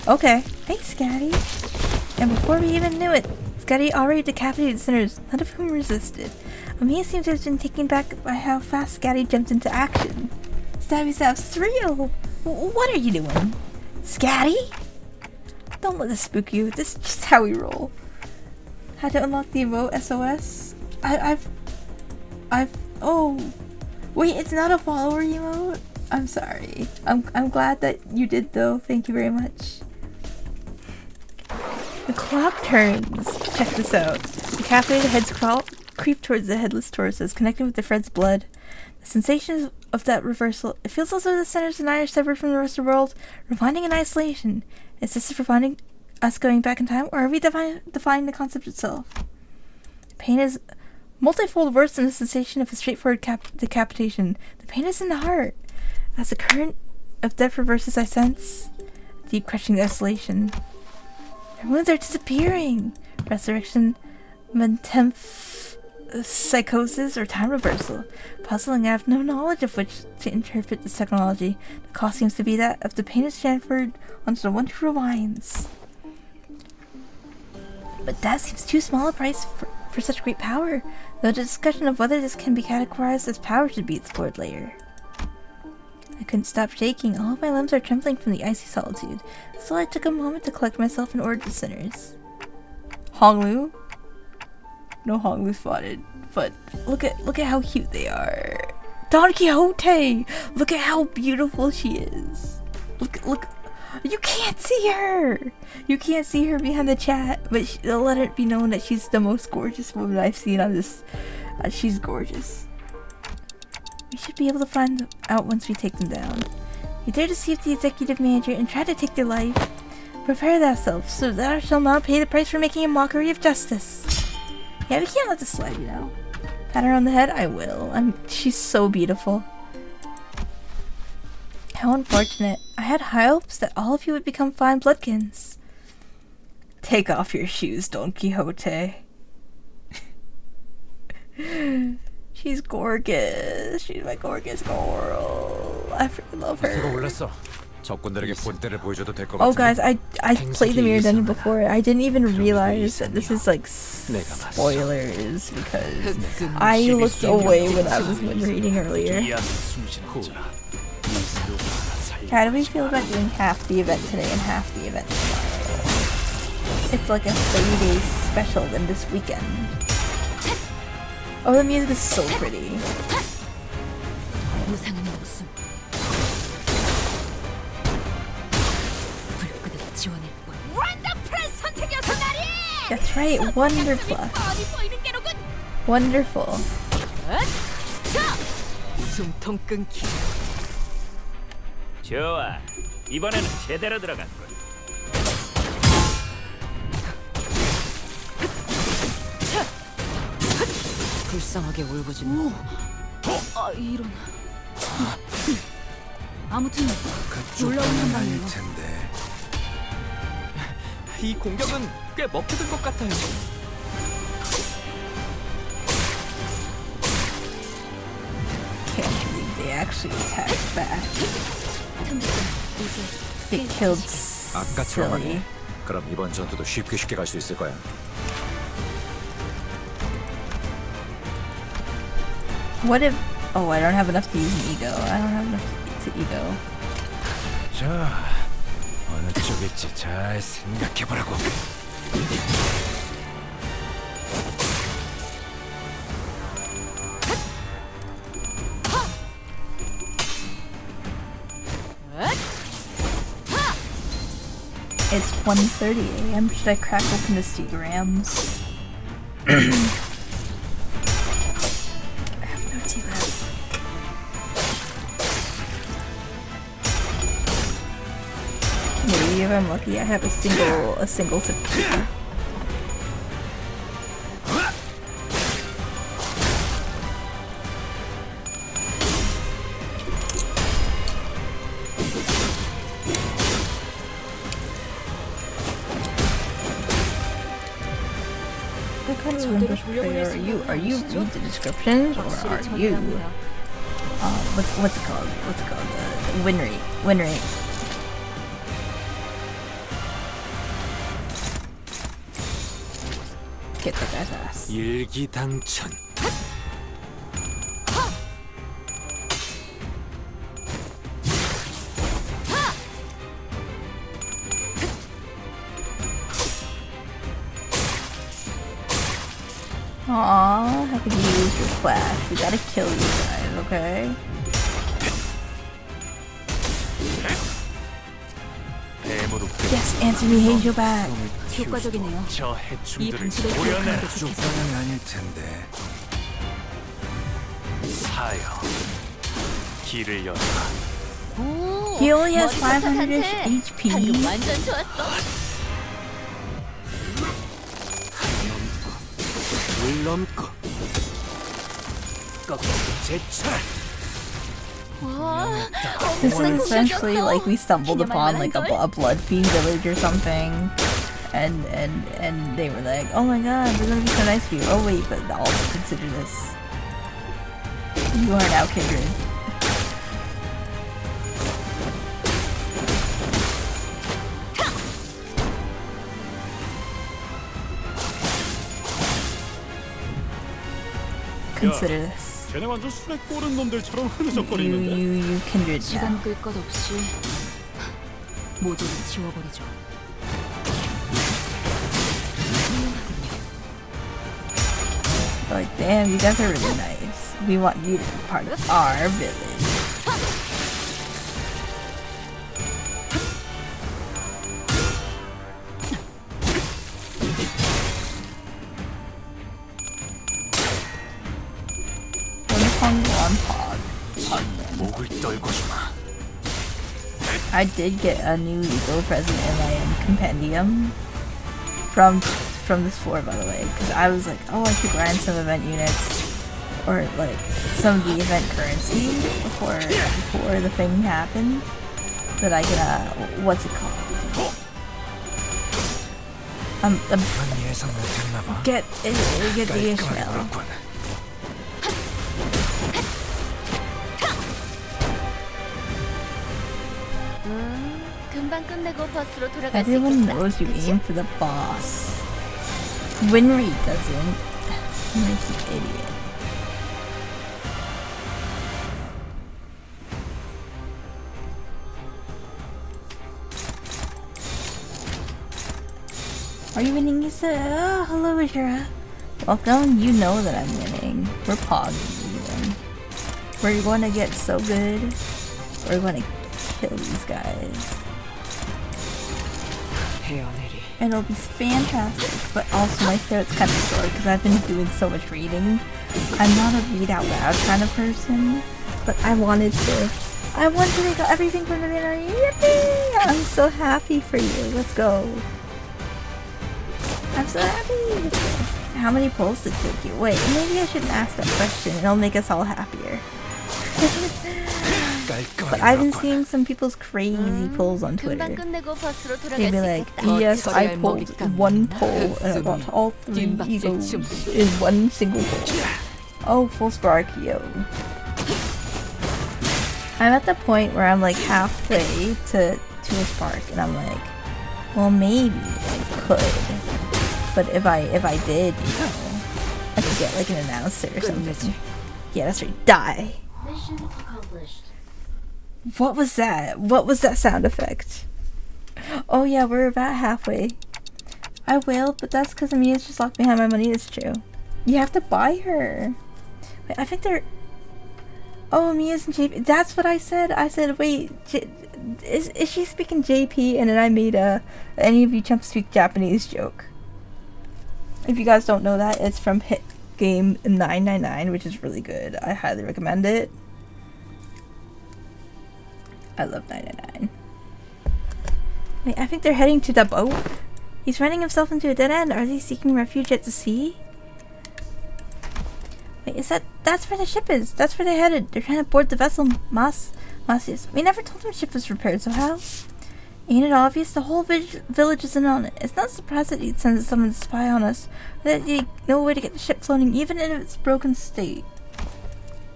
Okay. Thanks, Scatty. And before we even knew it, Scatty already decapitated sinners, none of whom resisted. Mia seems to have been taken back by how fast Scatty jumped into action. Stabby Stab's thrill! What are you doing? Scatty? Don't let this spook you. This is just how we roll. How to unlock the emote SOS? Oh. Wait, it's not a follower emote? I'm sorry. I'm glad that you did though. Thank you very much. The clock turns. Check this out. The decapitated heads creep towards the headless torsos, connecting with the Fred's blood. The sensation of that reversal, it feels as though the centers and I are severed from the rest of the world, rewinding in isolation. Is this rewinding us going back in time, or are we defining the concept itself? Pain is multifold worse than the sensation of a straightforward decapitation. The pain is in the heart. As the current of death reverses, I sense deep crushing desolation. Their wounds are disappearing. Resurrection, psychosis, or time reversal. Puzzling, I have no knowledge of which to interpret this technology. The cost seems to be that of the pain is transferred onto the one who rewinds. But that seems too small a price for such great power, though the discussion of whether this can be categorized as power should be explored later. I couldn't stop shaking. All of my limbs are trembling from the icy solitude, so I took a moment to collect myself and ordered the sinners. Honglu? No Honglu spotted, but look at how cute they are. Don Quixote! Look at how beautiful she is. Look. You can't see her! You can't see her behind the chat, but let it be known that she's the most gorgeous woman I've seen on this. She's gorgeous. We should be able to find them out once we take them down. You dare deceive the executive manager and try to take their life? Prepare thyself, so thou shalt not pay the price for making a mockery of justice. Yeah, we can't let this slide, you know. Pat her on the head? I will. She's so beautiful. How unfortunate. I had high hopes that all of you would become fine bloodkins. Take off your shoes, Don Quixote. She's gorgeous. She's my gorgeous girl. I freaking love her. 올랐어. 적군들에게 본때를 보여줘도 될 것 Oh 같은데. guys, I played the Mirror Dungeon before. I didn't even realize that this is like spoilers because I looked away when I was reading earlier. How do we feel about doing half the event today and half the event tomorrow? It's like a 3-day special than this weekend. Oh, the music is so pretty. 무상은 목숨. 불끈을 지원할 뿐. 원더풀한 선택이어서 말이! That's right, wonderful. 뻔히 보이는 게로군. Wonderful. 자! 숨통 끊기. 좋아. 이번에는 제대로 들어갔군. 불쌍하게 울부짖는. 아 이런. 아무튼 놀라운 한방이에요. 텐데. 이 공격은 꽤 먹히는 것 같아요. Can't believe they actually attacked back. Get killed 아까처럼 silly. 하네. 그럼 이번 전투도 쉽게 갈 수 있을 거야. What if... Oh, I don't have enough to use an ego. I don't have enough to ego. 자, 어느 쪽일지 잘 생각해보라고. It's 1:30 a.m. Should I crack open the stegrams? I have no tea left. Maybe if I'm lucky, I have a single sip of tea. What kind of Olympus prayer are you? Are you read the descriptions, or are you? What's it called? What's it called? Win rate. Win rate. Get that guy's ass. 일기당천. Aww, how could you use your flash? We gotta kill you guys, okay? Yes, Anthony, here's your back. 효과적이네요. 저 이 해충들을 방식을 보려내. 기억하는 게 좋겠어요. 쪽방이 아닐 텐데. 사여. 길을 열어. 오, He only has 머리 500 탓한테. HP. 방금 완전 좋았어. 물넘고. 꺾고 제철. 와, This is essentially like we stumbled upon like a blood fiend village or something, and they were like, oh my god, they're gonna be so nice to you. Oh wait, but also consider this. You are now kindred. Consider this. 쟤네 완전 술에 꼬른 놈들처럼 You kindred now. 시간 끌 것 없이 모조리 지워버리죠. Like, damn, you guys are really nice. We want you to be part of our village. 목을 떨고 주마. I did get a new legal present in my compendium from this floor, by the way, because I was like, oh, I should grind some event units or like some of the event currency before the thing happened, that I can what's it called? Get the Ishmael. 금방 끝내고 버스로 돌아갈 수 Everyone 있겠다. knows you 그치? aim for the boss. Win rate doesn't. Makes an idiot. Are you winning? You said, oh, hello, Ashura. Welcome. You know that I'm winning. We're pogging even. We're going to get so good. We're going to kill these guys. And it'll be fantastic, but also my throat's kind of sore because I've been doing so much reading. I'm not a read out loud kind of person, but I wanted to make everything from the beginning. Yippee! I'm so happy for you. Let's go. I'm so happy. How many pulls did it take you? Wait, maybe I shouldn't ask that question. It'll make us all happier. But I've been seeing some people's crazy pulls on Twitter. 금방 끝내고 버스로 돌아갈 They'd be 수 like, 있겠다. yes, I pulled one pull and I got all 3 egos in one single pull. Oh, full spark, yo. I'm at the point where I'm like halfway to a spark and I'm like, well, maybe I could. But if I did, you know, I could get like an announcer or something. Yeah, that's right, die. Mission accomplished. What was that? What was that sound effect? Oh yeah, we're about halfway. I wailed, but that's because Amiya's just locked behind my money. It's true. You have to buy her. Wait, I think they're... Oh, Amiya's and JP. That's what I said. I said, wait, is she speaking JP? And then I made any of you chumps speak Japanese joke. If you guys don't know that, it's from Hit Game 999, which is really good. I highly recommend it. I love 999. Wait, I think they're heading to the boat. He's running himself into a dead end. Are they seeking refuge at the sea? Wait, that's where the ship is. That's where they're headed. They're trying to board the vessel Masius. We never told them the ship was repaired, so how? Ain't it obvious? The whole village is in on it. It's not surprised that he'd send someone to spy on us. That he'd no way to get the ship floating, even in its broken state.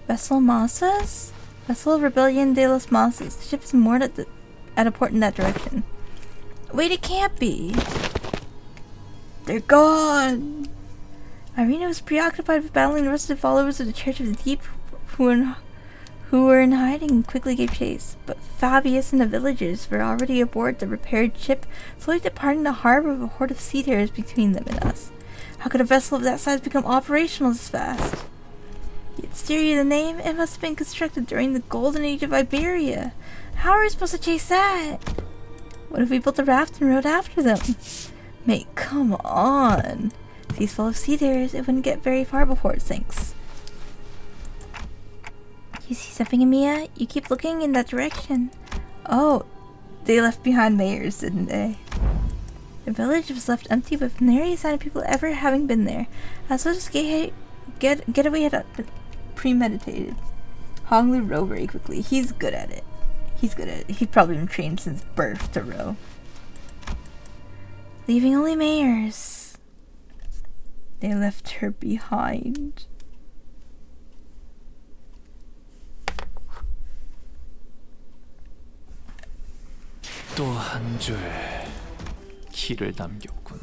Vessel Masas? Vessel Rebellion de los Masas. The ship is moored at a port in that direction. Wait, it can't be. They're gone. Irina was preoccupied with battling the rest of the followers of the Church of the Deep who were in hiding and quickly gave chase. But Fabius and the villagers were already aboard the repaired ship, slowly departing the harbor with a horde of sea-terrors between them and us. How could a vessel of that size become operational this fast? Yet steer you the name, it must have been constructed during the golden age of Iberia. How are we supposed to chase that? What if we built a raft and rode after them? Mate, come on. Sea's full of sea-terrors, it wouldn't get very far before it sinks. You see something, Amiya? You keep looking in that direction. Oh, they left behind mayors, didn't they? The village was left empty with nary a sign of people ever having been there. So just getaway had premeditated. Honglu row very quickly. He's good at it. He's probably been trained since birth to row. Leaving only mayors. They left her behind. 또 한 줄 길을 남겼군.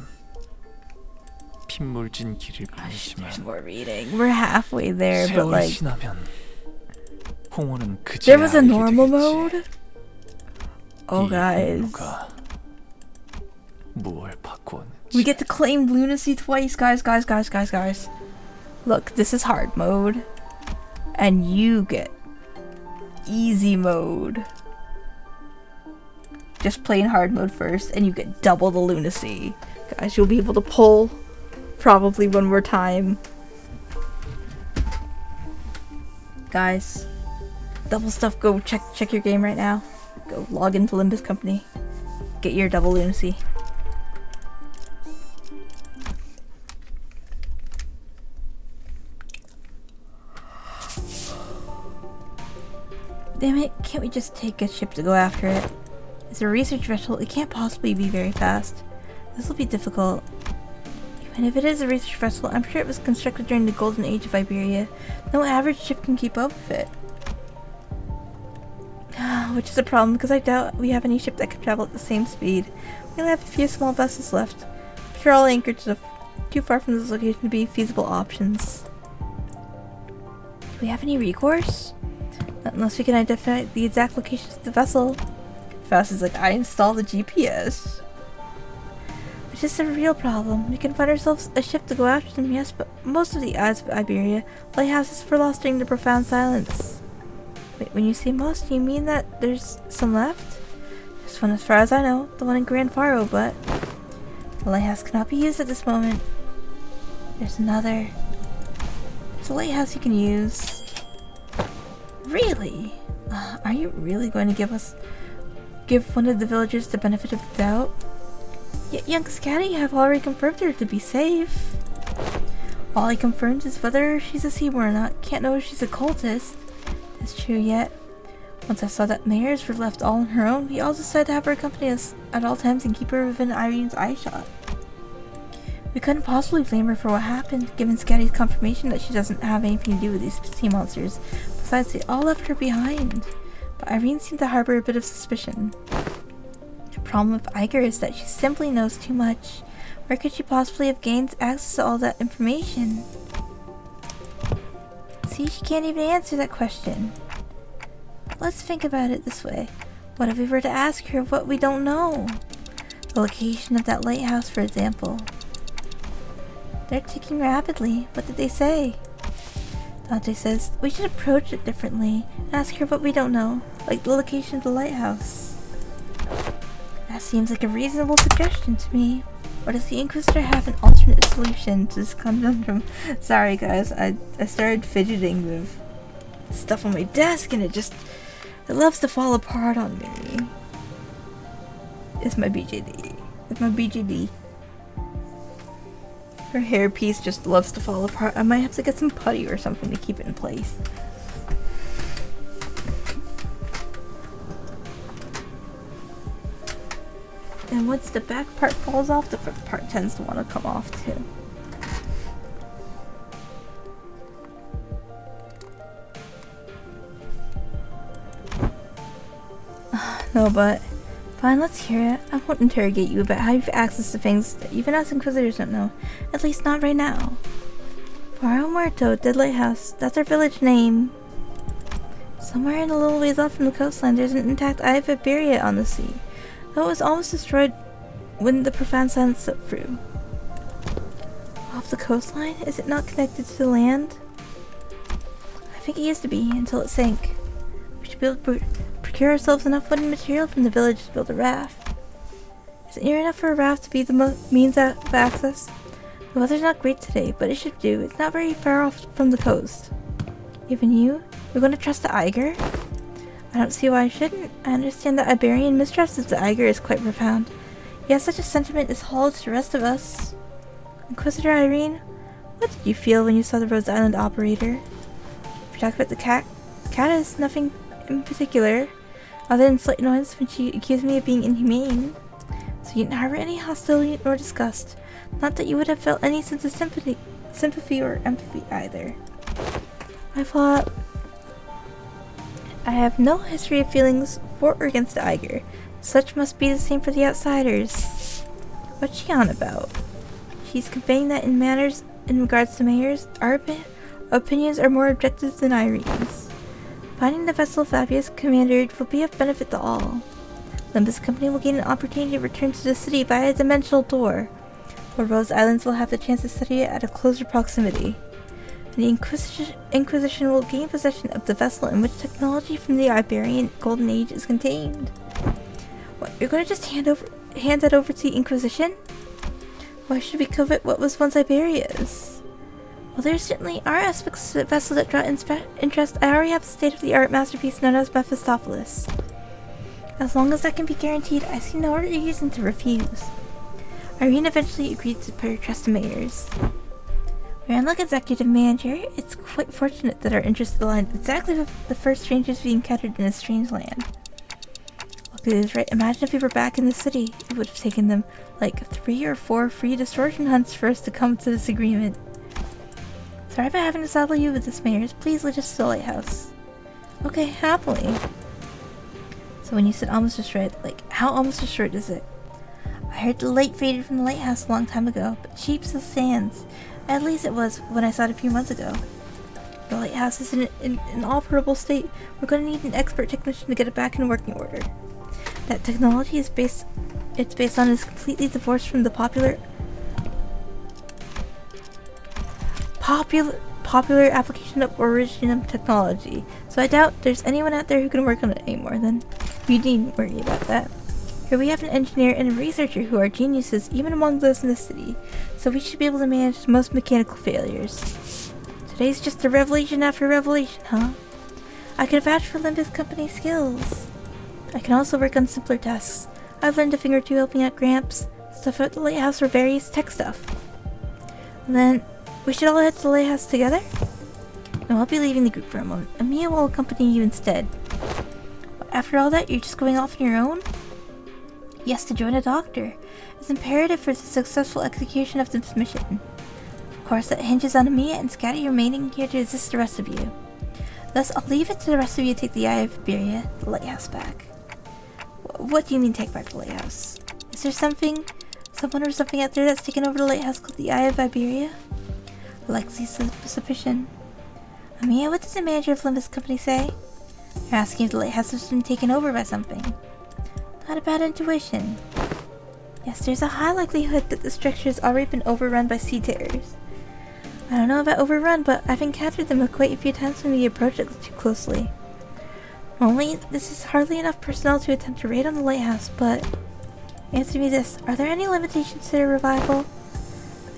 핏물진 길일 뿐이지만 There's more reading. We're halfway there, but 세월이 like 지나면 홍어는 그제야 there was a 알게 normal 되겠지. mode. Oh 이 guys, 분노가 무엇을 바꾸었는지. we get to claim lunacy twice, guys. Look, this is hard mode, and you get easy mode. Just playing hard mode first, and you get double the lunacy. Guys, you'll be able to pull probably one more time. Guys, double stuff, go check your game right now. Go log into Limbus Company. Get your double lunacy. Damn it, can't we just take a ship to go after it? It's a research vessel, it can't possibly be very fast. This will be difficult. Even if it is a research vessel, I'm sure it was constructed during the golden age of Iberia. No average ship can keep up with it. Which is a problem, because I doubt we have any ship that can travel at the same speed. We only have a few small vessels left. I'm sure all anchored too far from this location to be feasible options. Do we have any recourse? Not unless we can identify the exact location of the vessel. Faust is like, I installed the GPS. Which is a real problem. We can find ourselves a ship to go after them, yes, but most of the isles of Iberia, lighthouses were lost during the profound silence. Wait, when you say most, do you mean that there's some left? There's one as far as I know, the one in Grand Faro, but the lighthouse cannot be used at this moment. There's another. There's a lighthouse you can use. Really? Are you really going to give one of the villagers the benefit of the doubt? Young Scatty have already confirmed her to be safe. All he confirms is whether she's a Seymour or not. Can't know if she's a cultist. That's true yet. Once I saw that Mayers were left all on her own, we all decided to have her accompany us at all times and keep her within Irene's eyeshot. We couldn't possibly blame her for what happened, given Scatty's confirmation that she doesn't have anything to do with these sea monsters. Besides, they all left her behind. But Irene seemed to harbor a bit of suspicion. The problem with Iger is that she simply knows too much. Where could she possibly have gained access to all that information? See, she can't even answer that question. Let's think about it this way. What if we were to ask her what we don't know? The location of that lighthouse, for example. They're ticking rapidly. What did they say? Dante says we should approach it differently and ask her what we don't know, like the location of the lighthouse. That seems like a reasonable suggestion to me. Or does the Inquisitor have an alternate solution to this conundrum? Sorry guys, I started fidgeting with stuff on my desk and it loves to fall apart on me. It's my BJD. It's my BJD. Her hairpiece just loves to fall apart. I might have to get some putty or something to keep it in place. And once the back part falls off, the front part tends to want to come off too. No, but fine, let's hear it. I won't interrogate you about how you've access to things that even us Inquisitors don't know. At least not right now. Barrio Muerto, Dead Lighthouse. That's our village name. Somewhere in a little ways off from the coastline, there's an intact Eye of Iberia on the sea. Though it was almost destroyed when the profound silence swept through. Off the coastline? Is it not connected to the land? I think it used to be, until it sank. We should be able to procure ourselves enough wooden material from the village to build a raft. Is it near enough for a raft to be the means of access? The weather's not great today, but it should do. It's not very far off from the coast. Even you? You're going to trust the Iger? I don't see why I shouldn't. I understand that Iberian mistrust of the Iger is quite profound. Yet such a sentiment is hollow to the rest of us. Inquisitor Irene, what did you feel when you saw the Rose Island operator? If you talk about the cat is nothing in particular, other than slight annoyance when she accused me of being inhumane. So you didn't harbor any hostility nor disgust. Not that you would have felt any sense of sympathy or empathy either. I thought, I have no history of feelings for or against the Iger. Such must be the same for the outsiders. What's she on about? She's conveying that in regards to Mayors, our opinions are more objective than Irene's. Finding the vessel Fabius commandered will be of benefit to all. Limbus Company will gain an opportunity to return to the city via a dimensional door, where Rose Islands will have the chance to study it at a closer proximity. And the Inquisition will gain possession of the vessel in which technology from the Iberian Golden Age is contained. What, you're going to just hand that over to the Inquisition? Why should we covet what was once Iberia's? Well, there certainly are aspects to the vessel that draw interest. I already have a state-of-the-art masterpiece known as Mephistopheles. As long as that can be guaranteed, I see no reason to refuse. Irene eventually agreed to put her trust in Mayors. We're unlike executive manager. It's quite fortunate that our interests aligned exactly with the first strangers we encountered in a strange land. Luckily, it was right. Imagine if we were back in the city. It would have taken them like 3 or 4 free distortion hunts for us to come to this agreement. Sorry about having to saddle you with this, Mayors. Please lead us to the lighthouse. Okay, happily. So when you said almost destroyed, like, how almost destroyed is it? I heard the light faded from the lighthouse a long time ago, but cheap still stands. At least it was when I saw it a few months ago. The lighthouse is in an inoperable state. We're going to need an expert technician to get it back in working order. That technology is based on is completely divorced from the popular application of originum technology. So I doubt there's anyone out there who can work on it anymore. Then you needn't worry about that. Here we have an engineer and a researcher who are geniuses even among those in the city, so we should be able to manage most mechanical failures. Today's just a revelation after revelation, huh? I can vouch for LIMBUS Company skills. I can also work on simpler tasks. I've learned a thing or two helping out Gramps, stuff at the lighthouse, or various tech stuff. And then, we should all head to the lighthouse together? No, I'll be leaving the group for a moment. Amiya will accompany you instead. After all that, you're just going off on your own? Yes, to join a doctor. It's imperative for the successful execution of this mission. Of course, that hinges on Amiya and Scatty remaining here to assist the rest of you. Thus, I'll leave it to the rest of you to take the Eye of Iberia, the lighthouse, back. What do you mean take back the lighthouse? Is there someone or something out there that's taken over the lighthouse called the Eye of Iberia? Alexi's suspicion. Amiya, what does the manager of LIMBUS Company say? You're asking if the lighthouse has been taken over by something. Not a bad intuition. Yes, there's a high likelihood that the structure has already been overrun by sea terrors. I don't know about overrun, but I've encountered them quite a few times when we approach it too closely. Only, this is hardly enough personnel to attempt a raid on the lighthouse, but... Answer me this, are there any limitations to their revival?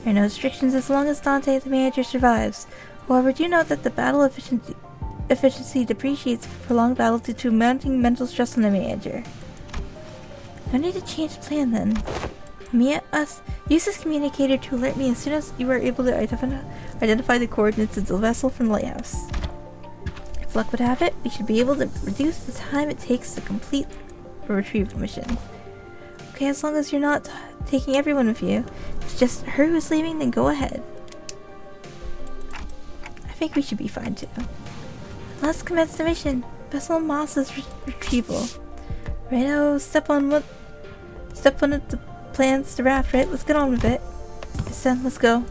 There are no restrictions as long as Dante, the manager, survives. However, do note that the battle efficiency depreciates for prolonged battle due to mounting mental stress on the manager. No need to change the plan then. Use this communicator to alert me as soon as you are able to identify the coordinates of the vessel from the lighthouse. If luck would have it, we should be able to reduce the time it takes to complete a retrieval mission. Okay, as long as you're not taking everyone with you, it's just her who's leaving, then go ahead. I think we should be fine too. Let's commence the mission. Vessel Moss's retrieval. Righto, step one of the plans to raft, right? Let's get on with it. It's done, let's go.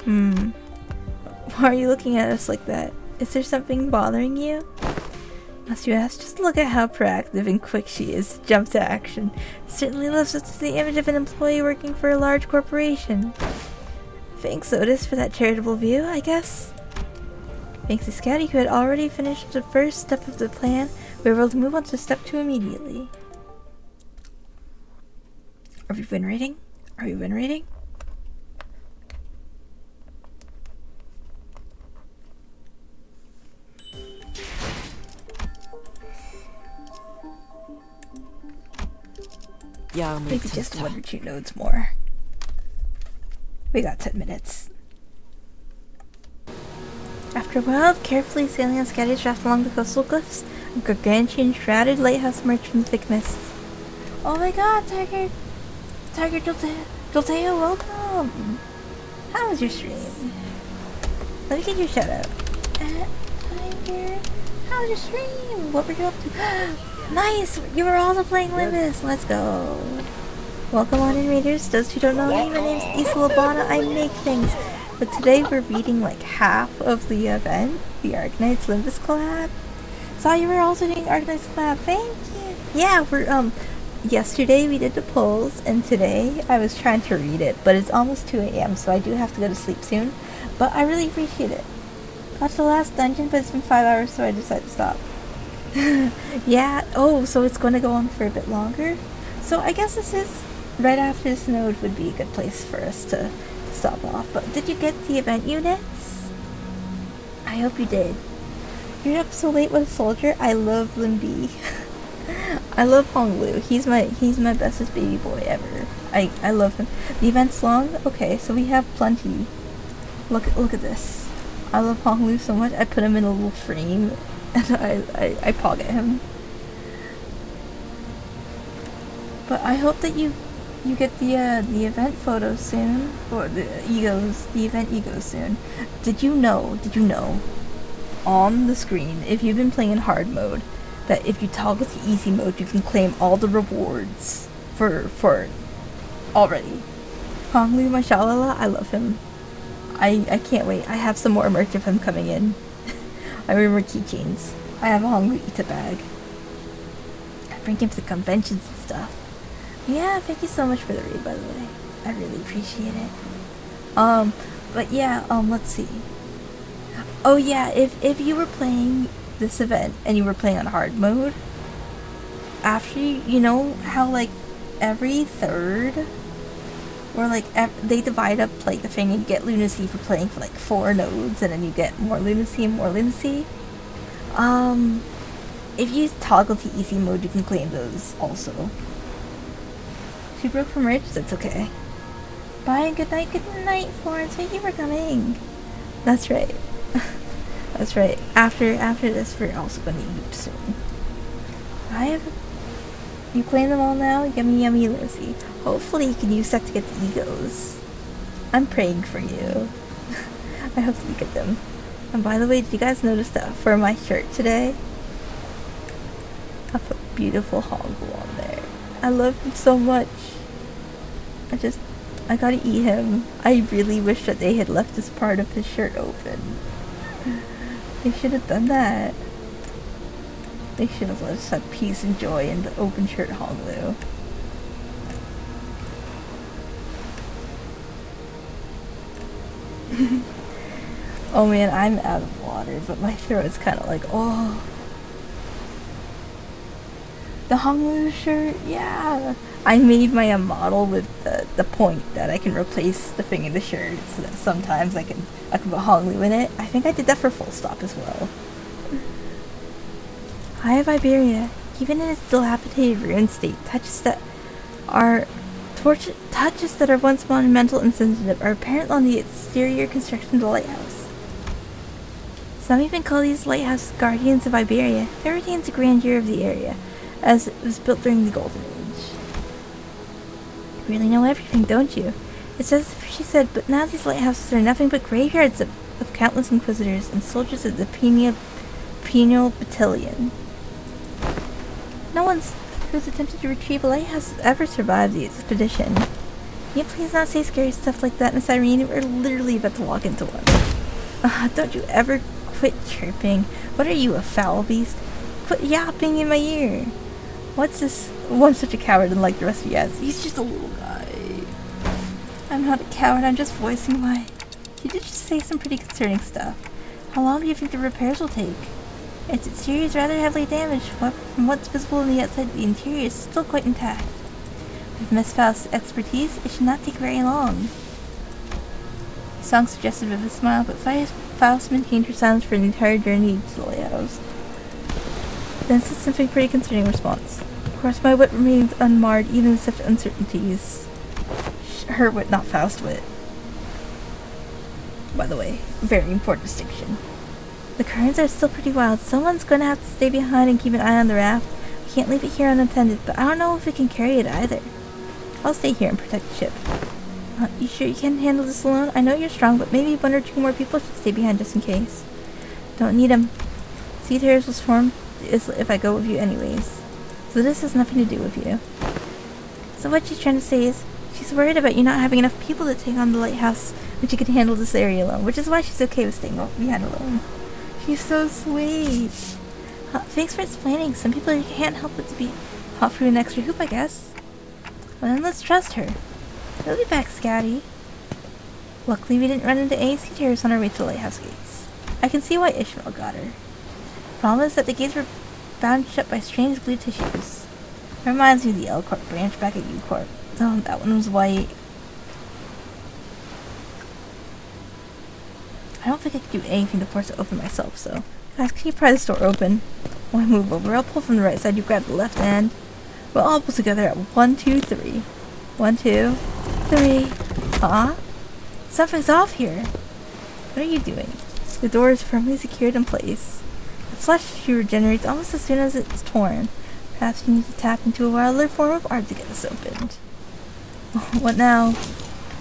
Why are you looking at us like that? Is there something bothering you? Must you ask? Just look at how proactive and quick she is to jump to action. Certainly lives up to the image of an employee working for a large corporation. Thanks, Otis, for that charitable view, I guess. Thanks to Scatty, who had already finished the first step of the plan, we were able to move on to step 2 immediately. Are we win rating? Are we win rating? Maybe just 1 or 2 nodes more. We got 10 minutes. After a while of carefully sailing on Scatty's raft along the coastal cliffs, a gargantuan shrouded lighthouse emerged from the thick mist. Oh my god, Tiger Jolteo, welcome! How was your stream? Let me get your shout out. Tiger, how was your stream? What were you up to? Nice! You were also playing LIMBUS. Let's go. Welcome on in, readers. Those who don't know me, my name's Isa Labana. I make things. But today we're reading like half of the event, the Arknights LIMBUS collab. Saw you were also doing Arknights collab. Thank you. Yeah, we're yesterday we did the polls, and today I was trying to read it, but it's almost 2 a.m. so I do have to go to sleep soon. But I really appreciate it. Got to the last dungeon, but it's been 5 hours, so I decided to stop. Yeah, oh, so it's going to go on for a bit longer. So I guess this is right after this node would be a good place for us to stop off. But did you get the event units? I hope you did. You're up so late with a soldier. I love Limby. I love Honglu. He's my bestest baby boy ever. I love him. The event's long. Okay, so we have plenty. Look at this. I love Honglu so much. I put him in a little frame, and I pog at him. But I hope that you get the event photos soon, or the event egos soon. Did you know on the screen, if you've been playing in hard mode, that if you toggle to easy mode, you can claim all the rewards for already. Honglu, mashallah, I love him. I can't wait. I have some more merch of him coming in. I remember keychains. I have a Honglu Ita bag. I bring him to conventions and stuff. Yeah, thank you so much for the raid, by the way. I really appreciate it. But yeah, let's see. Oh yeah, if you were playing this event and you were playing on hard mode, after you know how like every third, or like they divide up like the thing, and you get lunacy for playing for like 4 nodes, and then you get more lunacy and more lunacy. If you toggle to easy mode, you can claim those also. She broke from Rich? That's okay. Bye and good night, Florence. Thank you for coming. That's right. That's right. After this, we're also gonna eat soon. You claim them all now? Yummy, Lucy. Hopefully you can use that to get the egos. I'm praying for you. I hope that you get them. And by the way, did you guys notice that for my shirt today, I put beautiful Hoggle on there. I love him so much. I gotta eat him. I really wish that they had left this part of his shirt open. They should have done that. They should have let us have peace and joy in the open shirt Honglu. Oh man, I'm out of water, but my throat's kind of like, oh. The Honglu shirt, yeah. I made my model with the point that I can replace the thing in the shirt, so that sometimes I can put Honglu in it. I think I did that for Full Stop as well. Hi, Iberia. Even in its dilapidated ruined state, touches that are once monumental and sensitive are apparent on the exterior construction of the lighthouse. Some even call these lighthouse guardians of Iberia. It retains the grandeur of the area, as it was built during the Golden Age. You really know everything, don't you? It's as if she said, but now these lighthouses are nothing but graveyards of countless inquisitors and soldiers of the penal battalion. No one's who's attempted to retrieve a lighthouse has ever survived the expedition. Can you please not say scary stuff like that, Miss Irene? We're literally about to walk into one. Don't you ever quit chirping. What are you, a foul beast? Quit yapping in my ear. What's this? One's such a coward unlike the rest of you guys. He's just a little guy. I'm not a coward, I'm just voicing why. You did just say some pretty concerning stuff. How long do you think the repairs will take? Its exterior is rather heavily damaged. From what's visible on the outside, the interior is still quite intact. With Miss Faust's expertise, it should not take very long. The song suggested with a smile, but Faust maintained her silence for the entire journey to the lighthouse. Then said something pretty concerning response. Of course, my wit remains unmarred even in such uncertainties. Her wit, not Faust wit. By the way, very important distinction. The currents are still pretty wild. Someone's going to have to stay behind and keep an eye on the raft. We can't leave it here unattended, but I don't know if we can carry it either. I'll stay here and protect the ship. You sure you can handle this alone? I know you're strong, but maybe 1 or 2 more people should stay behind just in case. Don't need them. Sea Terrors will swarm if I go with you anyways. So this has nothing to do with you. So what she's trying to say is, she's worried about you not having enough people to take on the lighthouse, but you can handle this area alone, which is why she's okay with staying behind alone. She's so sweet. Thanks for explaining. Some people can't help but to be hop through an extra hoop, I guess. Well, then let's trust her. We'll be back, Scotty. Luckily, we didn't run into any sea terrors on our way to the lighthouse gates. I can see why Ishmael got her. Problem is that the gates were bound shut by strange blue tissues. It reminds me of the L Corp branch back at U Corp. Oh, that one was white. I don't think I can do anything to force it open myself, so... Guys, can you pry this door open? When I move over, I'll pull from the right side, you grab the left hand. We'll all pull together at 1, 2, 3. 1, 2, 3. Huh? Something's off here. What are you doing? The door is firmly secured in place. The flesh tissue regenerates almost as soon as it's torn. Perhaps you need to tap into a wilder form of art to get this opened. What now?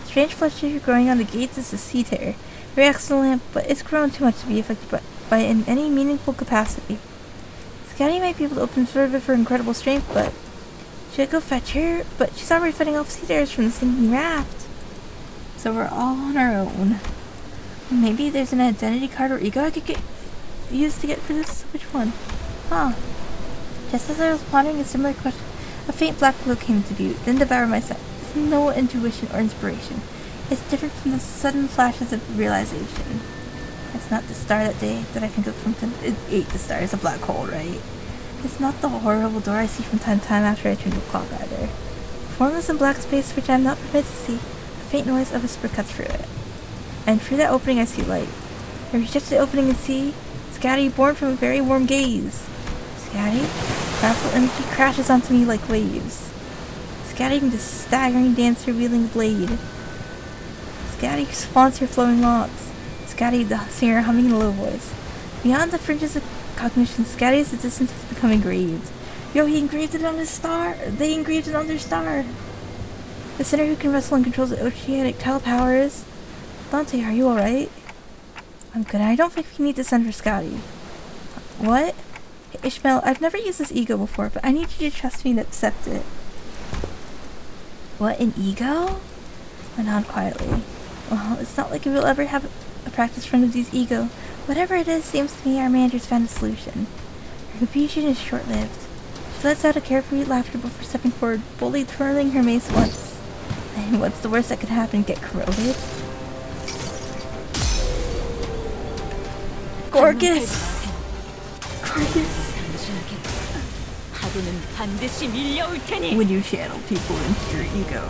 Strange flesh tissue growing on the gates is a sea tear. It reacts to the lamp, but it's grown too much to be affected by it in any meaningful capacity. Scotty might be able to open sort of it for incredible strength, but should I go fetch her? But she's already fighting off sea tears from the sinking raft. So we're all on our own. Maybe there's an identity card or ego I could use to get for this? Which one? Huh. Just as I was pondering a similar question, a faint black glow came into view, then devoured my sight. It's no intuition or inspiration. It's different from the sudden flashes of realization. It's not the star that day that I think of from it ate the star. It's a black hole, right? It's not the horrible door I see from time to time after I turn the clock either. Formless in black space which I am not permitted to see, a faint noise of whisper cuts through it. And through that opening I see light. I reach out to the opening and see Scatty born from a very warm gaze. Scatty? Powerful energy crashes onto me like waves. Scatty, the staggering dancer wielding a blade. Scatty flaunts her flowing locks. Scatty, the singer humming in a low voice. Beyond the fringes of cognition, Scatty's existence has become engraved. Yo, he engraved it on his star! They engraved it on their star! The sinner who can wrestle and controls the oceanic powers. Dante, are you alright? I'm good. I don't think we need to send for Scotty. What? Ishmael, I've never used this ego before, but I need you to trust me and accept it. What, an ego? I nod quietly. Well, it's not like we'll ever have a practice run of these ego. Whatever it is, seems to me our manager's found a solution. Her confusion is short-lived. She lets out a carefree laughter before stepping forward, boldly twirling her mace once. And what's the worst that could happen? Get corroded? Gorgas! Gorgas! When you channel people into your ego,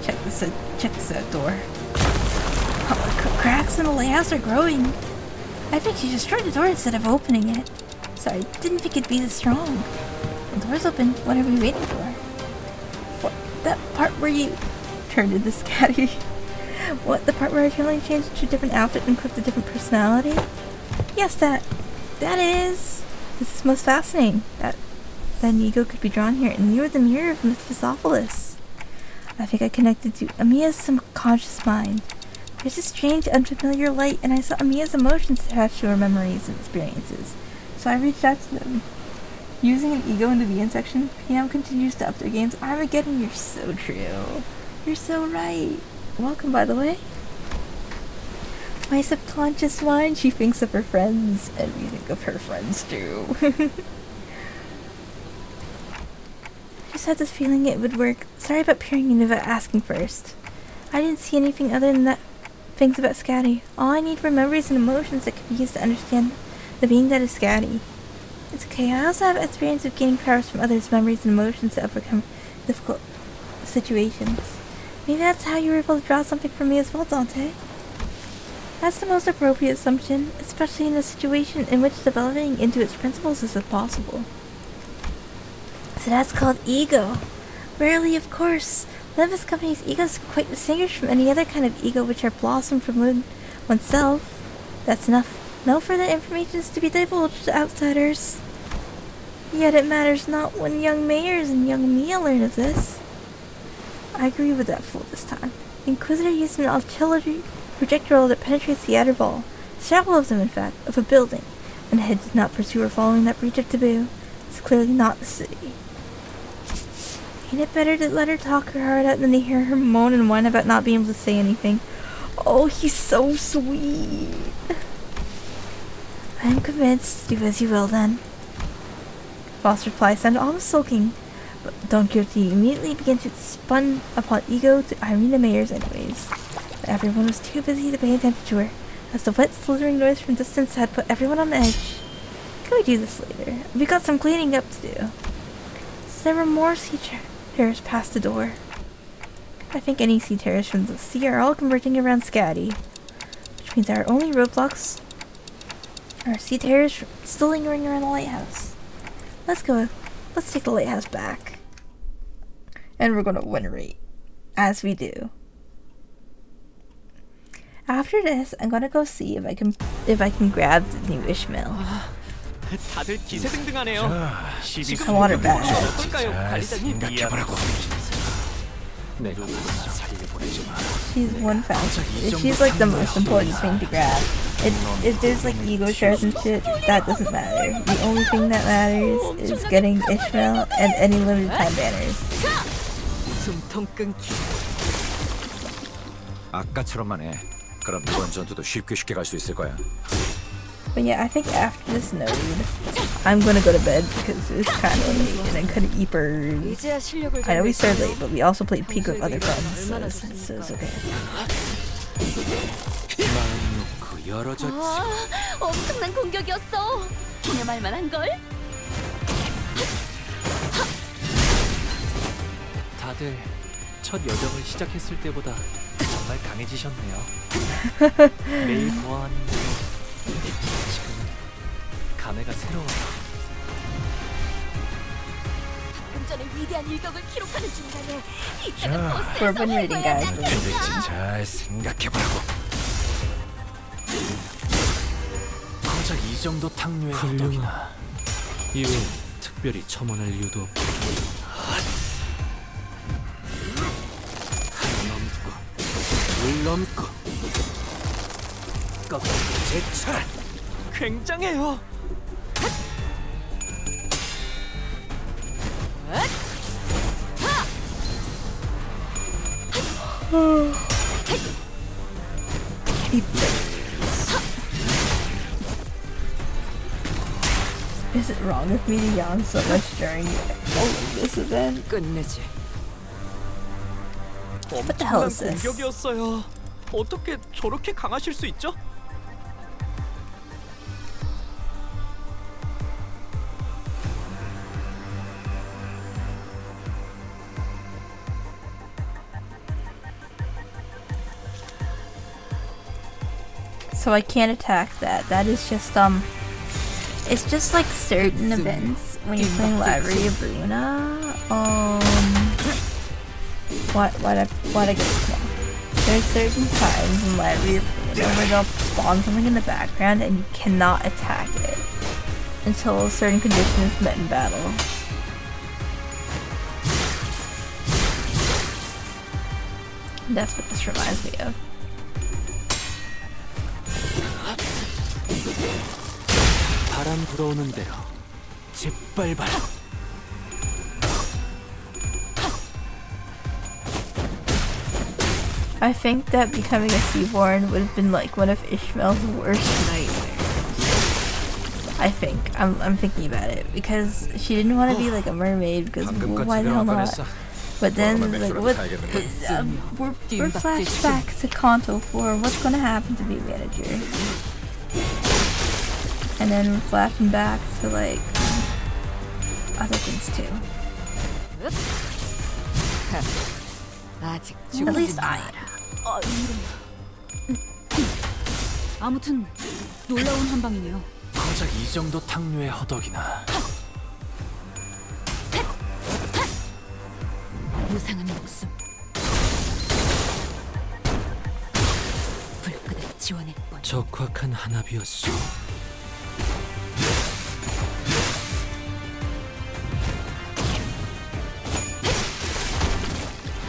check this out door. Oh, cracks in the layouts are growing. I think she destroyed the door instead of opening it. Sorry, didn't think it'd be this strong. The door's open. What are we waiting for? What? That part where you turned into Scatty? What? The part where I totally changed into a different outfit and equipped a different personality? Yes, that is. This is most fascinating. That an ego could be drawn here, and you are the mirror of Mephistopheles. I think I connected to Amiya's subconscious mind. There's a strange, unfamiliar light, and I saw Amiya's emotions attached to her memories and experiences. So I reached out to them. Using an ego in the VN section, PM continues to up their games. Armageddon, you're so true. You're so right. Welcome, by the way. My subconscious mind, she thinks of her friends, and we think of her friends too. Just had this feeling it would work. Sorry about peering in without asking first. I didn't see anything other than that things about Scatty. All I need were memories and emotions that could be used to understand the being that is Scatty. It's okay, I also have experience of gaining powers from others' memories and emotions to overcome difficult situations. Maybe that's how you were able to draw something from me as well, Dante. That's the most appropriate assumption, especially in a situation in which developing into its principles is impossible. So that's called ego. Rarely, of course. Limbus Company's ego is quite distinguished from any other kind of ego which are blossomed from within oneself. That's enough. No further information is to be divulged to outsiders. Yet it matters not when young Mayers and young Mia learn of this. I agree with that fool this time. The Inquisitor used an artillery projectile that penetrates the outer wall, several of them in fact, of a building, and Head did not pursue her following that breach of taboo. It's clearly not the city. Ain't it better to let her talk her heart out than to hear her moan and whine about not being able to say anything? Oh, he's so sweet. I am convinced. Do as you will, then. False reply sounded almost sulking, but Don Quixote immediately began to spun upon ego to Irina Mayers anyways. But everyone was too busy to pay attention to her, as the wet slithering noise from distance had put everyone on edge. Can we do this later? We got some cleaning up to do. So there were more sea terrors past the door. I think any sea terrors from the sea are all converging around Scatty, which means our only roadblocks are sea terrors still lingering around the lighthouse. Let's go. Let's take the lighthouse back. And we're gonna win rate. As we do. After this, I'm gonna go see if I can grab the new Ishmael. 다들 기세등등하네요. I want her back. 어떨까요, 잘 관리자님? 생각해보라고. 내가 살려보내지 마. She's one factor. She's like the most important thing to grab. If there's like ego shares and shit, that doesn't matter. The only thing that matters is getting Ishmael and any limited time banners. 숨통 끊기. 아까처럼만 해. 그럼 이번 전투도 쉽게 갈 수 있을 거야. But yeah, I think after this node, I'm gonna go to bed because it's kind of late and I couldn't eat birds. 이제야 실력을 I know we started 좀 late, but we also played Peak with other friends, so it's okay. 마음 놓고 열어졌지. 엄청난 공격이었어. 기념할 만한걸? 다들 첫 여정을 시작했을 때보다 정말 강해지셨네요. 매일 보아하는 지금은 감회가 새로워요. 방금 전에 위대한 일격을 기록하는 중간에 자, 이따가 We're 버스에서 been reading, guys. 될지 잘 생각해보라고. 고작 이 정도 탕류의 허덕이나 이외에 특별히 첨언할 이유도 없고. 물 넘고 제철 굉장해요. Is it wrong of me to yawn so much during all of this event? 끝내지. What the hell 엄청난 is this? 공격이었어요. 어떻게 저렇게 강하실 수 있죠? So I can't attack that. That is just it's just like certain events when you're playing Library of Bruna. Why'd I get small? There's certain times in Library of Bruna where they'll spawn something in the background and you cannot attack it until a certain condition is met in battle. That's what this reminds me of. 바람 불어오는 대로 짓밟아라. I think that becoming a Seaborn would have been like one of Ishmael's worst nightmares. I think. I'm thinking about it because she didn't want to be like a mermaid because why the hell not? But then like we're flashed back to Kanto for what's gonna happen to be manager. And then we're flashing back to like other things too. 아직 At least I. 아무튼 놀라운 한 방이네요. 고작 이 정도 탕류의 허덕이나. 무상한 목숨. 불끈을 지원할 뻔. 적확한 한압이었소.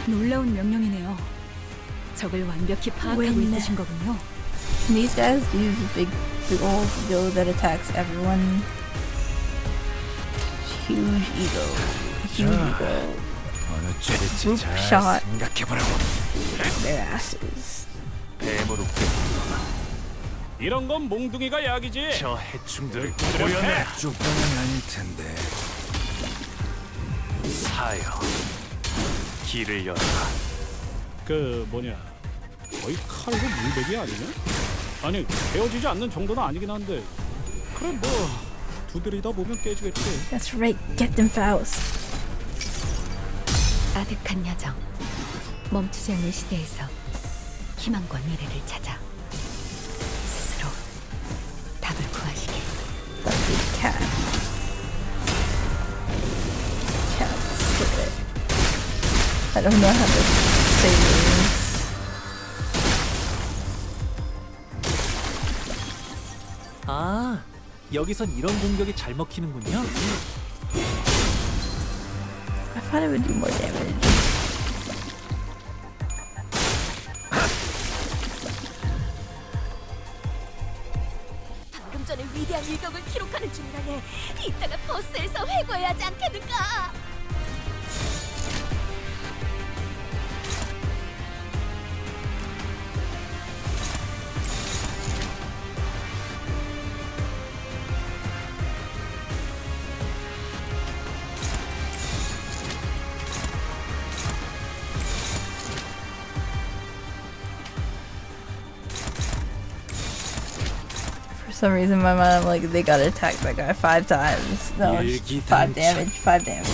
놀라운 명령이네요. 적을 완벽히 파악하고 웬. 있으신 거군요. These guys use a big old ego that attacks everyone. Huge ego. Huge ego. 어느 쪽일지 Group 잘 shot. 생각해보라고. Their asses. 뱀으로 이런 건 몽둥이가 약이지. 저 해충들을 보여내. 쪽방은 아닐 텐데. 사여 길을 열어라. 그 뭐냐 거의 칼로 물베기 아니냐? 아니 베어지지 않는 정도는 아니긴 한데 그래 뭐 두드리다 보면 깨지겠지. That's right. Get them Faust. 아득한 여정. 멈추지 않는 시대에서 희망과 미래를 찾아 스스로 답을 구하시길. That's the cat. Cat split. I don't know how to say this. 아, 여기선 이런 공격이 잘 먹히는군요. I thought it would do more damage. 방금 전에 위대한 일격을 기록하는 중이라네. 이따가 버스에서 회고해야 하지 않겠는가? For some reason, in my mind, I'm like, they got attacked by that guy 5 times. No, it's 5 damage, 5 damage.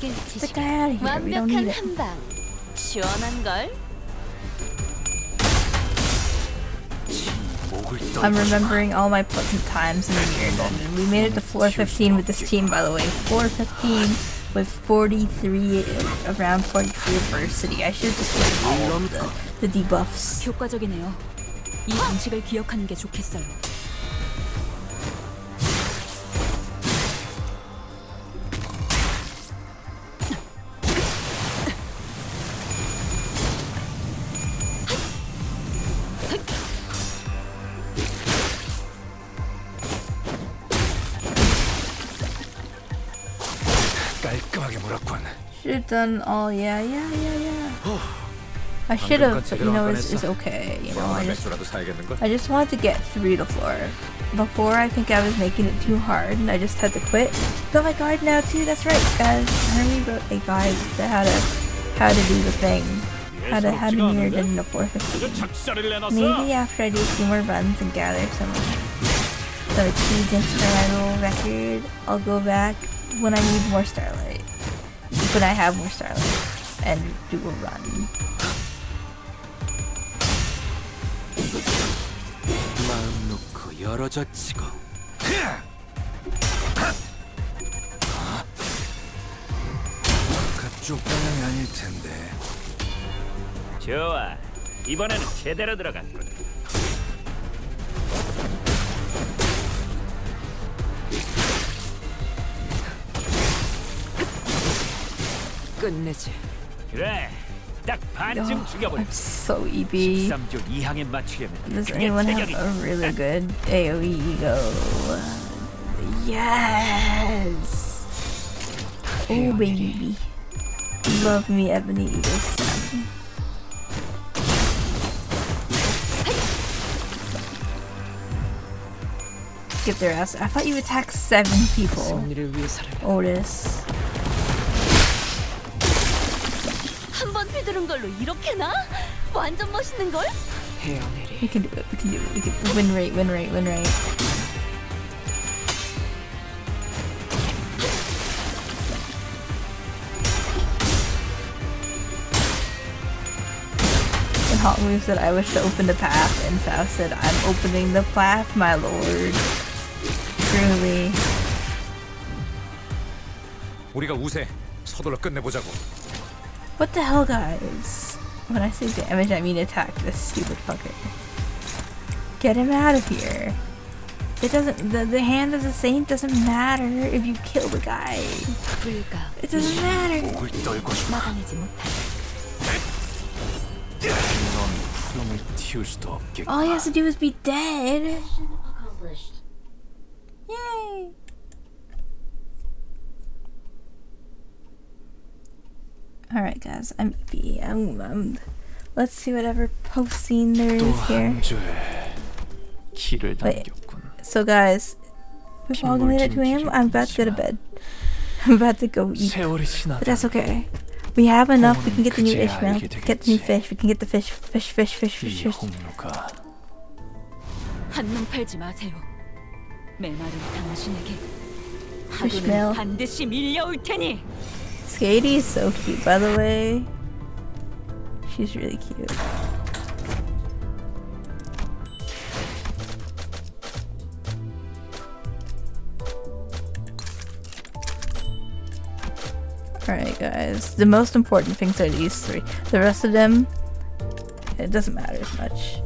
Get the guy out of here. We don't need 완벽한 it. 한방. 시원한 걸. I'm remembering all my pleasant times in the year. And we made it to floor 15 with this team, by the way. Floor 15 with 43, around 43 adversity. I should have just taken all of the debuffs. 효과적이네요. 이 방식을 기억하는 게 좋겠어요. 깔끔하게 물었군. Should have done all, yeah. I should have, but you know, it's okay. You know, 맥주라도 사야겠는걸? I just wanted to get 3 to floor. Before, I think I was making it too hard, and I just had to quit. Got my guard now too. That's right, guys. Henry wrote a guide to how to do the thing, how to near it in the 450. 작사를 내놨어. Maybe after I do a few more runs and gather some achievements for my little record, I'll go back when I need more starlight. When I have more starlight, and do a run. 마음 놓고 열어젖히고. 그쪽 방향이 아닐 텐데. 좋아, 이번에는 제대로 들어갔군. 끝내지. 그래, 딱 반쯤 죽여버려. I'm so EB. 13조 2항에 맞추려면 Does 그게 anyone have 체격이다. a really good AoE ego? Yes! Oh baby. Love me Ebony Eagle son. Get their ass. I thought you attacked 7 people. 승리를 위해서라면. Otis. 한 번 휘두른 걸로 이렇게나? 완전 멋있는 걸? 헤어내리. We can do it. We can do it. We can win rate. Win rate. Win rate. And Hot Move said, I wish to open the path, and Faust said, I'm opening the path, my lord. Truly. 우리가 우세. 서둘러 끝내보자고. What the hell, guys? When I say damage, I mean attack this stupid fucker. Get him out of here. It doesn't. The hand of the saint doesn't matter if you kill the guy. 불가 It doesn't matter. 목을 떨고 싶어. 막아내지 못할 넌 푸름을 틔울 수도 없겠고. All he has to do is be dead. Mission accomplished. Yay! Alright, guys, I'm EP. Let's see whatever post scene there is here. 또한 줄 길을 Wait. 남겼군. So, guys, we've all made it to him. I'm about to go to bed. I'm about to go eat. 세월이 But 지나다 that's okay. We have enough. We can get the new 그제야 Ishmael. 알게 Get the new 되겠지. fish. We can get the fish. 이 홍로가 한눈 팔지 마세요. 메마른 당신에게 Ishmael. 하루는 반드시 밀려올 테니. Skady is so cute, by the way. She's really cute. Alright, guys. The most important things are these three. The rest of them, it doesn't matter as much.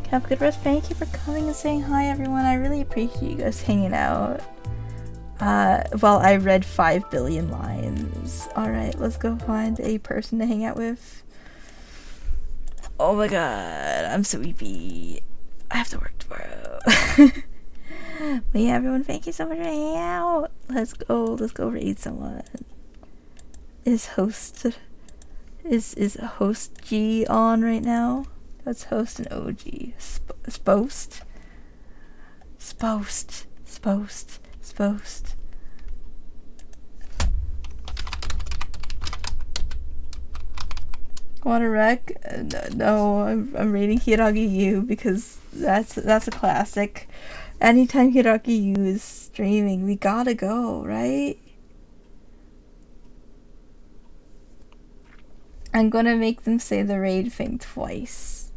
Have a good rest. Thank you for coming and saying hi, everyone. I really appreciate you guys hanging out. While I read 5 billion lines. Alright, let's go find a person to hang out with. Oh my god, I'm sleepy. I have to work tomorrow. But yeah, everyone, thank you so much for hanging out. Let's go raid someone. Is host G on right now? That's host and OG. Spost. Want a rec? No, I'm rating Hiragi U because that's a classic. Anytime Hiragi U is streaming, we gotta go, right? I'm gonna make them say the raid thing twice.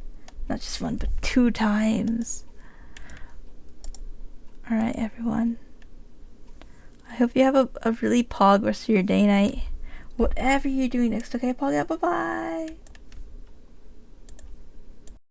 Not just one, but 2 times. Alright, everyone. I hope you have a really pog rest of your day night. Whatever you're doing next, okay, pog out, bye-bye!